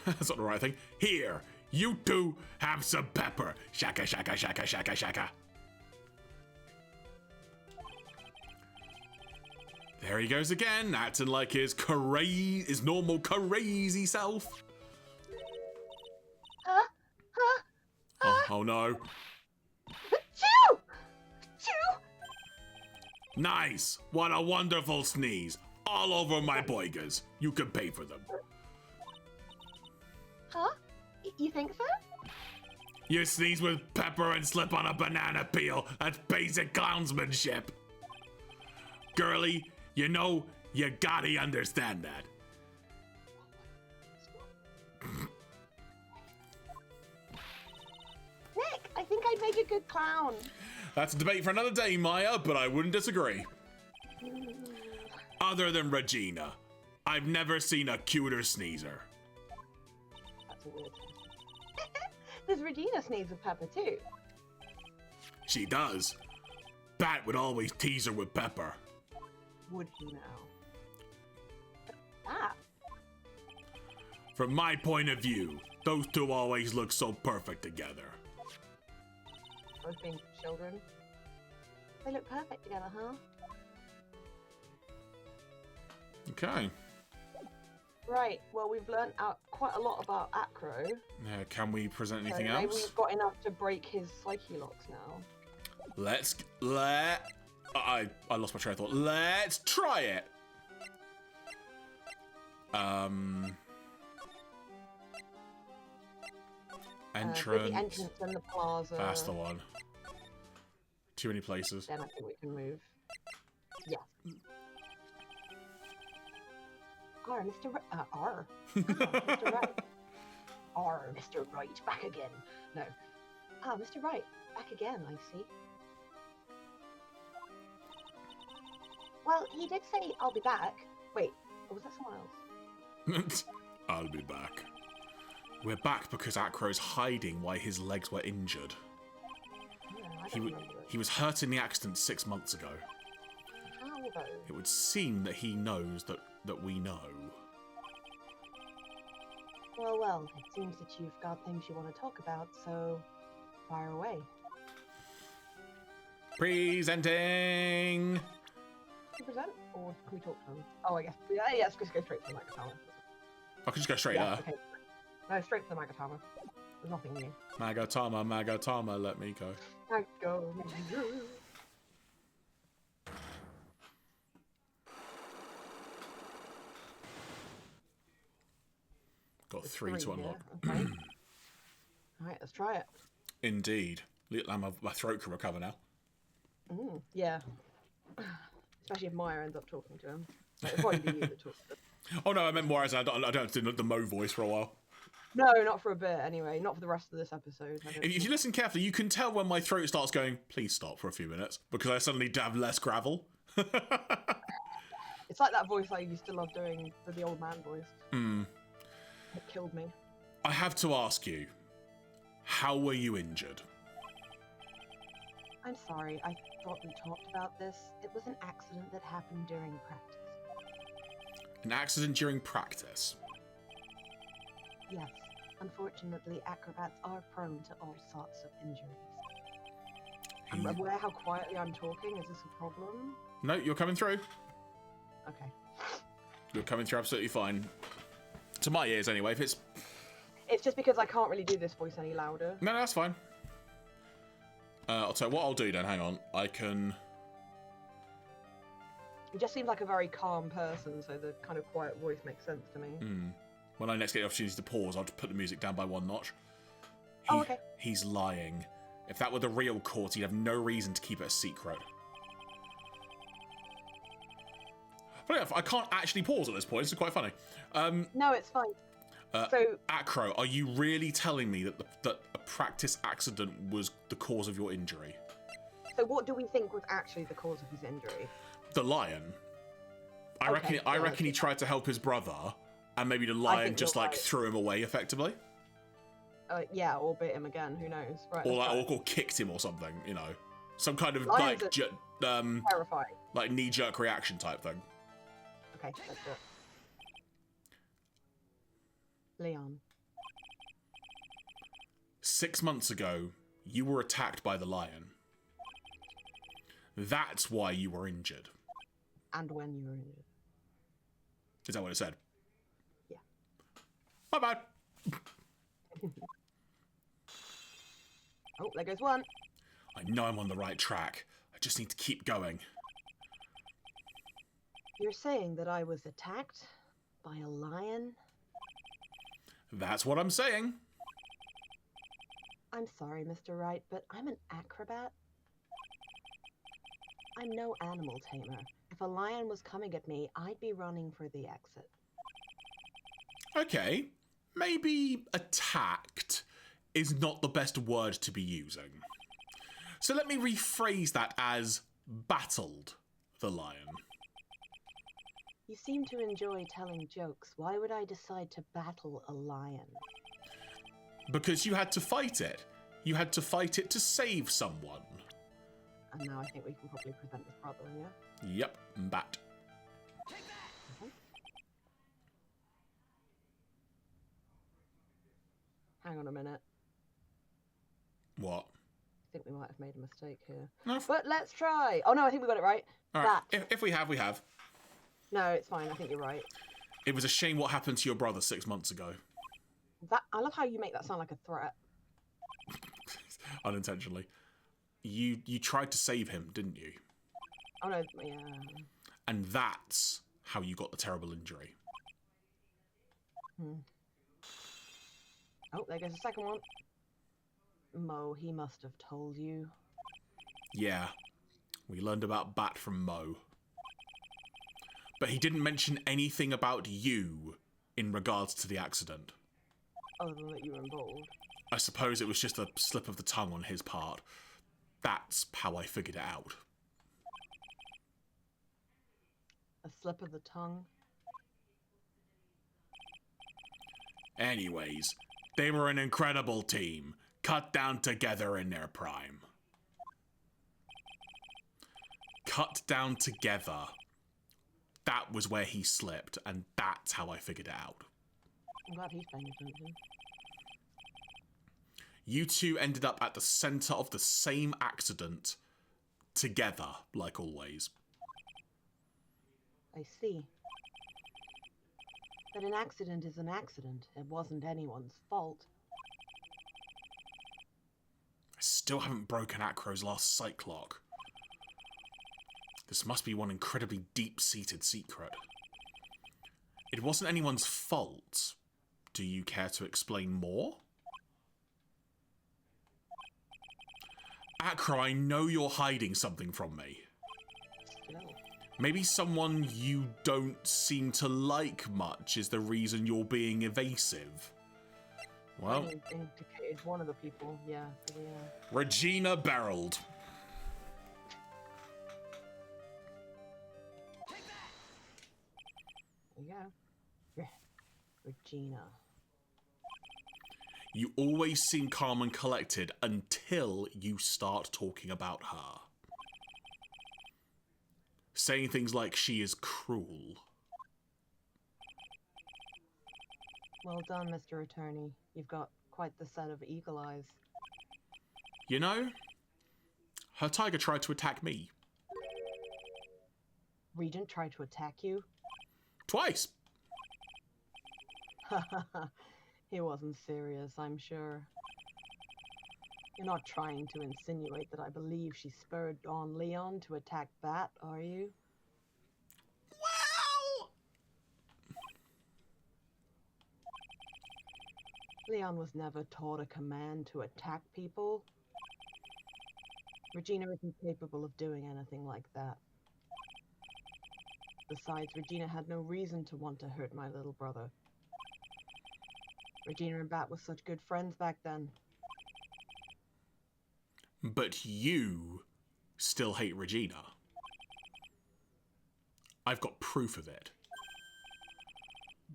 that's not the right thing. Here, you two have some pepper. Shaka, shaka, shaka, shaka, shaka. There he goes again, acting like his normal crazy self. Oh no. Chew! Chew! Nice! What a wonderful sneeze. All over my boigas. You can pay for them. Huh? You think so? You sneeze with pepper and slip on a banana peel. That's basic clownsmanship. Girlie, you know, you gotta understand that. Nick, I think I'd make a good clown. That's a debate for another day, Maya, but I wouldn't disagree. Other than Regina, I've never seen a cuter sneezer. That's a weird thing. Does Regina sneeze with pepper too? She does. Bat would always tease her with pepper. Would he now? Ah, From my point of view, those two always look so perfect together. Both being children. they look perfect together, huh? Okay. Right, well, we've learnt out quite a lot about Acro. Yeah, can we present So anything maybe else? we've got enough to break his psyche locks now. I lost my train of thought. Let's try it. With the entrance and the plaza. That's the one. Too many places. Then I think we can move. Yes. R, Mr. R. Mr. Right. R, Mr. Right, back again. No. Ah, Mr. Right, back again, I see. Well, he did say, I'll be back. Wait, or was that someone else? I'll be back. We're back because Acro's hiding why his legs were injured. Yeah, I don't remember it. He was hurt in the accident 6 months ago. How though? It would seem that he knows that we know. Well, it seems that you've got things you want to talk about, so fire away. Presenting! Can we present? Or can we talk to him? Oh, I guess. Yeah, yes, just go straight to the Magatama. I can just go straight Yeah, there. okay. No, straight to the Magatama. There's nothing new. Magatama, let me go. Go. Got three to unlock. Okay. Alright, let's try it. Indeed. My throat can recover now. Yeah. Especially if Maya ends up talking to him. Like, it'll probably be you that talks to him. Oh no, I meant more as I don't have to do the Mo voice for a while. No, not for a bit anyway. Not for the rest of this episode. If you listen carefully, you can tell when my throat starts going, please stop for a few minutes, because I suddenly have less gravel. It's like that voice I used to love doing for the old man voice. It killed me. I have to ask you, how were you injured? I'm sorry, I thought we talked about this. It was an accident that happened during practice. An accident during practice? Yes, unfortunately, acrobats are prone to all sorts of injuries. I'm aware how quietly I'm talking. Is this a problem? No, you're coming through. Okay. You're coming through absolutely fine. To my ears, anyway. If it's... It's just because I can't really do this voice any louder. No, that's fine. I'll tell you what I'll do then. Hang on. I can... He just seems like a very calm person, so the kind of quiet voice makes sense to me. When I next get the opportunity to pause, I'll just put the music down by one notch. Oh, okay. He's lying. If that were the real court, he'd have no reason to keep it a secret. But yeah, I can't actually pause at this point. It's quite funny. No, it's fine. So, Acro, are you really telling me that a practice accident was the cause of your injury? so what do we think was actually the cause of his injury? The lion. I reckon he tried to help his brother, and maybe the lion think just you're like right. threw him away effectively, Yeah, or bit him again. Who knows? Right. or let's like try or kicked him or something. You know, some kind of Lions like are- terrifying. like knee-jerk reaction type thing. Okay, let's do it. Leon. 6 months ago, you were attacked by the lion. That's why you were injured. And when you were injured. Is that what it said? Yeah. My bad. Oh, there goes one. I know I'm on the right track. I just need to keep going. You're saying that I was attacked by a lion? That's what I'm saying. I'm sorry, Mr. Wright, but I'm an acrobat. I'm no animal tamer. If a lion was coming at me, I'd be running for the exit. Okay, maybe attacked is not the best word to be using. So let me rephrase that as battled the lion. You seem to enjoy telling jokes. Why would I decide to battle a lion? Because you had to fight it. You had to fight it to save someone. And now I think we can probably present his brother, yeah? Yep, bat. Hang on a minute. What? I think we might have made a mistake here. No, But let's try. Oh no, I think we got it right. all right. If we have, we have. No, it's fine. I think you're right. It was a shame what happened to your brother 6 months ago. I love how you make that sound like a threat. Unintentionally. You tried to save him, didn't you? Oh no, yeah. And that's how you got the terrible injury. Oh, there goes the second one. Mo, he must have told you. Yeah, we learned about Bat from Mo. But he didn't mention anything about you in regards to the accident. Other than that you were involved. I suppose it was just a slip of the tongue on his part. That's how I figured it out. A slip of the tongue. Anyways, They were an incredible team, cut down together in their prime. Cut down together. That was where he slipped, and that's how I figured it out. I'm glad he's paying attention. You two ended up at the center of the same accident, together, like always. I see. But an accident is an accident. It wasn't anyone's fault. I still haven't broken Acro's last sight clock. This must be one incredibly deep-seated secret. It wasn't anyone's fault. Do you care to explain more? Acro, I know you're hiding something from me. Still. Maybe someone you don't seem to like much is the reason you're being evasive. Well, I indicated one of the people, yeah. Regina Berold. There you go. Regina. You always seem calm and collected until you start talking about her. Saying things like she is cruel. Well done, Mr. Attorney. You've got quite the set of eagle eyes. You know, her tiger tried to attack me. Regent tried to attack you? Twice. He wasn't serious, I'm sure. You're not trying to insinuate that I believe she spurred on Leon to attack Bat, are you? Well... Leon was never taught a command to attack people. Regina isn't capable of doing anything like that. Besides, Regina had no reason to want to hurt my little brother. Regina and Bat were such good friends back then. But you still hate Regina. I've got proof of it.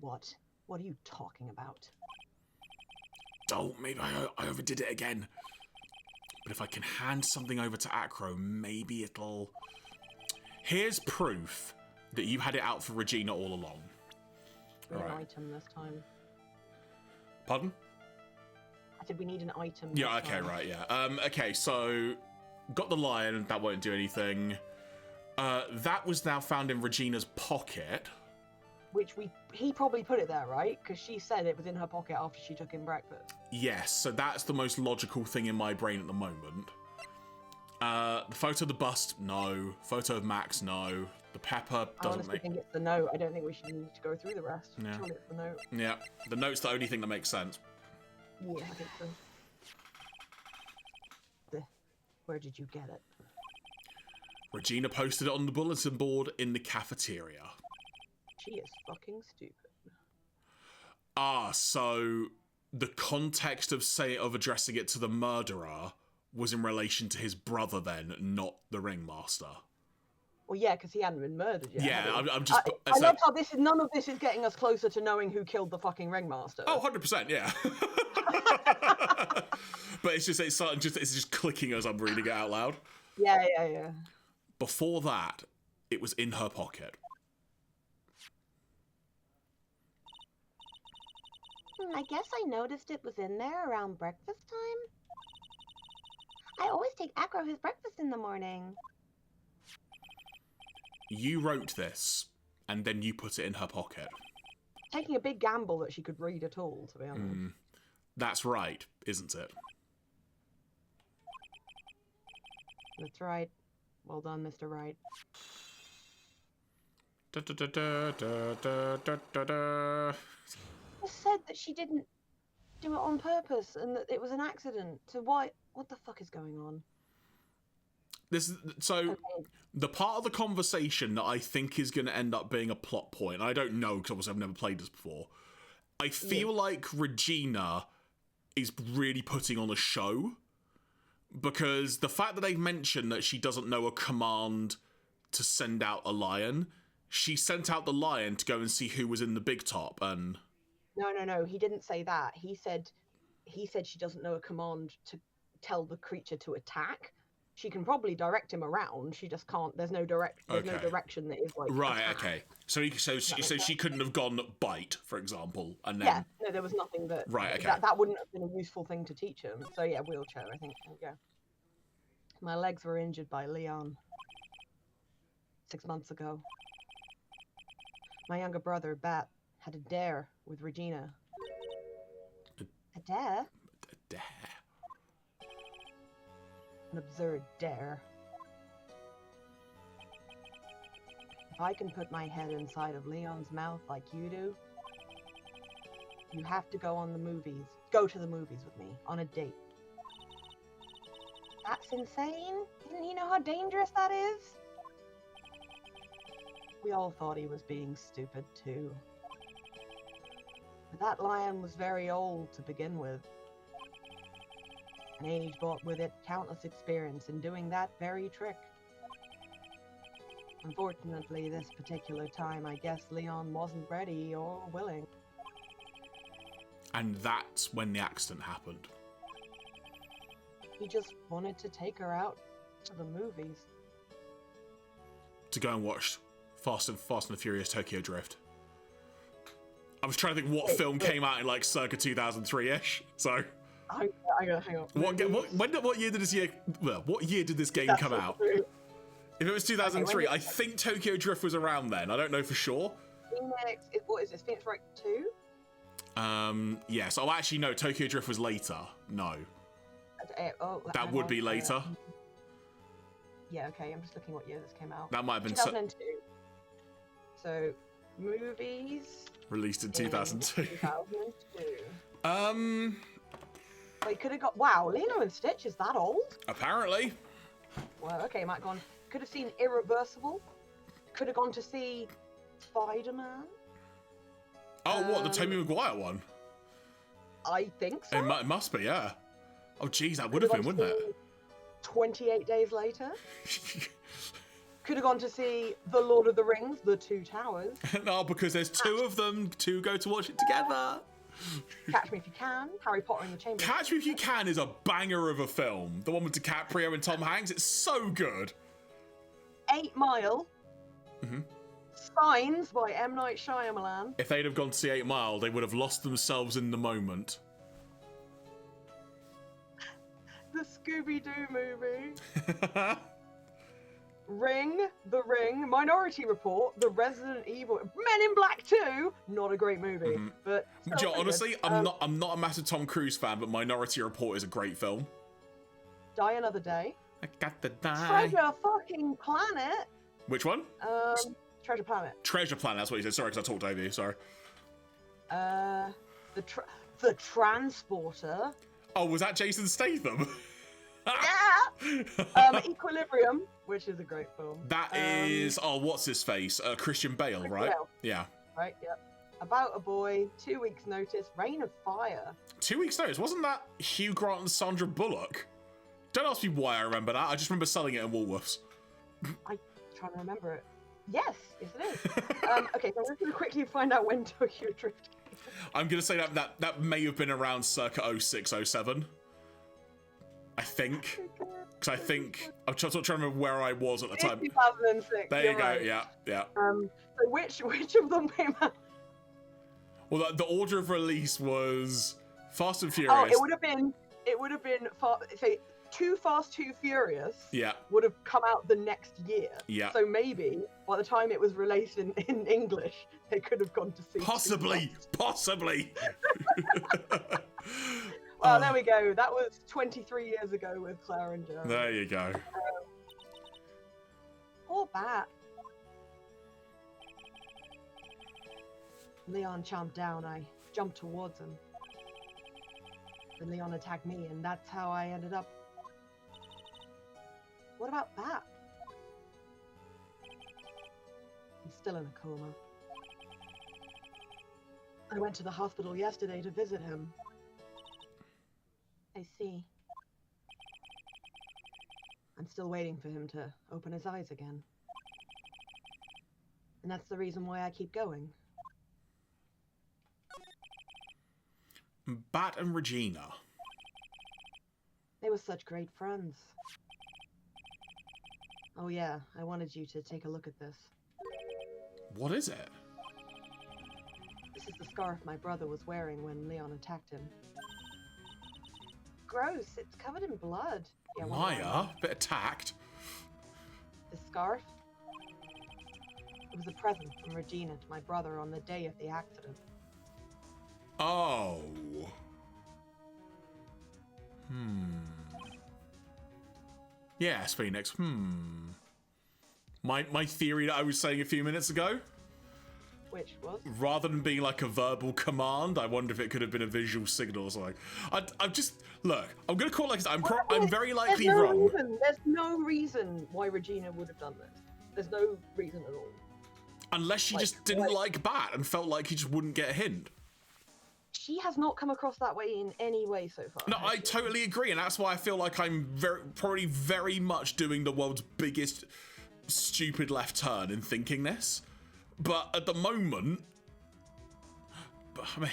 What? What are you talking about? Oh, maybe I overdid it again. But if I can hand something over to Acro, maybe it'll... Here's proof that you had it out for Regina all along. We need an Right. item this time. Pardon? I said we need an item Yeah, this okay, time. right, yeah. Okay, so... Got the lion, that won't do anything. That was now found in Regina's pocket. Which he probably put it there, right? Because she said it was in her pocket after she took him breakfast. Yes, so that's the most logical thing in my brain at the moment. The photo of the bust, no. Photo of Max, no. The pepper I doesn't honestly make... think it's the note. I don't think we should need to go through the rest. Yeah. Surely it's the note. Yeah, the note's the only thing that makes sense. Yeah, I think so. Where did you get it? Regina posted it on the bulletin board in the cafeteria. She is fucking stupid. Ah, so the context of addressing it to the murderer was in relation to his brother then, not the ringmaster. Well, yeah, because he hadn't been murdered yet. Yeah, had he? I'm just... I love how none of this is getting us closer to knowing who killed the fucking ringmaster. Oh, 100%, yeah. But it's just clicking as I'm reading it out loud. Yeah. Before that, it was in her pocket. I guess I noticed it was in there around breakfast time. I always take Acro his breakfast in the morning. You wrote this, and then you put it in her pocket. Taking a big gamble that she could read at all, to be honest. That's right, isn't it? That's right. Well done, Mr. Wright. Da, da, da, da, da, da, da, da. Just said that she didn't do it on purpose and that it was an accident. So what the fuck is going on? The part of the conversation that I think is going to end up being a plot point, I don't know because obviously I've never played this before. I feel like Regina is really putting on a show because the fact that they've mentioned that she doesn't know a command to send out a lion, she sent out the lion to go and see who was in the big top and... No. He didn't say that. He said he said she doesn't know a command to tell the creature to attack. She can probably direct him around. She just can't. There's no direction that is like right. attack. Okay. So she couldn't have gone bite, for example, and then Yeah. No, there was nothing that. Right, okay. That wouldn't have been a useful thing to teach him. So yeah, wheelchair. I think. There we go. My legs were injured by Leon 6 months ago. My younger brother, Bat, had a dare with Regina. A dare? A dare. An absurd dare. If I can put my head inside of Leon's mouth like you do, you have to go on the movies. Go to the movies with me on a date. That's insane. Didn't he know how dangerous that is? We all thought he was being stupid too. But that lion was very old to begin with. An age brought with it countless experience in doing that very trick. Unfortunately, this particular time, I guess Leon wasn't ready or willing. And that's when the accident happened. He just wanted to take her out to the movies. To go and watch Fast and the Furious Tokyo Drift. I was trying to think what film came out in like circa 2003-ish. So I gotta hang on. What year did this year? Well, what year did this game come out? If it was 2003, I think Tokyo Drift was around then. I don't know for sure. Phoenix, what is this? Phoenix Wright 2? Yes. Oh, actually, no. Tokyo Drift was later. No. That would be later. Yeah. Okay. I'm just looking what year this came out. That might have been 2002. So movies released in 2002. 2002. They could have got. Wow, Lilo and Stitch is that old? Apparently. Well, okay, might have gone. Could have seen Irreversible. Could have gone to see Spider-Man. Oh, what, the Tobey Maguire one? I think so. It must be, yeah. Oh, geez, that would have been, wouldn't it? 28 Days Later. Could have gone to see The Lord of the Rings, The Two Towers. No, because there's two of them. Two go to watch it together. Catch Me If You Can, Harry Potter and the Chamber. Catch Me If You Can is a banger of a film. The one with DiCaprio and Tom Hanks. It's so good. 8 Mile. Mm-hmm. Signs by M. Night Shyamalan. If they'd have gone to see 8 Mile, they would have lost themselves in the moment. The Scooby-Doo movie. Ring, The Ring, Minority Report, The Resident Evil, Men in Black 2. Not a great movie, but Joe, honestly, I'm not a massive Tom Cruise fan, but Minority Report is a great film. Die Another Day. I got the die. Treasure fucking Planet. Which one? Treasure Planet. Treasure Planet. That's what you said. Sorry, because I talked over you. Sorry. The Transporter. Oh, was that Jason Statham? Yeah. Equilibrium, which is a great film. That is what's his face? Christian Bale, right? Bale. Yeah. Right. Yep. About a Boy, 2 Weeks Notice, Reign of Fire. 2 Weeks Notice, wasn't that Hugh Grant and Sandra Bullock? Don't ask me why I remember that. I just remember selling it in Woolworths. I'm trying to remember it. Yes, it is. Okay, so I'm just going to quickly find out when Tokyo Drift came. I'm going to say that may have been around circa 06, 07. I think. Because I think... I'm trying to remember where I was at the time. 2006. There you go, right. yeah. So which of them came out? Well, the order of release was Fast and Furious. Oh, it would have been say, Too Fast, Too Furious. Yeah. Would have come out the next year. Yeah. So maybe by the time it was released in English, they could have gone to see. Possibly. Well, there we go. That was 23 years ago with Claire and Joe. There you go. Poor Bat. Leon chomped down. I jumped towards him. Then Leon attacked me, and that's how I ended up. What about Bat? He's still in a coma. I went to the hospital yesterday to visit him. I see. I'm still waiting for him to open his eyes again. And that's the reason why I keep going. Bat and Regina. They were such great friends. Oh yeah, I wanted you to take a look at this. What is it? This is the scarf my brother was wearing when Leon attacked him. Gross, it's covered in blood. Yeah, Maya, bit attacked. This scarf? It was a present from Regina to my brother on the day of the accident. Oh. Yes, Phoenix. My theory that I was saying a few minutes ago, Which was? rather than being like a verbal command, I wonder if it could have been a visual signal or something. I'm just look. I'm gonna call it like I'm very likely wrong. There's no reason why Regina would have done this. There's no reason at all. Unless she just didn't like Bat and felt like he just wouldn't get a hint. She has not come across that way in any way so far. No, I totally agree, and that's why I feel like I'm probably very much doing the world's biggest stupid left turn in thinking this. But at the moment, I mean,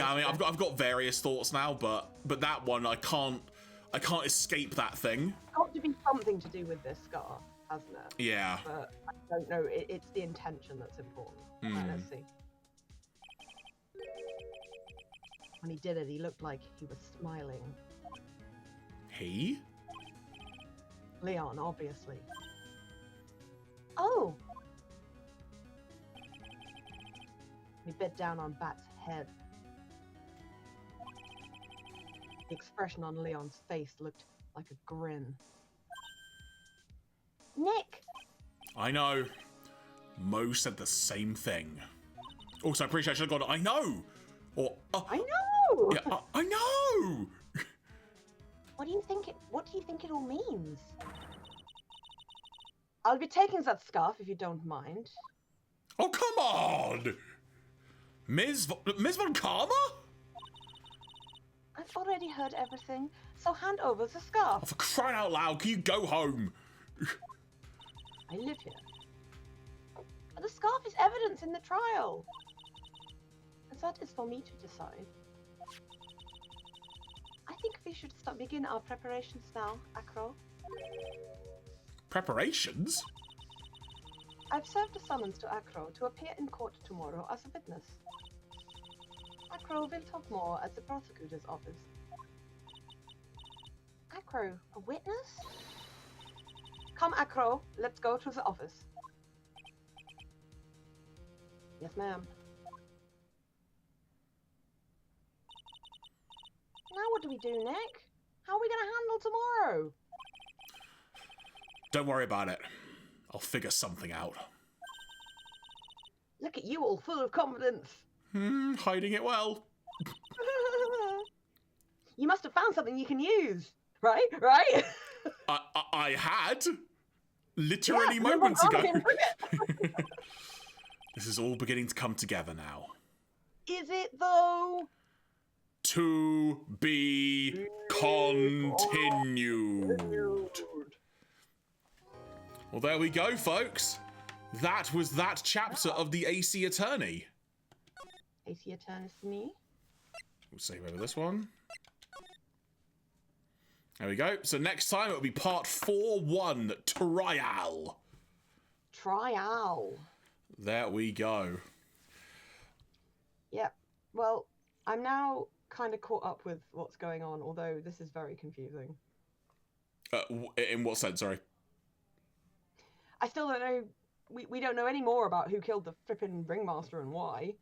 I've got various thoughts now, but that one I can't escape that thing. It's got to be something to do with this scar, hasn't it? Yeah. But I don't know. It's the intention that's important. Right, let's see. When he did it, he looked like he was smiling. He? Leon, obviously. Oh, He bit down on Bat's head. The expression on Leon's face looked like a grin. Nick. I know. Mo said the same thing. Also, I'm pretty sure I should have gone, I know! Or, I know! yeah, I know! What do you think it all means? I'll be taking that scarf if you don't mind. Oh, come on! Ms. Von Karma? I've already heard everything, so hand over the scarf. Oh, for crying out loud, can you go home? I live here. But the scarf is evidence in the trial. And that is for me to decide. I think we should begin our preparations now, Acro. Preparations? I've served a summons to Acro to appear in court tomorrow as a witness. Acro will talk more at the prosecutor's office. Acro, a witness? Come, Acro, let's go to the office. Yes, ma'am. Now what do we do, Nick? How are we gonna handle tomorrow? Don't worry about it. I'll figure something out. Look at you all full of confidence. Hiding it well. You must have found something you can use. Right? Right? I had. Literally Yeah, moments ago. forget. This is all beginning to come together now. Is it though? To be continued. Well, there we go, folks. That was that chapter of the AC Attorney. AC Attorney to me. We'll save over this one. There we go. So next time it'll be part 4-1, Trial. Trial. There we go. Yep. Well, I'm now kind of caught up with what's going on, although this is very confusing. In what sense, sorry? I still don't know. We don't know any more about who killed the flippin' ringmaster and why.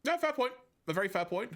No, fair point. A very fair point.